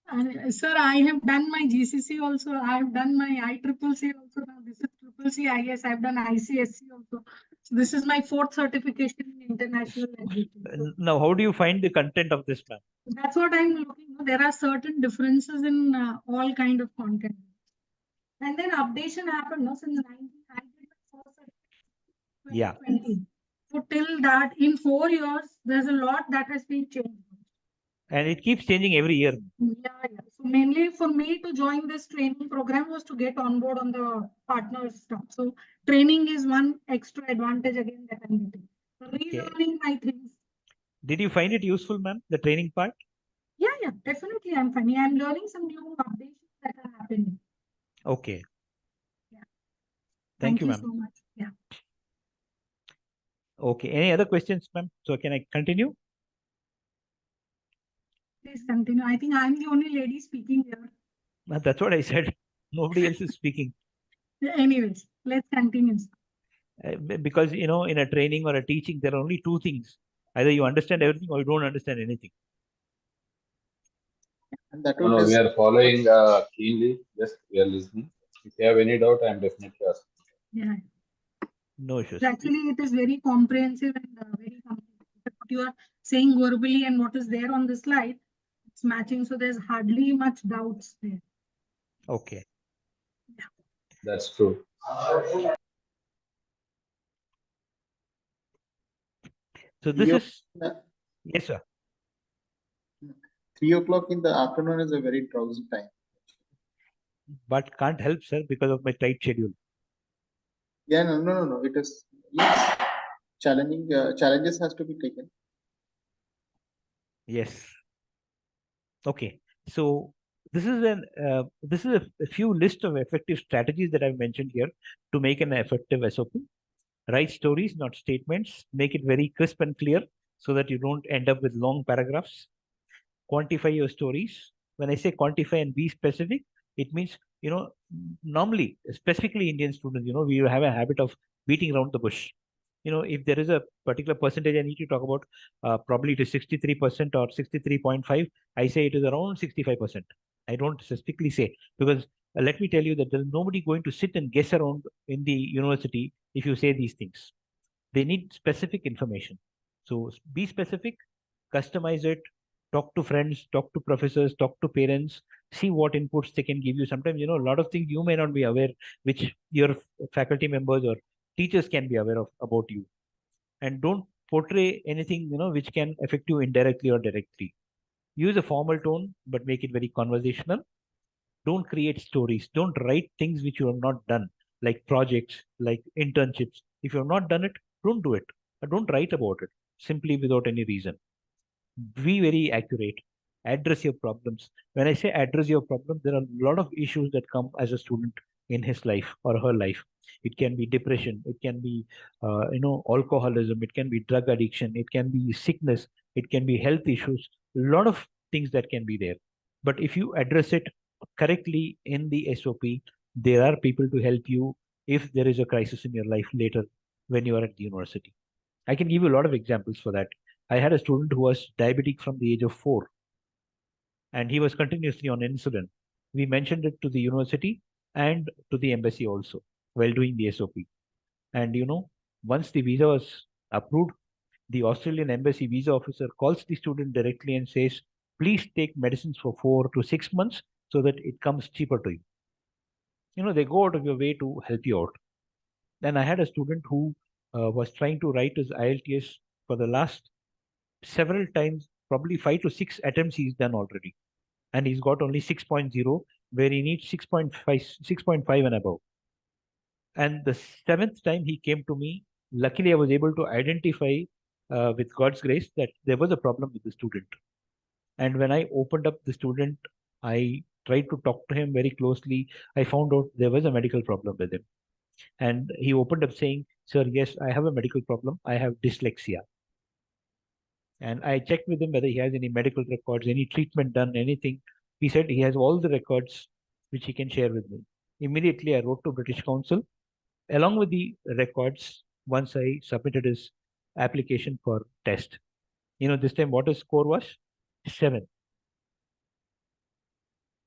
And, sir, I have done my GCC also. I have done my ICCC also. Now this is CCC IS. I have done ICSC also. So this is my 4th certification in international education. Now, how do you find the content of this, ma'am? That's what I'm looking for. There are certain differences in all kind of content. And then updation happened, no, since 19, I did my first certification in 2020. So till that, in 4 years, there's a lot that has been changed. And it keeps changing every year. Yeah. So mainly for me to join this training program was to get on board on the partner stuff. So training is one extra advantage again that I'm getting. So relearning my things. Did you find it useful, ma'am, the training part? Yeah, definitely I'm finding. I'm learning some new updates that are happening. Okay. Yeah. Thank you, ma'am. So much. Yeah. Okay. Any other questions, ma'am? So can I continue? Please continue. I think I'm the only lady speaking here. That's what I said. Nobody else is speaking. Anyways, let's continue. Because, in a training or a teaching, there are only 2 things. Either you understand everything or you don't understand anything. And that No, we are following keenly. Just we are listening. If you have any doubt, I am definitely asking. Yeah. No issues. Actually, it is very comprehensive and very comprehensive. What you are saying verbally and what is there on the slide, it's matching. So there's hardly much doubts there. Okay. Yeah. That's true. So this is, yes, sir. 3 o'clock in the afternoon is a very drowsy time. But can't help, sir, because of my tight schedule. Yeah, no. It is challenging. Challenges has to be taken. Yes. Okay. So this is a few list of effective strategies that I've mentioned here to make an effective SOP. Write stories, not statements. Make it very crisp and clear so that you don't end up with long paragraphs. Quantify your stories. When I say quantify and be specific, it means, normally, specifically Indian students, we have a habit of beating around the bush. If there is a particular percentage I need to talk about, probably it is 63% or 63.5, I say it is around 65%. I don't specifically say, because let me tell you that there's nobody going to sit and guess around in the university if you say these things. They need specific information. So be specific, customize it, talk to friends, talk to professors, talk to parents, see what inputs they can give you. Sometimes, a lot of things you may not be aware, which your faculty members or teachers can be aware of about you. And don't portray anything, which can affect you indirectly or directly. Use a formal tone, but make it very conversational. Don't create stories. Don't write things which you have not done, like projects, like internships. If you have not done it, don't do it. Don't write about it simply without any reason. Be very accurate. Address your problems. When I say address your problem, there are a lot of issues that come as a student in his life or her life. It can be depression. It can be, alcoholism. It can be drug addiction. It can be sickness. It can be health issues. A lot of things that can be there. But if you address it correctly in the SOP, there are people to help you if there is a crisis in your life later when you are at the university. I can give you a lot of examples for that. I had a student who was diabetic from the age of 4, and he was continuously on insulin. We mentioned it to the university and to the embassy also while doing the SOP. And once the visa was approved, the Australian embassy visa officer calls the student directly and says, please take medicines for 4 to 6 months so that it comes cheaper to you. They go out of your way to help you out. Then I had a student who was trying to write his IELTS for the last several times, probably 5 to 6 attempts he's done already. And he's got only 6.0, where he needs 6.5 and above. And the 7th time he came to me, luckily I was able to identify with God's grace that there was a problem with the student. And when I opened up the student, I tried to talk to him very closely. I found out there was a medical problem with him. And he opened up saying, sir, yes, I have a medical problem. I have dyslexia. And I checked with him whether he has any medical records, any treatment done, anything. He said he has all the records which he can share with me. Immediately, I wrote to British Council along with the records once I submitted his application for test. This time what his score was? 7.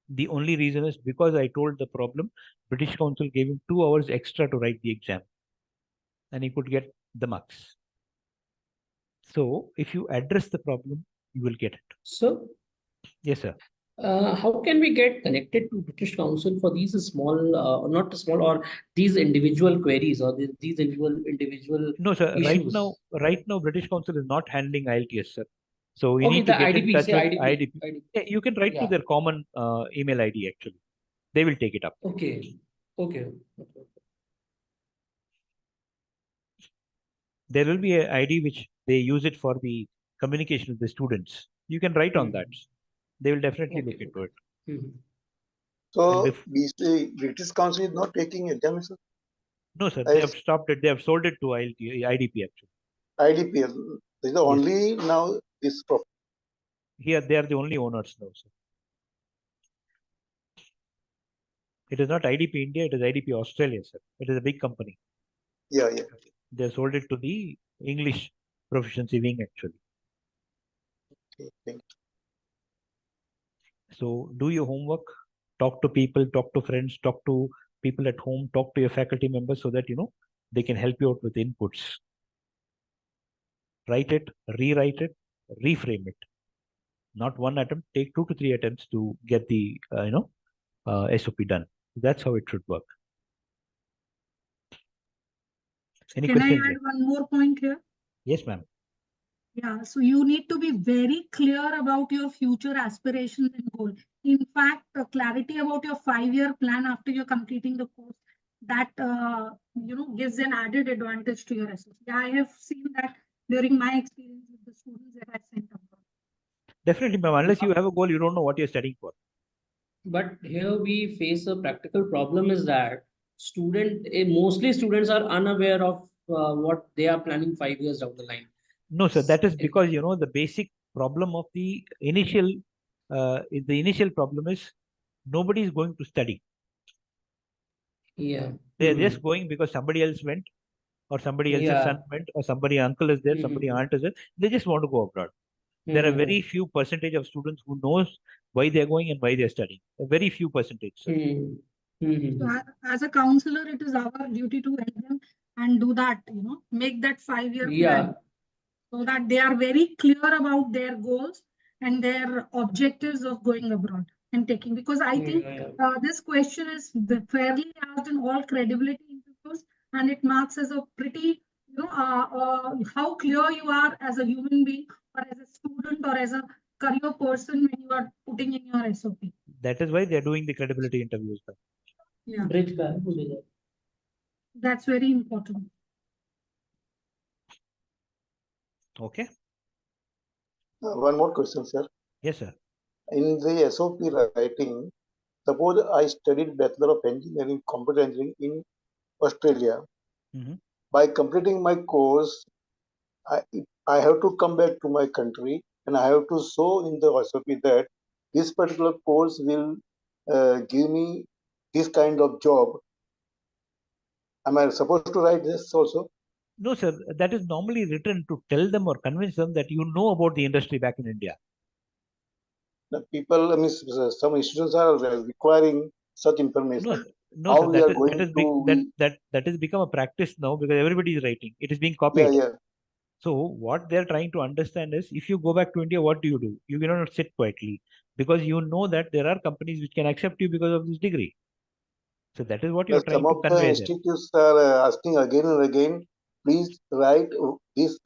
The only reason is because I told the problem, British Council gave him 2 hours extra to write the exam and he could get the marks. So if you address the problem, you will get it. So, yes, sir. How can we get connected to British Council for these small, not small, or these individual queries or these individual No, sir. issues? Right now, British Council is not handling IELTS, sir. So you Okay, need to the get in IDP, touch say with IDP. IDP. Yeah, you can write to Yeah. their common email ID actually. They will take it up. Okay. There will be an ID which they use it for the communication with the students. You can write on that. They will definitely look into it. So British Council is not taking examination? No, sir. They have stopped it. They have sold it to IDP actually. IDP is the only now this problem. Here they are the only owners now, sir. It is not IDP India, it is IDP Australia, sir. It is a big company. Yeah. They sold it to the English proficiency wing actually. Okay, thank you. So do your homework, talk to people, talk to friends, talk to people at home, talk to your faculty members so that they can help you out with inputs. Write it, rewrite it, reframe it. Not one attempt, take 2 to 3 attempts to get the SOP done. That's how it should work. Any Can I questions? add one more point here? Yes, ma'am. Yeah, so you need to be very clear about your future aspirations and goal. In fact, clarity about your 5-year plan after you're completing the course, that gives an added advantage to your SOC. I have seen that during my experience with the students that I sent abroad. Definitely, ma'am. Unless you have a goal, you don't know what you're studying for. But here we face a practical problem is that mostly students are unaware of what they are planning 5 years down the line. No, sir. That is because the basic problem of the initial problem is nobody is going to study. Yeah. They are just going because somebody else went, or somebody else's son went, or somebody uncle is there, somebody aunt is there. They just want to go abroad. There are very few percentage of students who knows why they are going and why they are studying. A very few percentage, sir. So as a counselor, it is our duty to help them and do that, make that 5-year plan so that they are very clear about their goals and their objectives of going abroad and taking. Because I think this question is fairly asked in all credibility interviews, and it marks as a pretty, how clear you are as a human being or as a student or as a career person when you are putting in your SOP. That is why they are doing the credibility interviews. Yeah, Bridge का है, भूल गया। that's very important. Okay. One more question, sir. Yes, sir. In the SOP writing, suppose I studied Bachelor of Engineering, Computer Engineering in Australia. Mhm. By completing my course, I have to come back to my country and I have to show in the SOP that this particular course will give me this kind of job. Am I supposed to write this also? No, sir. That is normally written to tell them or convince them that you know about the industry back in India. The people, I mean, some institutions are requiring such information. No, How sir. we are going to That has become a practice now because everybody is writing. It is being copied. yeah. So what they're trying to understand is, if you go back to India, what do? You cannot sit quietly because you know that there are companies which can accept you because of this degree. So that is what you're But trying some to of the convey there. institutes are asking again and again, please write this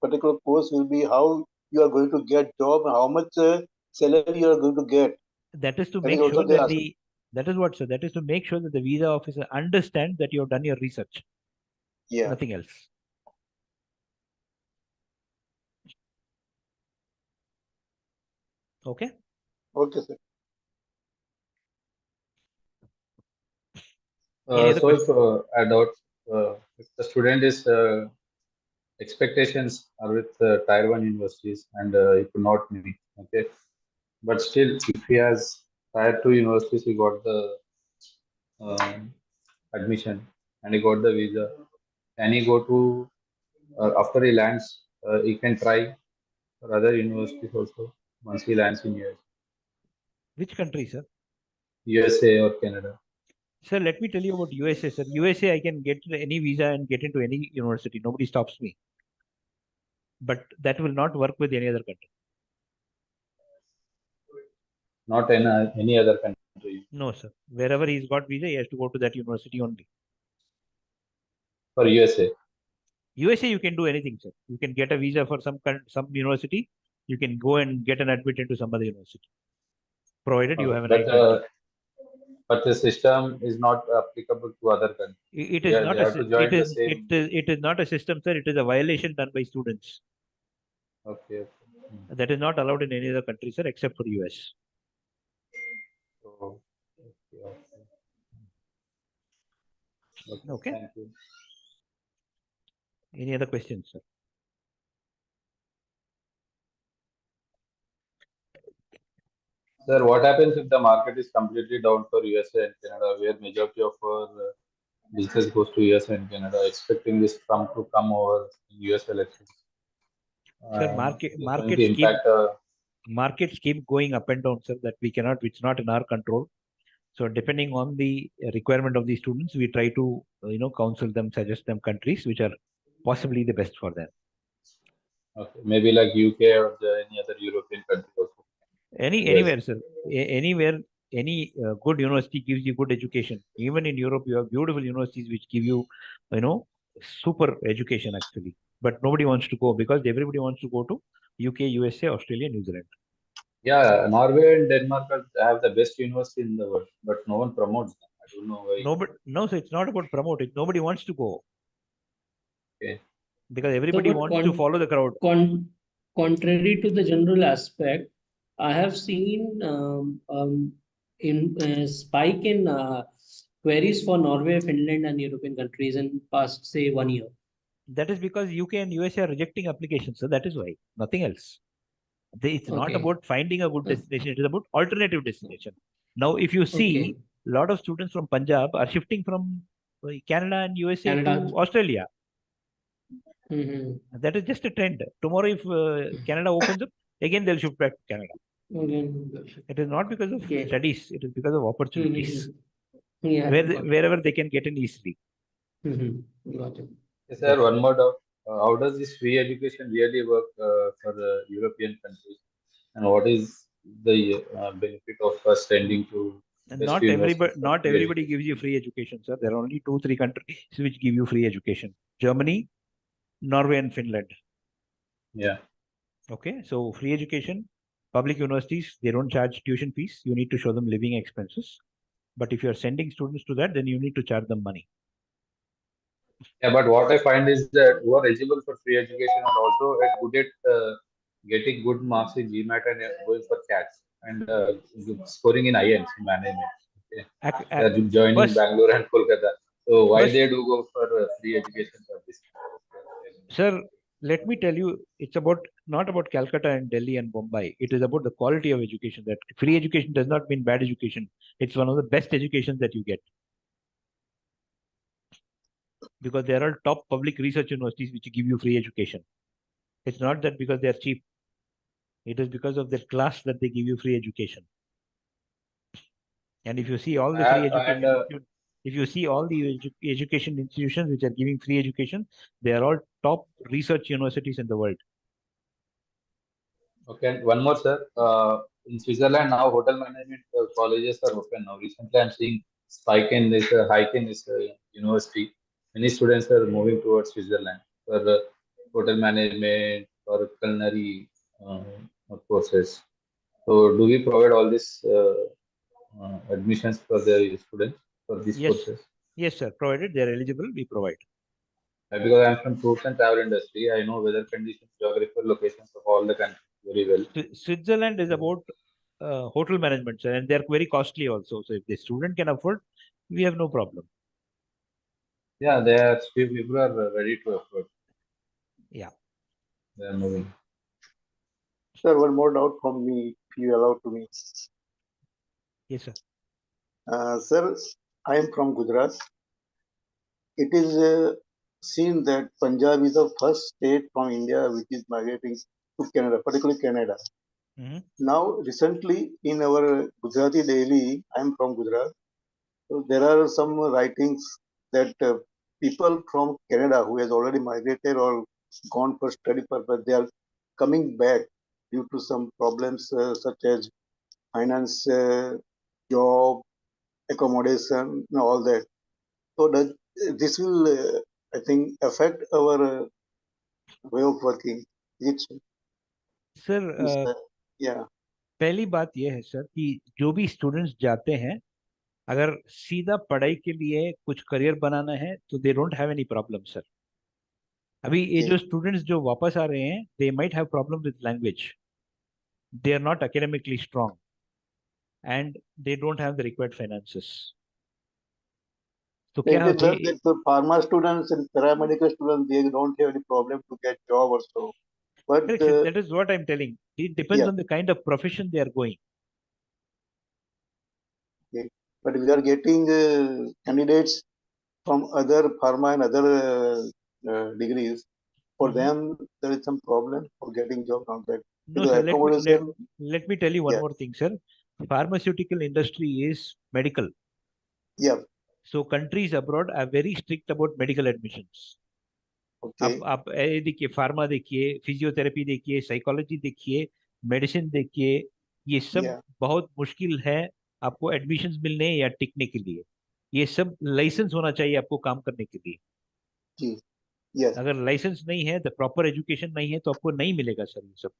particular course will be how you are going to get job and how much salary you are going to get. That is to That make is also sure they that ask. that is what, sir. That is to make sure that the visa officer understands that you have done your research. Yeah. Nothing else. Okay. Okay, sir. Any other So if questions? I doubt if the student is expectations are with tier 1 universities and he could not meet, okay, but still if he has tier 2 universities, he got the admission and he got the visa, can he go to after he lands he can try for other universities also once he lands in Which country, sir? USA or Canada? Sir, let me tell you about USA, sir. USA, I can get any visa and get into any university. Nobody stops me. But that will not work with any other country. Not in any other country. No, sir. Wherever he's got visa, he has to go to that university only. For USA. USA, you can do anything, sir. You can get a visa for some university. You can go and get an admit into some other university, provided you have an I-20. But the system is not applicable to other countries. It is not they have to join the same. It is not a system, sir. It is a violation done by students. Okay. That is not allowed in any other country, sir, except for US. So, Okay. Thank you. Any other questions, sir? Sir, what happens if the market is completely down for USA and Canada, where majority of our business goes to USA and Canada, expecting this Trump to come over in US elections? Sir, markets keep going up and down, sir. That we cannot. It's not in our control. So depending on the requirement of the students, we try to counsel them, suggest them countries which are possibly the best for them. Okay, maybe like UK or any other European country also. Anywhere, sir. Anywhere, any good university gives you good education. Even in Europe, you have beautiful universities which give you, super education actually. But nobody wants to go because everybody wants to go to UK, USA, Australia, New Zealand. Yeah, Norway and Denmark have the best university in the world, but no one promotes them. I don't know why. No, so it's not about promoting. Nobody wants to go. Okay. Because everybody wants to follow the crowd. Contrary to the general aspect, I have seen in spike in queries for Norway, Finland, and European countries in past, say, 1 year. That is because UK and USA are rejecting applications, so that is why. Nothing else. It's not about finding a good destination. It is about alternative destination. Now, if you see, a lot of students from Punjab are shifting from Canada and USA to Australia. That is just a trend. Tomorrow, if Canada opens up, again they'll shift back to Canada. It is not because of studies. It is because of opportunities. Wherever they can get in easily. Got it. Yes, sir, one more doubt. How does this free education really work for the European countries? And what is the benefit of us tending to Not everybody gives you free education, sir. There are only 2-3 countries which give you free education. Germany, Norway and Finland. Yeah. Okay. So free education Public universities, they don't charge tuition fees. You need to show them living expenses. But if you're sending students to that, then you need to charge them money. Yeah, but what I find is that who are eligible for free education are also good at getting good marks in GMAT and going for CATs and scoring in IIMs in management. Okay. They are joining First, Bangalore and Kolkata. So why first, they do go for free education for this? sir, let me tell you, it's about not about Calcutta and Delhi and Bombay. It is about the quality of education. That free education does not mean bad education. It's one of the best educations that you get. Because there are top public research universities which give you free education. It's not that because they are cheap. It is because of their class that they give you free education. And if you see all the free education, if you see all the education institutions which are giving free education, they are all top research universities in the world. Okay, one more, sir. In Switzerland now, hotel management colleges are open now. Recently, I'm seeing spike in this hike in this university. Many students are moving towards Switzerland for hotel management or culinary courses. So, do we provide all these admissions for the students for these courses? Yes, sir. Provided they are eligible, we provide. Because I'm from tours and travel industry, I know weather conditions, geographical locations of all the countries very well. Switzerland is about hotel management, sir, and they are very costly also. So if the student can afford, we have no problem. Yeah, people are ready to afford. Yeah. They are moving. Sir, one more doubt from me, if you allow to me. Yes, sir. Sir, I am from Gujarat. It is seen that Punjab is the first state from India which is migrating to Canada, particularly Canada. Now, recently in our Gujarati Daily, I am from Gujarat, so there are some writings that people from Canada who has already migrated or gone for study purpose, they are coming back due to some problems such as finance, job, accommodation, and all that. So this will, I think, affect our way of working. Sir पहली बात यह है sir कि जो भी students जाते हैं अगर सीधा पढ़ाई के लिए कुछ करियर बनाना है तो they don't have any problem sir. अभी ये जो स्टूडेंट्स जो वापस आ रहे हैं they might have problem with language. They are not academically strong and they don't have the required finances. So क्या होता है? The pharma students and paramedical students, they don't have any problem to get job also. But that is what I'm telling. It depends on the kind of profession they are going. Okay. But we are getting candidates from other pharma and other degrees. For them, there is some problem for getting job on that. No, sir. Let me tell you one more thing, sir. Pharmaceutical industry is medical. Yeah. So countries abroad are very strict about medical admissions. Okay. आप ये देखिए pharma देखिए, physiotherapy देखिए, psychology देखिए, medicine देखिए, ये सब बहुत मुश्किल है आपको एडमिशंस मिलने या टिकने के लिए. ये सब लाइसेंस होना चाहिए आपको काम करने के लिए. जी. Yes. अगर लाइसेंस नहीं है, तो प्रॉपर एजुकेशन नहीं है, तो आपको नहीं मिलेगा सर ये सब.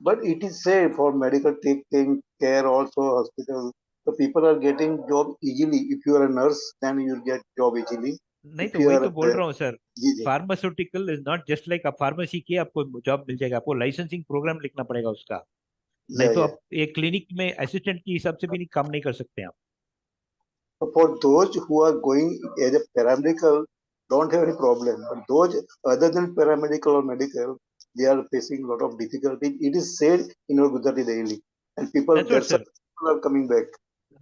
But it is safe for medical taking care also hospital. So people are getting job easily. If you are a nurse, then you get job easily. नहीं तो वही तो बोल रहा हूँ sir. Pharmaceutical is not just like आप pharmacy किए आपको जॉब मिल जाएगा. आपको लाइसेंसिंग प्रोग्राम लिखना पड़ेगा उसका. नहीं तो आप एक क्लिनिक में असिस्टेंट के हिसाब से भी नहीं काम नहीं कर सकते आप. So for those who are going as a paramedical, don't have any problem. But those other than paramedical or medical, they are facing a lot of difficulty. It is said in our Gujarati Daily, and people are coming back.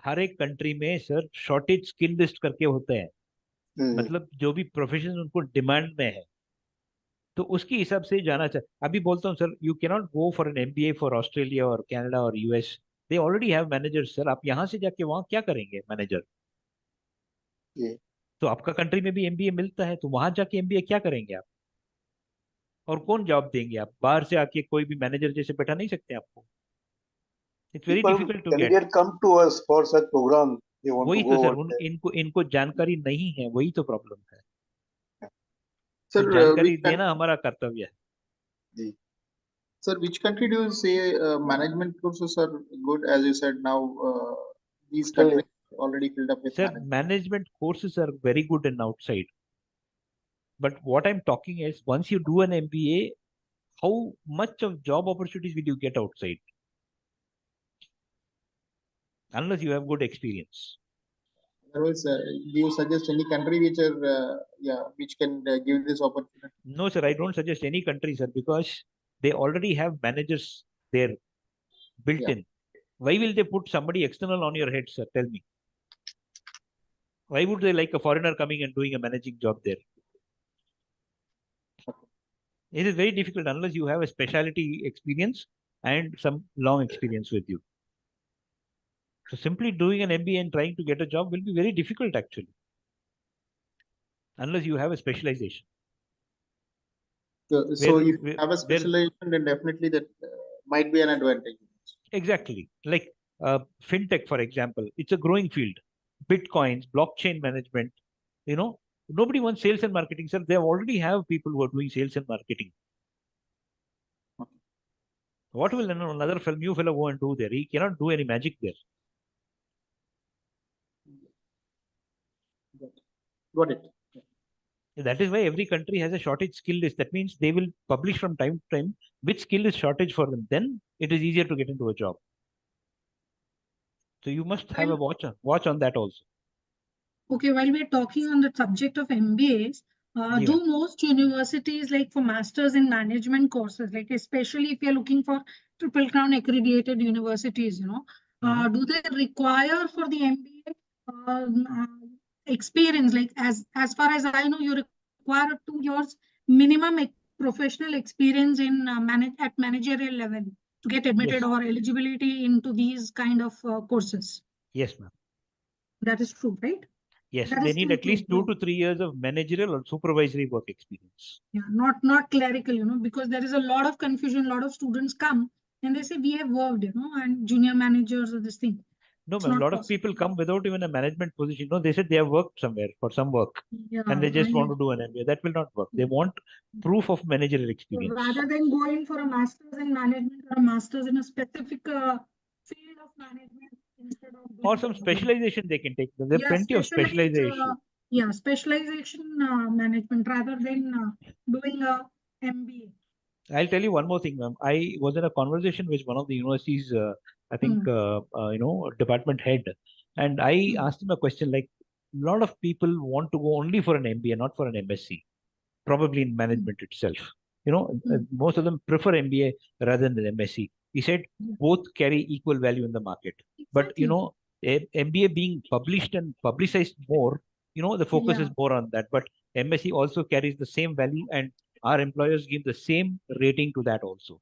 हर एक country में sir shortage skill list करके होते हैं. मतलब जो भी profession उनको demand में है तो उसके हिसाब से जाना चाहिए. अभी बोलता हूँ sir, you can not go for an MBA for Australia और कनाडा और US. They already have managers sir. आप यहाँ से जाके वहाँ क्या करेंगे मैनेजर? तो आपका कंट्री में भी MBA मिलता है, तो वहां जाके MBA क्या करेंगे आप? और कौन जॉब देंगे? आप बाहर से आके कोई भी मैनेजर जैसे बैठा नहीं सकते आपको. It's very difficult to get. come to us for such program. वही तो सर इनको जानकारी नहीं है, वही तो प्रॉब्लम है. Sir, तो जानकारी देना हमारा कर्तव्य है. जी. Sir, which country do you say management courses are good? As you said now, these countries already filled up with Sir, management. management courses are very good in outside. But what I'm talking is, once you do an MBA, how much of job opportunities will you get outside? Unless you have good experience. Otherwise, do you suggest any country which are which can give this opportunity? No, sir, I don't suggest any country, sir, because they already have managers there built Yeah. in. Why will they put somebody external on your head, sir? Tell me. Why would they like a foreigner coming and doing a managing job there? It is very difficult unless you have a specialty experience and some long experience with you. So simply doing an MBA and trying to get a job will be very difficult actually, unless you have a specialization. So if you have a specialization, then definitely that might be an advantage. Exactly. Like fintech, for example, it's a growing field. Bitcoins, blockchain management, nobody wants sales and marketing, sir. They already have people who are doing sales and marketing. What will another new fellow go and do there? He cannot do any magic there. Got it. That is why every country has a shortage skill list. That means they will publish from time to time which skill is shortage for them. Then it is easier to get into a job. So you must have a watch on that also. Okay, while we're talking on the subject of MBAs, do most universities, like for masters in management courses, like especially if you're looking for Triple Crown accredited universities, do they require for the MBA experience? Like as far as I know, you require 2 years minimum professional experience in at managerial level to get admitted or eligibility into these kind of courses. Yes, ma'am. That is true, right? Yes, That they is need still at least true. 2 to 3 years of managerial or supervisory work experience. Yeah, not clerical, because there is a lot of confusion. A lot of students come and they say we have worked, and junior managers or this thing. No, It's ma'am. A not lot of possible. people come without even a management position. No, they said they have worked somewhere for some work, Yeah, and they just I want know. to do an MBA. That will not work. They want proof of managerial So experience. rather than going for a master's in management or a master's in a specific field of management instead of Or some specialization they can take. There are plenty of specialized, specialization. specialization management rather than doing a MBA. I'll tell you one more thing, ma'am. I was in a conversation with one of the universities, I think, department head, and I asked him a question like, a lot of people want to go only for an MBA, not for an MSc, probably in management itself. Most of them prefer MBA rather than MSc. He said both carry equal value in the market. But, MBA being published and publicized more, the focus is more on that. But MSc also carries the same value, and our employers give the same rating to that also.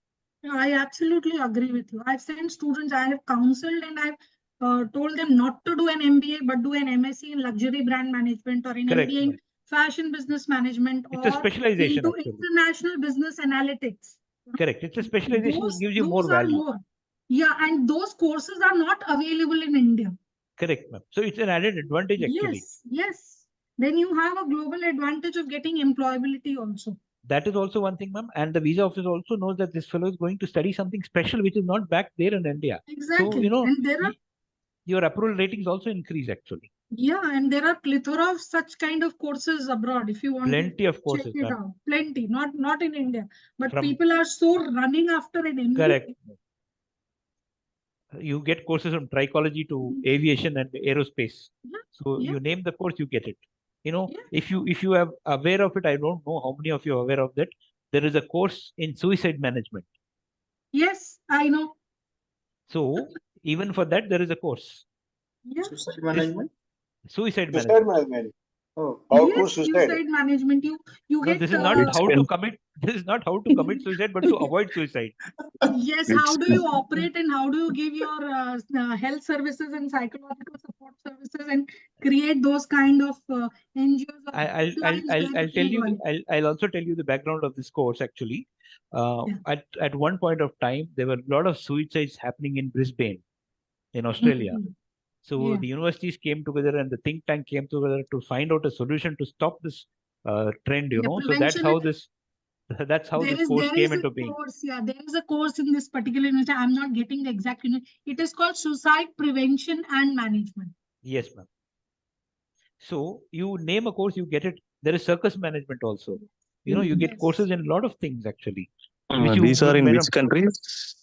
I absolutely agree with you. I've sent students, I have counseled, and I've told them not to do an MBA, but do an MSc in luxury brand management or an Correct, MBA in fashion business management It's a or specialization, into actually. international business analytics. Correct. It's a specialization that gives you more Those are value. more. Yeah, and those courses are not available in India. Correct, ma'am. So it's an added advantage, actually. Yes. Then you have a global advantage of getting employability also. That is also one thing, ma'am. And the visa office also knows that this fellow is going to study something special, which is not back there in India. Exactly. So, and there are your approval ratings also increase, actually. Yeah, and there are plethora of such kind of courses abroad if you want Plenty to of courses, check it ma'am. out. Plenty, not in India. But From- people are so running after an MBA. Correct. You get courses from trichology to aviation and aerospace. So you name the course, you get it. If you are aware of it, I don't know how many of you are aware of that. There is a course in suicide management. Yes, I know. So even for that, there is a course. Yeah. Suicide management. Suicide Suicide management. management. Oh, how to Yes, suicide? suicide management. You No, get this is not how to commit. This is not how to commit suicide, but to avoid suicide. Yes, how do you operate and how do you give your health services and psychological support services and create those kind of NGOs? Or I'll tell you. I'll also tell you the background of this course. Actually, at one point of time, there were a lot of suicides happening in Brisbane, in Australia. So the universities came together and the think tank came together to find out a solution to stop this trend. So that's how this That's how There this is course there came is a into being. course, yeah, there is a course in this particular university. I'm not getting the exact university. It is called Suicide Prevention and Management. Yes, ma'am. So you name a course, you get it. There is circus management also. You know, you get Yes. courses in a lot of things actually, which you These are in may which not. countries?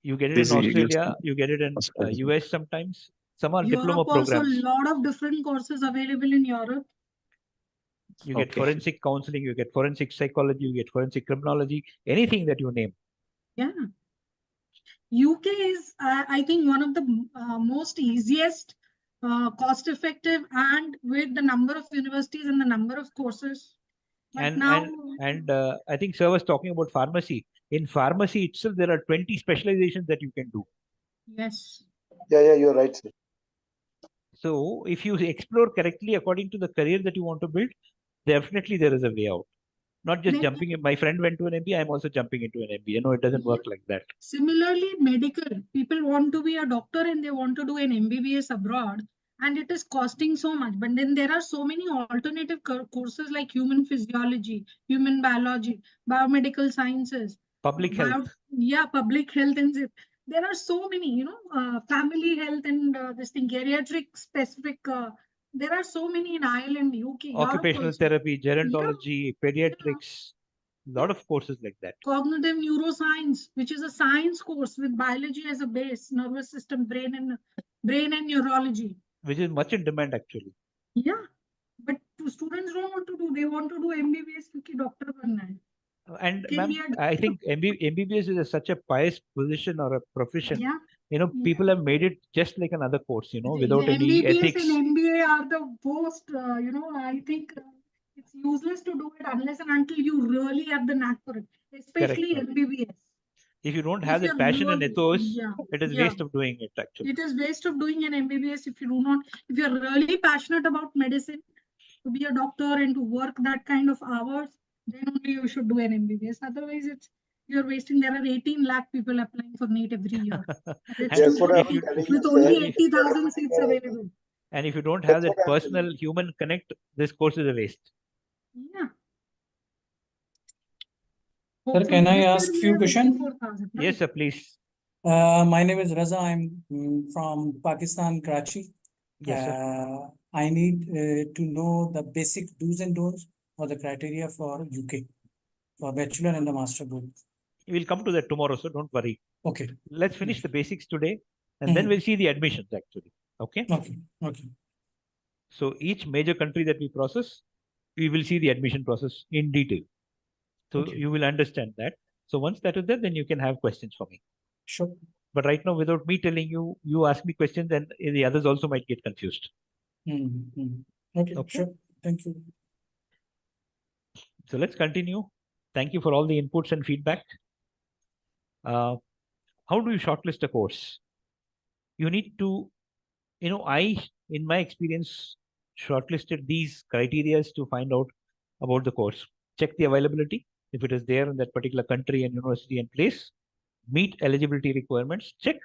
You get it This in is Australia, you get it in Australia. US sometimes. Some are diploma Europe also, a programs. lot of different courses available in Europe. You get Okay. forensic counseling, you get forensic psychology, you get forensic criminology, anything that you name. Yeah. UK is, I think, one of the most easiest, cost effective, and with the number of universities and the number of courses. But And now, I think sir was talking about pharmacy. In pharmacy itself, there are 20 specializations that you can do. yes. Yeah, you're right, sir. So if you explore correctly according to the career that you want to build, definitely there is a way out. Not just Then jumping in. My friend went to an MBA, I'm also jumping into an MBA. No, it doesn't work like that. similarly, medical people want to be a doctor and they want to do an MBBS abroad, and it is costing so much. But then there are so many alternative courses like human physiology, human biology, biomedical sciences, Public health. public health, and there are so many, family health and this thing, geriatric specific. There are so many in Ireland, UK, Europe Occupational also. therapy, gerontology, pediatrics, a lot of courses like that. Cognitive neuroscience, which is a science course with biology as a base, nervous system, brain and neurology. Which is much in demand actually. Yeah, but students don't want to do. They want to do MBBS क्योंकि doctor बनना है. And Can ma'am, be a I think MBBS is such a pious position or a profession. Yeah. You know, Yeah. people have made it just like another course, The without any MBBS ethics. and MBA are the most, I think it's useless to do it unless and until you really have the knack for it, especially Correct, MBBS. If you don't If have that you're passion and really- ethos, yeah, it is yeah. waste of doing it actually. It is waste of doing an MBBS if you do not, if you're really passionate about medicine, to be a doctor and to work that kind of hours, then only you should do an MBBS. Otherwise, you're wasting. There are 18 lakh people applying for NEET every year. That's what I was telling you, With only sir. 80,000 seats available. And if you don't have That's that what I'm telling personal human connect, this course is a waste. Yeah. Sir, can I ask few questions? 54,000, right? Yes, sir, please. My name is Raza. I'm from Pakistan, Karachi. Yes, sir. I need to know the basic do's and don'ts or the criteria for UK for bachelor and the master both. We'll come to that tomorrow, so don't worry. Okay. Let's finish the basics today, and then we'll see the admissions actually. Okay. Okay. Okay. So each major country that we process, we will see the admission process in detail. So Okay. you will understand that. So once that is there, then you can have questions for me. Sure. But right now, without me telling you, you ask me questions, and the others also might get confused. Okay. Okay. Sure. Thank you. So let's continue. Thank you for all the inputs and feedback. How do you shortlist a course? You need to, in my experience, shortlisted these criteria to find out about the course. Check the availability, if it is there in that particular country and university and place. Meet eligibility requirements. Check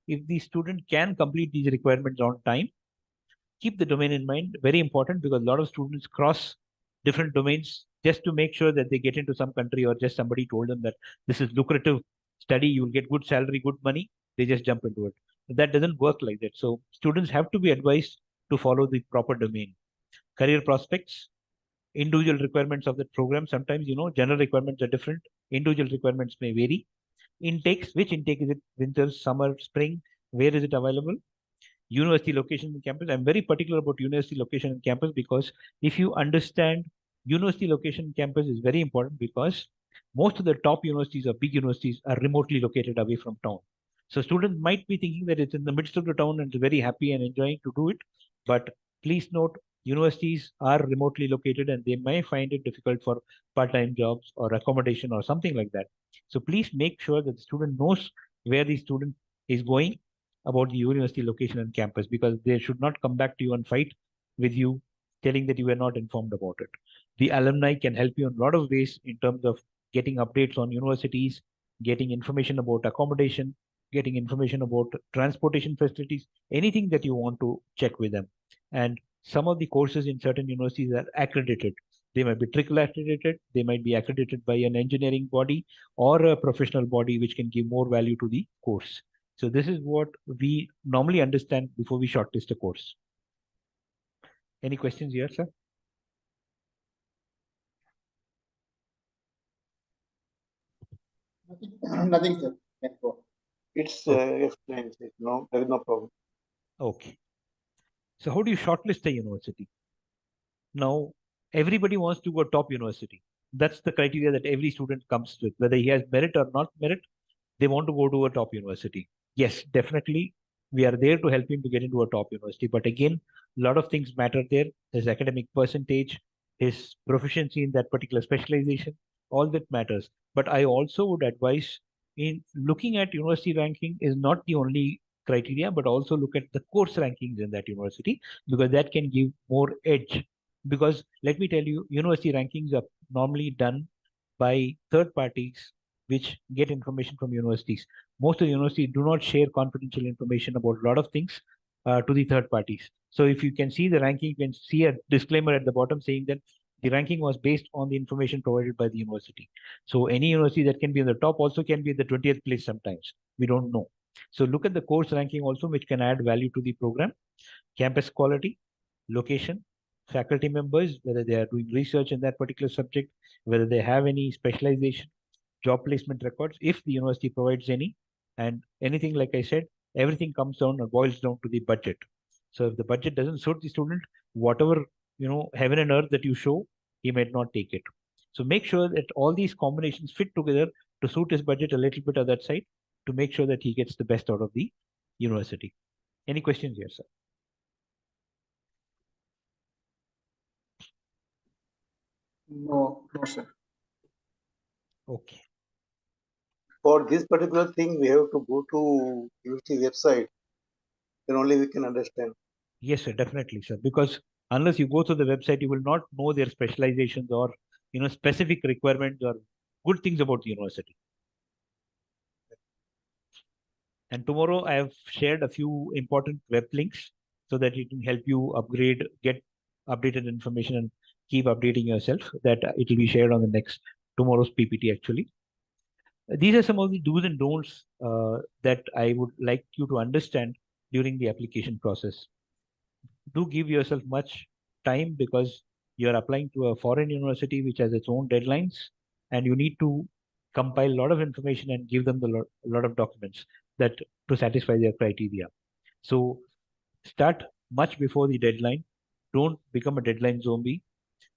if the student can complete these requirements on time. Keep the domain in mind, very important, because a lot of students cross different domains just to make sure that they get into some country, or just somebody told them that this is lucrative study, you'll get good salary, good money, they just jump into it. That doesn't work like that. So students have to be advised to follow the proper domain. Career prospects, individual requirements of the program. Sometimes, general requirements are different. Individual requirements may vary. Intakes, which intake is it? Winter, summer, spring? Where is it available? University location and campus. I'm very particular about university location and campus, because if you understand university location and campus is very important, because most of the top universities or big universities are remotely located away from town. So students might be thinking that it's in the midst of the town and very happy and enjoying to do it. But please note, universities are remotely located and they may find it difficult for part-time jobs or accommodation or something like that. So please make sure that the student knows where the student is going about the university location and campus, because they should not come back to you and fight with you telling that you were not informed about it. The alumni can help you in a lot of ways in terms of getting updates on universities, getting information about accommodation, getting information about transportation facilities, anything that you want to check with them. And some of the courses in certain universities are accredited. They might be trickle accredited, they might be accredited by an engineering body or a professional body which can give more value to the course. So this is what we normally understand before we shortlist a course. Any questions here, sir? Nothing, sir. Let's go. It's explained. No, there is no problem. Okay. So how do you shortlist a university? Now, everybody wants to go top university. That's the criteria that every student comes with. Whether he has merit or not merit, they want to go to a top university. Yes, definitely, we are there to help him to get into a top university. But again, a lot of things matter there. His academic percentage, his proficiency in that particular specialization, all that matters. But I also would advise in looking at university ranking is not the only criteria, but also look at the course rankings in that university, because that can give more edge. Because let me tell you, university rankings are normally done by third parties which get information from universities. Most of the universities do not share confidential information about a lot of things to the third parties. So if you can see the ranking, you can see a disclaimer at the bottom saying that the ranking was based on the information provided by the university. So any university that can be on the top also can be at the 20th place sometimes. We don't know. So look at the course ranking also, which can add value to the program. Campus quality, location, faculty members, whether they are doing research in that particular subject, whether they have any specialization, job placement records, if the university provides any, and anything like I said, everything comes down or boils down to the budget. So if the budget doesn't suit the student, whatever heaven and earth that you show, he might not take it. So make sure that all these combinations fit together to suit his budget a little bit on that side to make sure that he gets the best out of the university. Any questions here, sir? No, no, sir. Okay. For this particular thing, we have to go to university website. Then only we can understand. Yes, sir, definitely, sir. Because unless you go to the website, you will not know their specializations or specific requirements or good things about the university. And tomorrow I have shared a few important web links so that it can help you upgrade, get updated information, and keep updating yourself. That it will be shared on the next tomorrow's PPT actually. These are some of the do's and don'ts that I would like you to understand during the application process. Do give yourself much time because you're applying to a foreign university which has its own deadlines, and you need to compile a lot of information and give them a lot of documents that to satisfy their criteria. So start much before the deadline. Don't become a deadline zombie.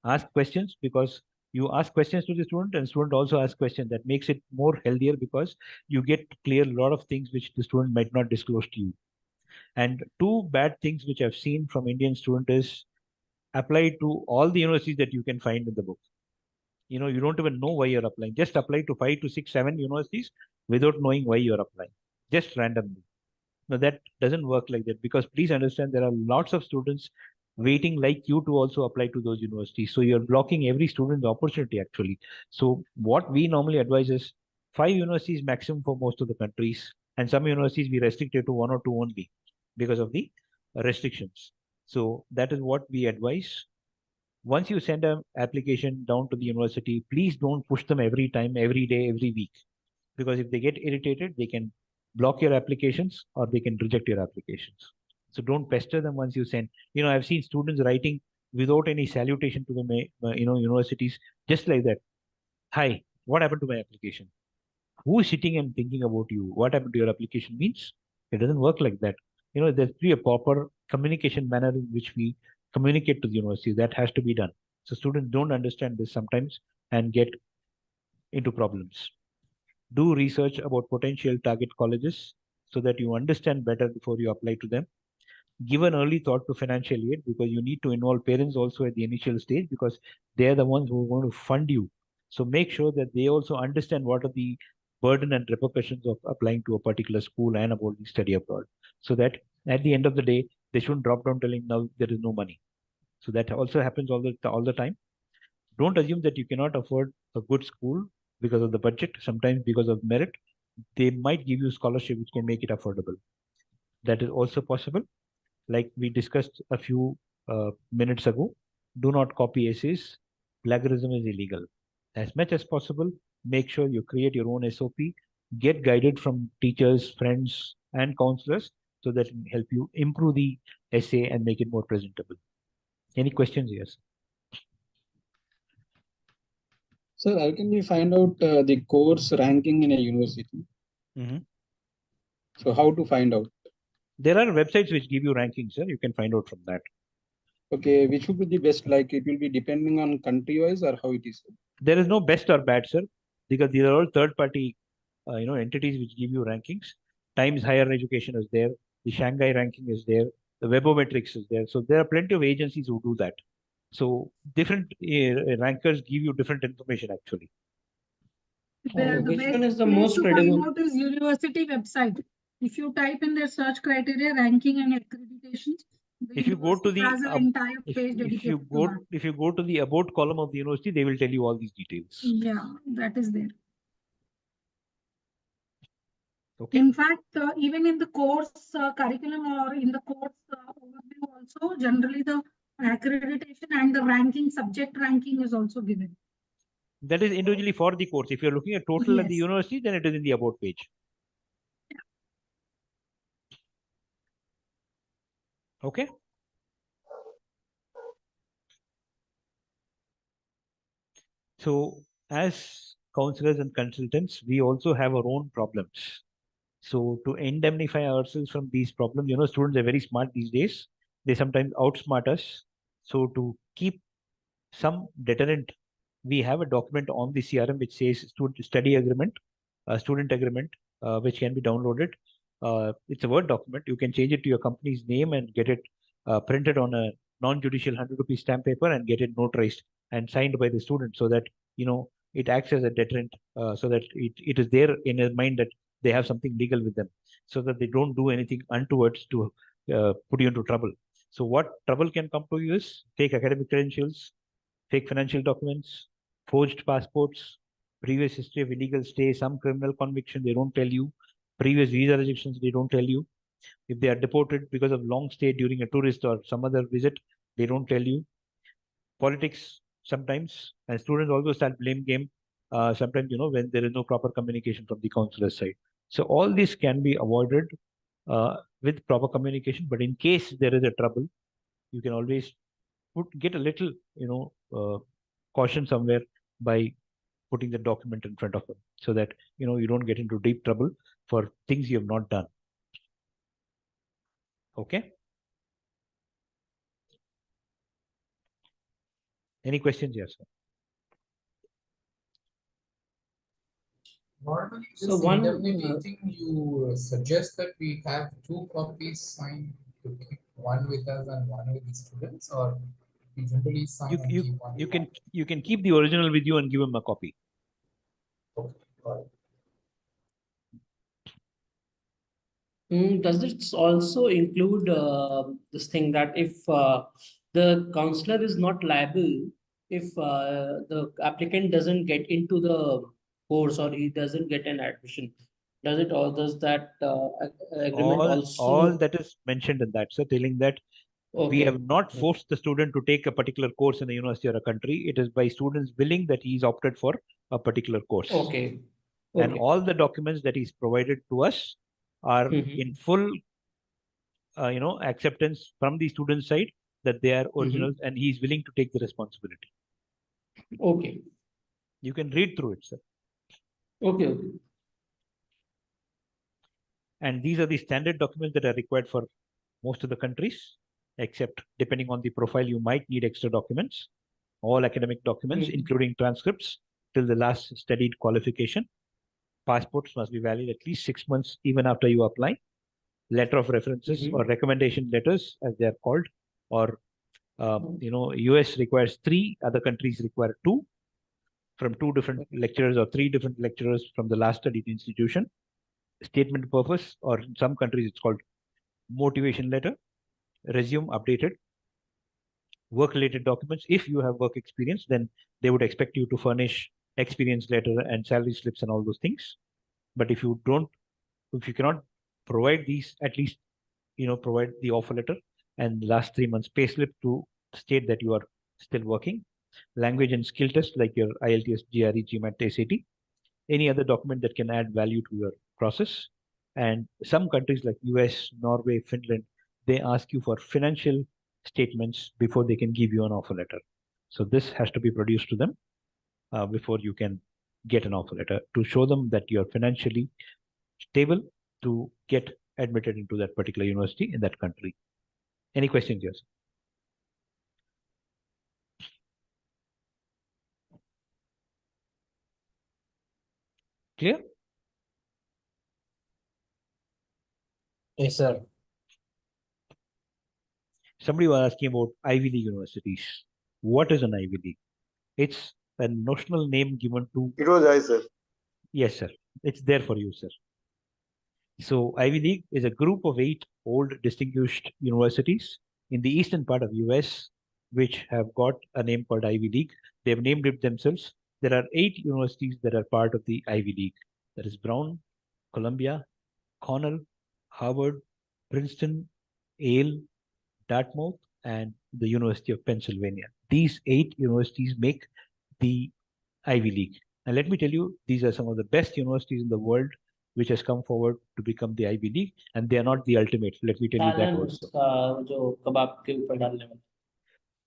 Ask questions, because you ask questions to the student and student also asks questions. That makes it more healthier because you get to clear a lot of things which the student might not disclose to you. And two bad things which I've seen from Indian student is apply to all the universities that you can find in the book. You don't even know why you're applying. Just apply to 5 to 6, 7 universities without knowing why you're applying, just randomly. Now that doesn't work like that, because please understand there are lots of students waiting like you to also apply to those universities. So you're blocking every student's opportunity actually. So what we normally advise is 5 universities maximum for most of the countries, and some universities we restricted to 1 or 2 only because of the restrictions. So that is what we advise. Once you send an application down to the university, please don't push them every time, every day, every week, because if they get irritated, they can block your applications or they can reject your applications. So don't pester them once you send. I've seen students writing without any salutation to the universities, just like that. Hi, what happened to my application? Who is sitting and thinking about you? What happened to your application means? It doesn't work like that. There's be a proper communication manner in which we communicate to the university. That has to be done. So students don't understand this sometimes and get into problems. Do research about potential target colleges so that you understand better before you apply to them. Give an early thought to financial aid, because you need to involve parents also at the initial stage, because they're the ones who are going to fund you. So make sure that they also understand what are the burden and repercussions of applying to a particular school and about the study abroad, so that at the end of the day, they shouldn't drop down telling now there is no money. So that also happens all the time. Don't assume that you cannot afford a good school because of the budget. Sometimes because of merit, they might give you scholarship which can make it affordable. That is also possible. Like we discussed a few minutes ago, do not copy essays. plagiarism is illegal. As much as possible, make sure you create your own SOP, get guided from teachers, friends, and counselors so that it can help you improve the essay and make it more presentable. Any questions? Yes. Sir, how can we find out the course ranking in a university? Mhm. So how to find out? There are websites which give you rankings, sir. You can find out from that. Okay, which would be the best? Like it will be depending on country wise or how it is? There is no best or bad, sir, because these are all third-party, entities which give you rankings. Times Higher Education is there. The Shanghai ranking is there. The Webometrics is there. So there are plenty of agencies who do that. So different rankers give you different information actually. The Which best one is the place most to credible? find out is university website. If you type in their search criteria, ranking and accreditations, the If you go to university the has an entire if page you dedicated to go that. if you go to the about column of the university, they will tell you all these details. Yeah, that is there. Okay. In fact, even in the course curriculum or in the course overview also, generally the accreditation and the ranking, subject ranking is also given. That is individually for the course. If you're looking at total at the Yes. university, then it is in the about page. Okay. So as counselors and consultants, we also have our own problems. So to indemnify ourselves from these problems, students are very smart these days. They sometimes outsmart us. So to keep some deterrent, we have a document on the CRM which says study agreement, student agreement, which can be downloaded. It's a Word document. You can change it to your company's name and get it printed on a non-judicial 100 rupee stamp paper and get it notarized and signed by the student so that, it acts as a deterrent, so that it is there in their mind that they have something legal with them so that they don't do anything untowards to put you into trouble. So what trouble can come to you is fake academic credentials, fake financial documents, forged passports, previous history of illegal stay, some criminal conviction, they don't tell you, previous visa rejections, they don't tell you. If they are deported because of long stay during a tourist or some other visit, they don't tell you. Politics sometimes, and students also start blame game sometimes, when there is no proper communication from the counselor side. So all this can be avoided with proper communication, but in case there is a trouble, you can always get a little, caution somewhere by putting the document in front of them so that, you don't get into deep trouble for things you have not done. Okay. Any questions? Yes, sir. Normally, So this one, indemnity thing, you suggest that we have 2 copies signed to keep one with us and one with the students, or we generally sign and keep only one? You can keep the original with you and give them a copy. Okay, got it. Does this also include this thing that if the counselor is not liable if the applicant doesn't get into the course or he doesn't get an admission? Does that agreement All also? that is mentioned in that, so telling that we Okay. have not forced the student to take a particular course in a university or a country. It is by students willing that he's opted for a particular course. Okay. And Okay. all the documents that he's provided to us are in full, acceptance from the student side that they are originals and he's willing to take the responsibility. Okay. You can read through it, sir. Okay. Okay. And these are the standard documents that are required for most of the countries, except depending on the profile, you might need extra documents. All academic documents, including transcripts till the last studied qualification. Passports must be valid at least 6 months even after you apply. Letter of references or recommendation letters, as they are called, or US requires 3, other countries require 2 from 2 different lecturers or 3 different lecturers from the last studied institution. Statement of purpose, or in some countries it's called motivation letter. Resume updated. Work related documents. If you have work experience, then they would expect you to furnish experience letter and salary slips and all those things. But if you cannot provide these, at least provide the offer letter and last 3 months pay slip to state that you are still working. Language and skill test like your IELTS, GRE, GMAT, SAT, any other document that can add value to your process. And some countries like US, Norway, Finland, they ask you for financial statements before they can give you an offer letter. So this has to be produced to them before you can get an offer letter to show them that you're financially stable to get admitted into that particular university in that country. Any questions, yes? Clear? Yes, sir. Somebody was asking about Ivy League universities. What is an Ivy League? It's a notional name given to. It was I, sir. Yes, sir. It's there for you, sir. So Ivy League is a group of 8 old distinguished universities in the eastern part of US, which have got a name called Ivy League. They've named it themselves. There are 8 universities that are part of the Ivy League. That is Brown, Columbia, Cornell, Harvard, Princeton, Yale, Dartmouth, and the University of Pennsylvania. These 8 universities make the Ivy League. And let me tell you, these are some of the best universities in the world which has come forward to become the Ivy League, and they are not the ultimate. Let me tell you that also. जो कबाब के ऊपर डालने वाला.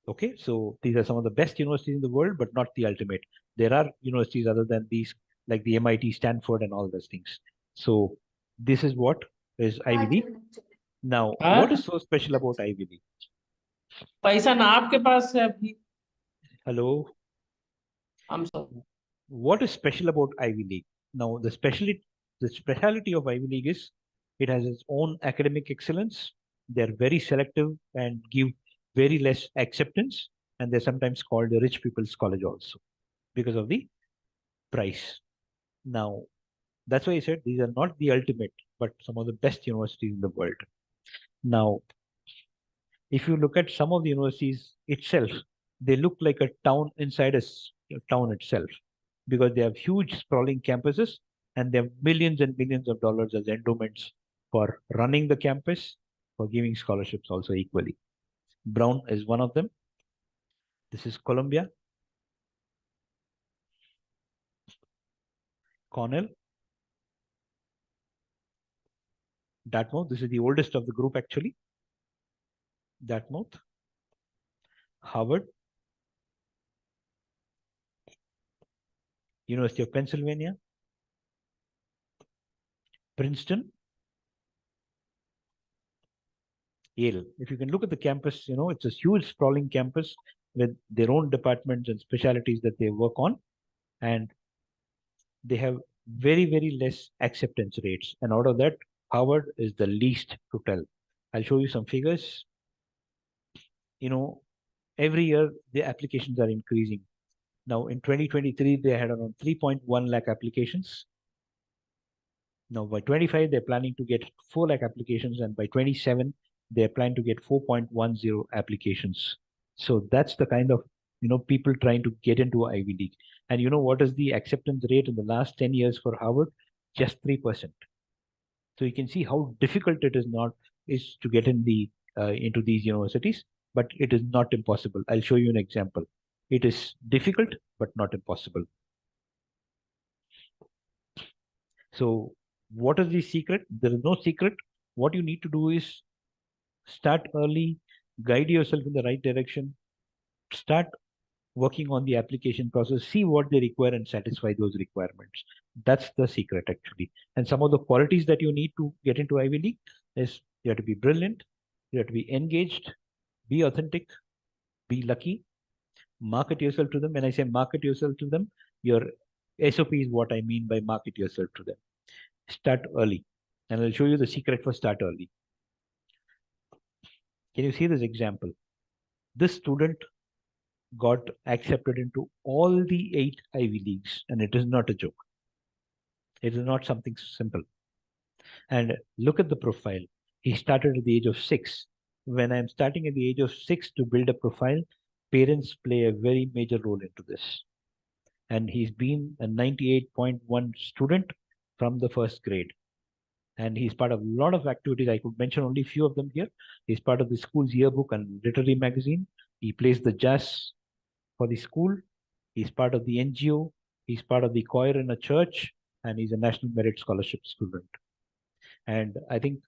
Okay, so these are some of the best universities in the world, but not the ultimate. There are universities other than these, like the MIT, Stanford, and all those things. So this is what is Ivy League. Now, what is so special about Ivy League? पैसा ना आपके पास है अभी. Hello. I'm sorry. What is special about Ivy League? Now, the speciality of Ivy League is it has its own academic excellence. They're very selective and give very less acceptance, and they're sometimes called the rich people's college also because of the price. Now, that's why I said these are not the ultimate, but some of the best universities in the world. Now, if you look at some of the universities itself, they look like a town inside a town itself because they have huge sprawling campuses and they have millions and millions of dollars as endowments for running the campus, for giving scholarships also equally. Brown is one of them. This is Columbia. Cornell. Dartmouth. This is the oldest of the group actually. Dartmouth. Harvard. University of Pennsylvania. Princeton. Yale. If you can look at the campus, you know, it's a huge sprawling campus with their own departments and specialties that they work on. And they have very, very less acceptance rates. And out of that, Harvard is the least to tell. I'll show you some figures. You know, every year the applications are increasing. Now in 2023, they had around 3.1 lakh applications. Now by 25, they're planning to get 4 lakh applications, and by 27, they're planning to get 4.10 applications. So that's the kind of, you know, people trying to get into Ivy League. And you know what is the acceptance rate in the last 10 years for Harvard? Just 3%. So you can see how difficult it is to get in into these universities, but it is not impossible. I'll show you an example. It is difficult, but not impossible. So what is the secret? There is no secret. What you need to do is start early, guide yourself in the right direction, start working on the application process, see what they require and satisfy those requirements. That's the secret actually. And some of the qualities that you need to get into Ivy League is you have to be brilliant, you have to be engaged, be authentic, be lucky, market yourself to them. When I say market yourself to them, your SOP is what I mean by market yourself to them. Start early. And I'll show you the secret for start early. Can you see this example? This student got accepted into all the 8 Ivy Leagues, and it is not a joke. It is not something simple. And look at the profile. He started at the age of 6. When I'm starting at the age of 6 to build a profile, parents play a very major role into this. And he's been a 98.1 student from the first grade. And he's part of a lot of activities. I could mention only a few of them here. He's part of the school's yearbook and literary magazine. He plays the jazz for the school. He's part of the NGO. He's part of the choir in a church, and he's a National Merit Scholarship student. And I think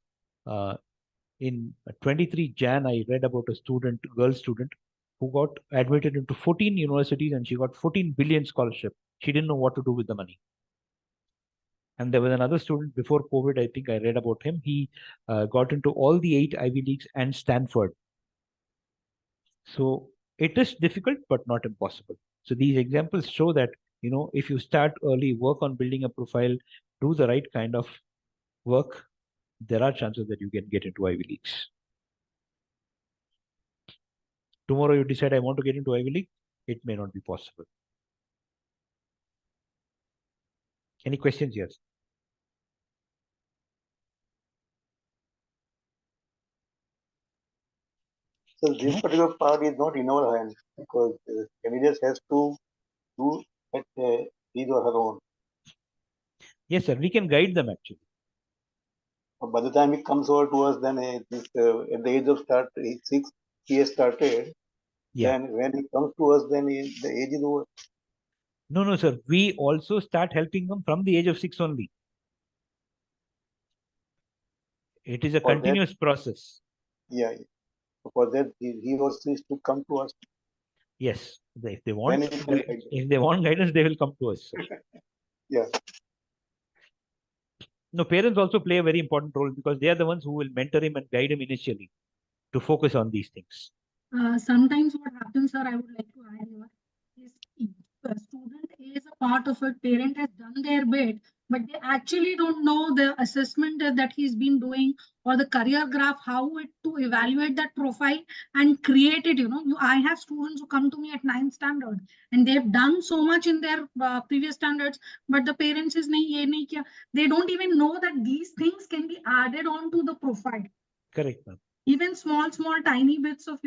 in 23 Jan, I read about a student, girl student, who got admitted into 14 universities and she got 14 billion scholarship. She didn't know what to do with the money. And there was another student before COVID, I think I read about him. He got into all the 8 Ivy Leagues and Stanford. So it is difficult, but not impossible. So these examples show that, if you start early, work on building a profile, do the right kind of work, there are chances that you can get into Ivy Leagues. Tomorrow you decide I want to get into Ivy League, it may not be possible. Any questions? Yes. So this particular part is not in our hand because the candidate has to do at his or her own. Yes, sir. We can guide them actually. By the time it comes over to us, then at the age of 6, he has started. Yeah. Then when he comes to us, then the age is over. No, sir. We also start helping them from the age of 6 only. It is a For continuous process. Yeah. For that, he or she should come to us. Yes. If they Then want, it will guide them. if they want guidance, they will come to us, sir. Yeah. No, parents also play a very important role because they are the ones who will mentor him and guide him initially to focus on these things. Sometimes what happens, sir, I would like to add here, is if a student is a part of it, parent has done their bit, but they actually don't know the assessment that he's been doing or the career graph, how to evaluate that profile and create it. I have students who come to me at 9th standard and they've done so much in their previous standards, but the parents is nahi, ye nahi kiya. They don't even know that these things can be added on to the profile. Correct, ma'am. Even small tiny bits of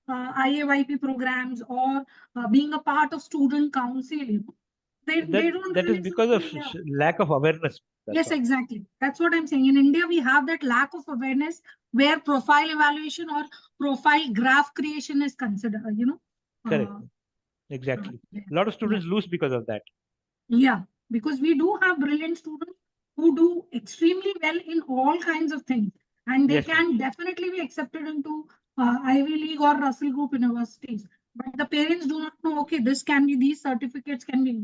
IAYP programs or being a part of student council, they don't That is really because of lack of awareness. Yes, exactly. That's what I'm saying. In India, we have that lack of awareness where profile evaluation or profile graph creation is considered, Correct. Exactly. A lot of students lose because of that. Yeah, because we do have brilliant students who do extremely well in all kinds of things, and they Yes, can definitely be accepted into Ivy League or Russell Group universities. But the parents do not know, okay, these certificates can be,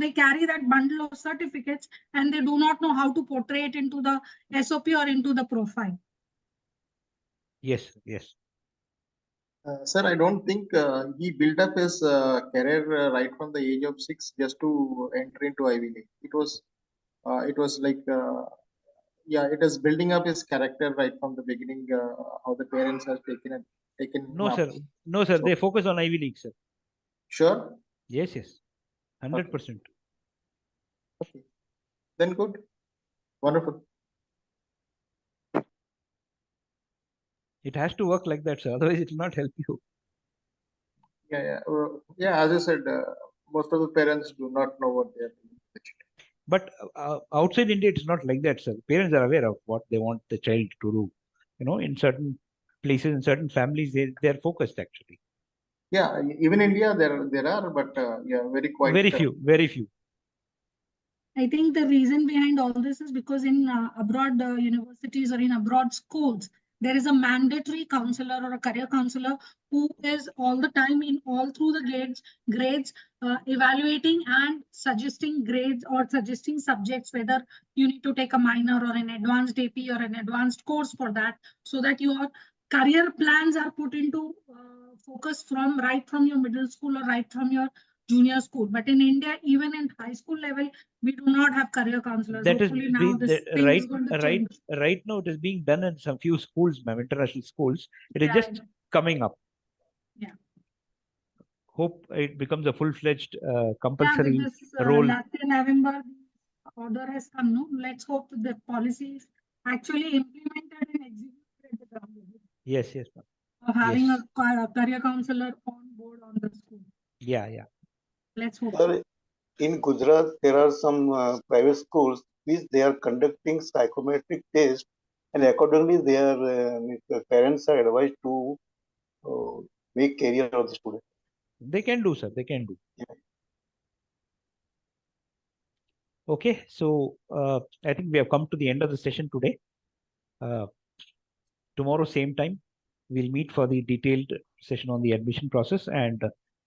they carry that bundle of certificates and they do not know how to portray it into the SOP or into the profile. Yes, yes. Sir, I don't think he built up his career right from the age of 6 just to enter into Ivy League. It was like, it is building up his character right from the beginning. How the parents have taken No, him up. sir. No, sir. So- They focus on Ivy League, sir. Sure. Yes, yes. 100%. Okay. Then good. Wonderful. It has to work like that, sir. Otherwise, it will not help you. Yeah. As I said, most of the parents do not know what they are doing. But outside India, it's not like that, sir. Parents are aware of what they want the child to do. In certain places, in certain families, they're focused actually. Yeah, even India there are, but very quite Very few, very few. I think the reason behind all this is because in abroad universities or in abroad schools, there is a mandatory counselor or a career counselor who is all the time in all through the grades evaluating and suggesting grades or suggesting subjects, whether you need to take a minor or an advanced AP or an advanced course for that, so that your career plans are put into focus right from your middle school or right from your junior school. But in India, even in high school level, we do not have career counselors. That is Hopefully now this thing is going to change. right now. It is being done in some few schools, ma'am, international schools. It is Yeah, just coming up. Yeah. Hope it becomes a full-fledged Yeah, compulsory with this role. last year November, the order has come. No, let's hope the policy is actually implemented and executed at the ground level. Yes, yes, ma'am. Of having Yes. a career counselor on board on the school. Yeah, yeah. Let's hope. Sir, in Gujarat, there are some private schools which they are conducting psychometric tests, and accordingly, their parents are advised to make career of the student. They can do, sir. They can do. Okay, so I think we have come to the end of the session today. Tomorrow, same time, we'll meet for the detailed session on the admission process and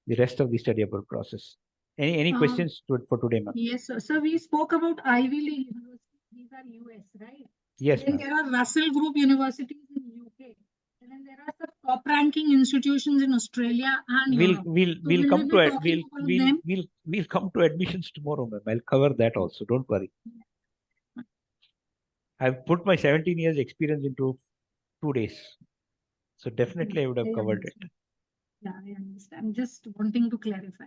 the rest of the study abroad process. Any questions for today, ma'am? Yes, sir. So we spoke about Ivy League universities. These are US, right? Yes, Then ma'am. there are Russell Group universities in UK. And then there are some top ranking institutions in Australia and Europe. So We'll will come we to be it. talking about them? We'll come to admissions tomorrow, ma'am. I'll cover that also. Don't worry. I've put my 17 years experience into 2 days. So definitely I would have I covered it. understand. Yeah, I understand. I'm just wanting to clarify.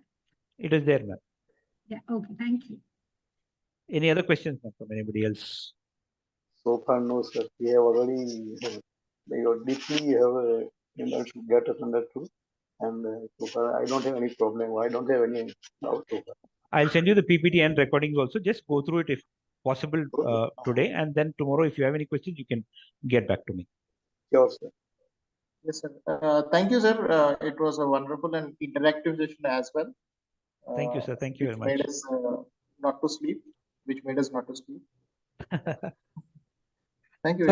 It is there, ma'am. Yeah, okay, thank you. Any other questions, ma'am, from anybody else? So far, no, sir. We have already, deeply have to get us understood. And so far, I don't have any problem. I don't have any doubt so far. I'll send you the PPT and recordings also. Just go through it if possible today. And then tomorrow, if you have any questions, you can get back to me. Sure, sir. Yes, sir. Thank you, sir. It was a wonderful and interactive session as well. Thank you, sir. Thank you very Which made much. us not to sleep. Which made us not to sleep. Thank you.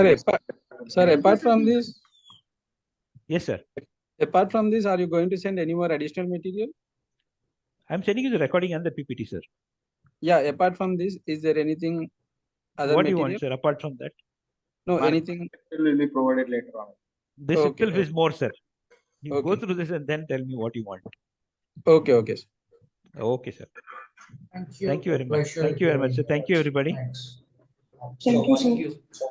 Sir, apart from this, yes, sir. Apart from this, are you going to send any more additional material? I'm sending you the recording and the PPT, sir. Yeah, apart from this, is there anything other What do you material? want, sir? Apart from that? No, anything. Will be provided later on. This Okay, itself is more, sir. You go Okay. through this and then tell me what you want. Okay, okay. Sir. Okay, sir. Thank you. Thank you very much. Pleasure Thank you very much, sir. hearing Thank you, that. everybody. Thanks. Thank you, sir.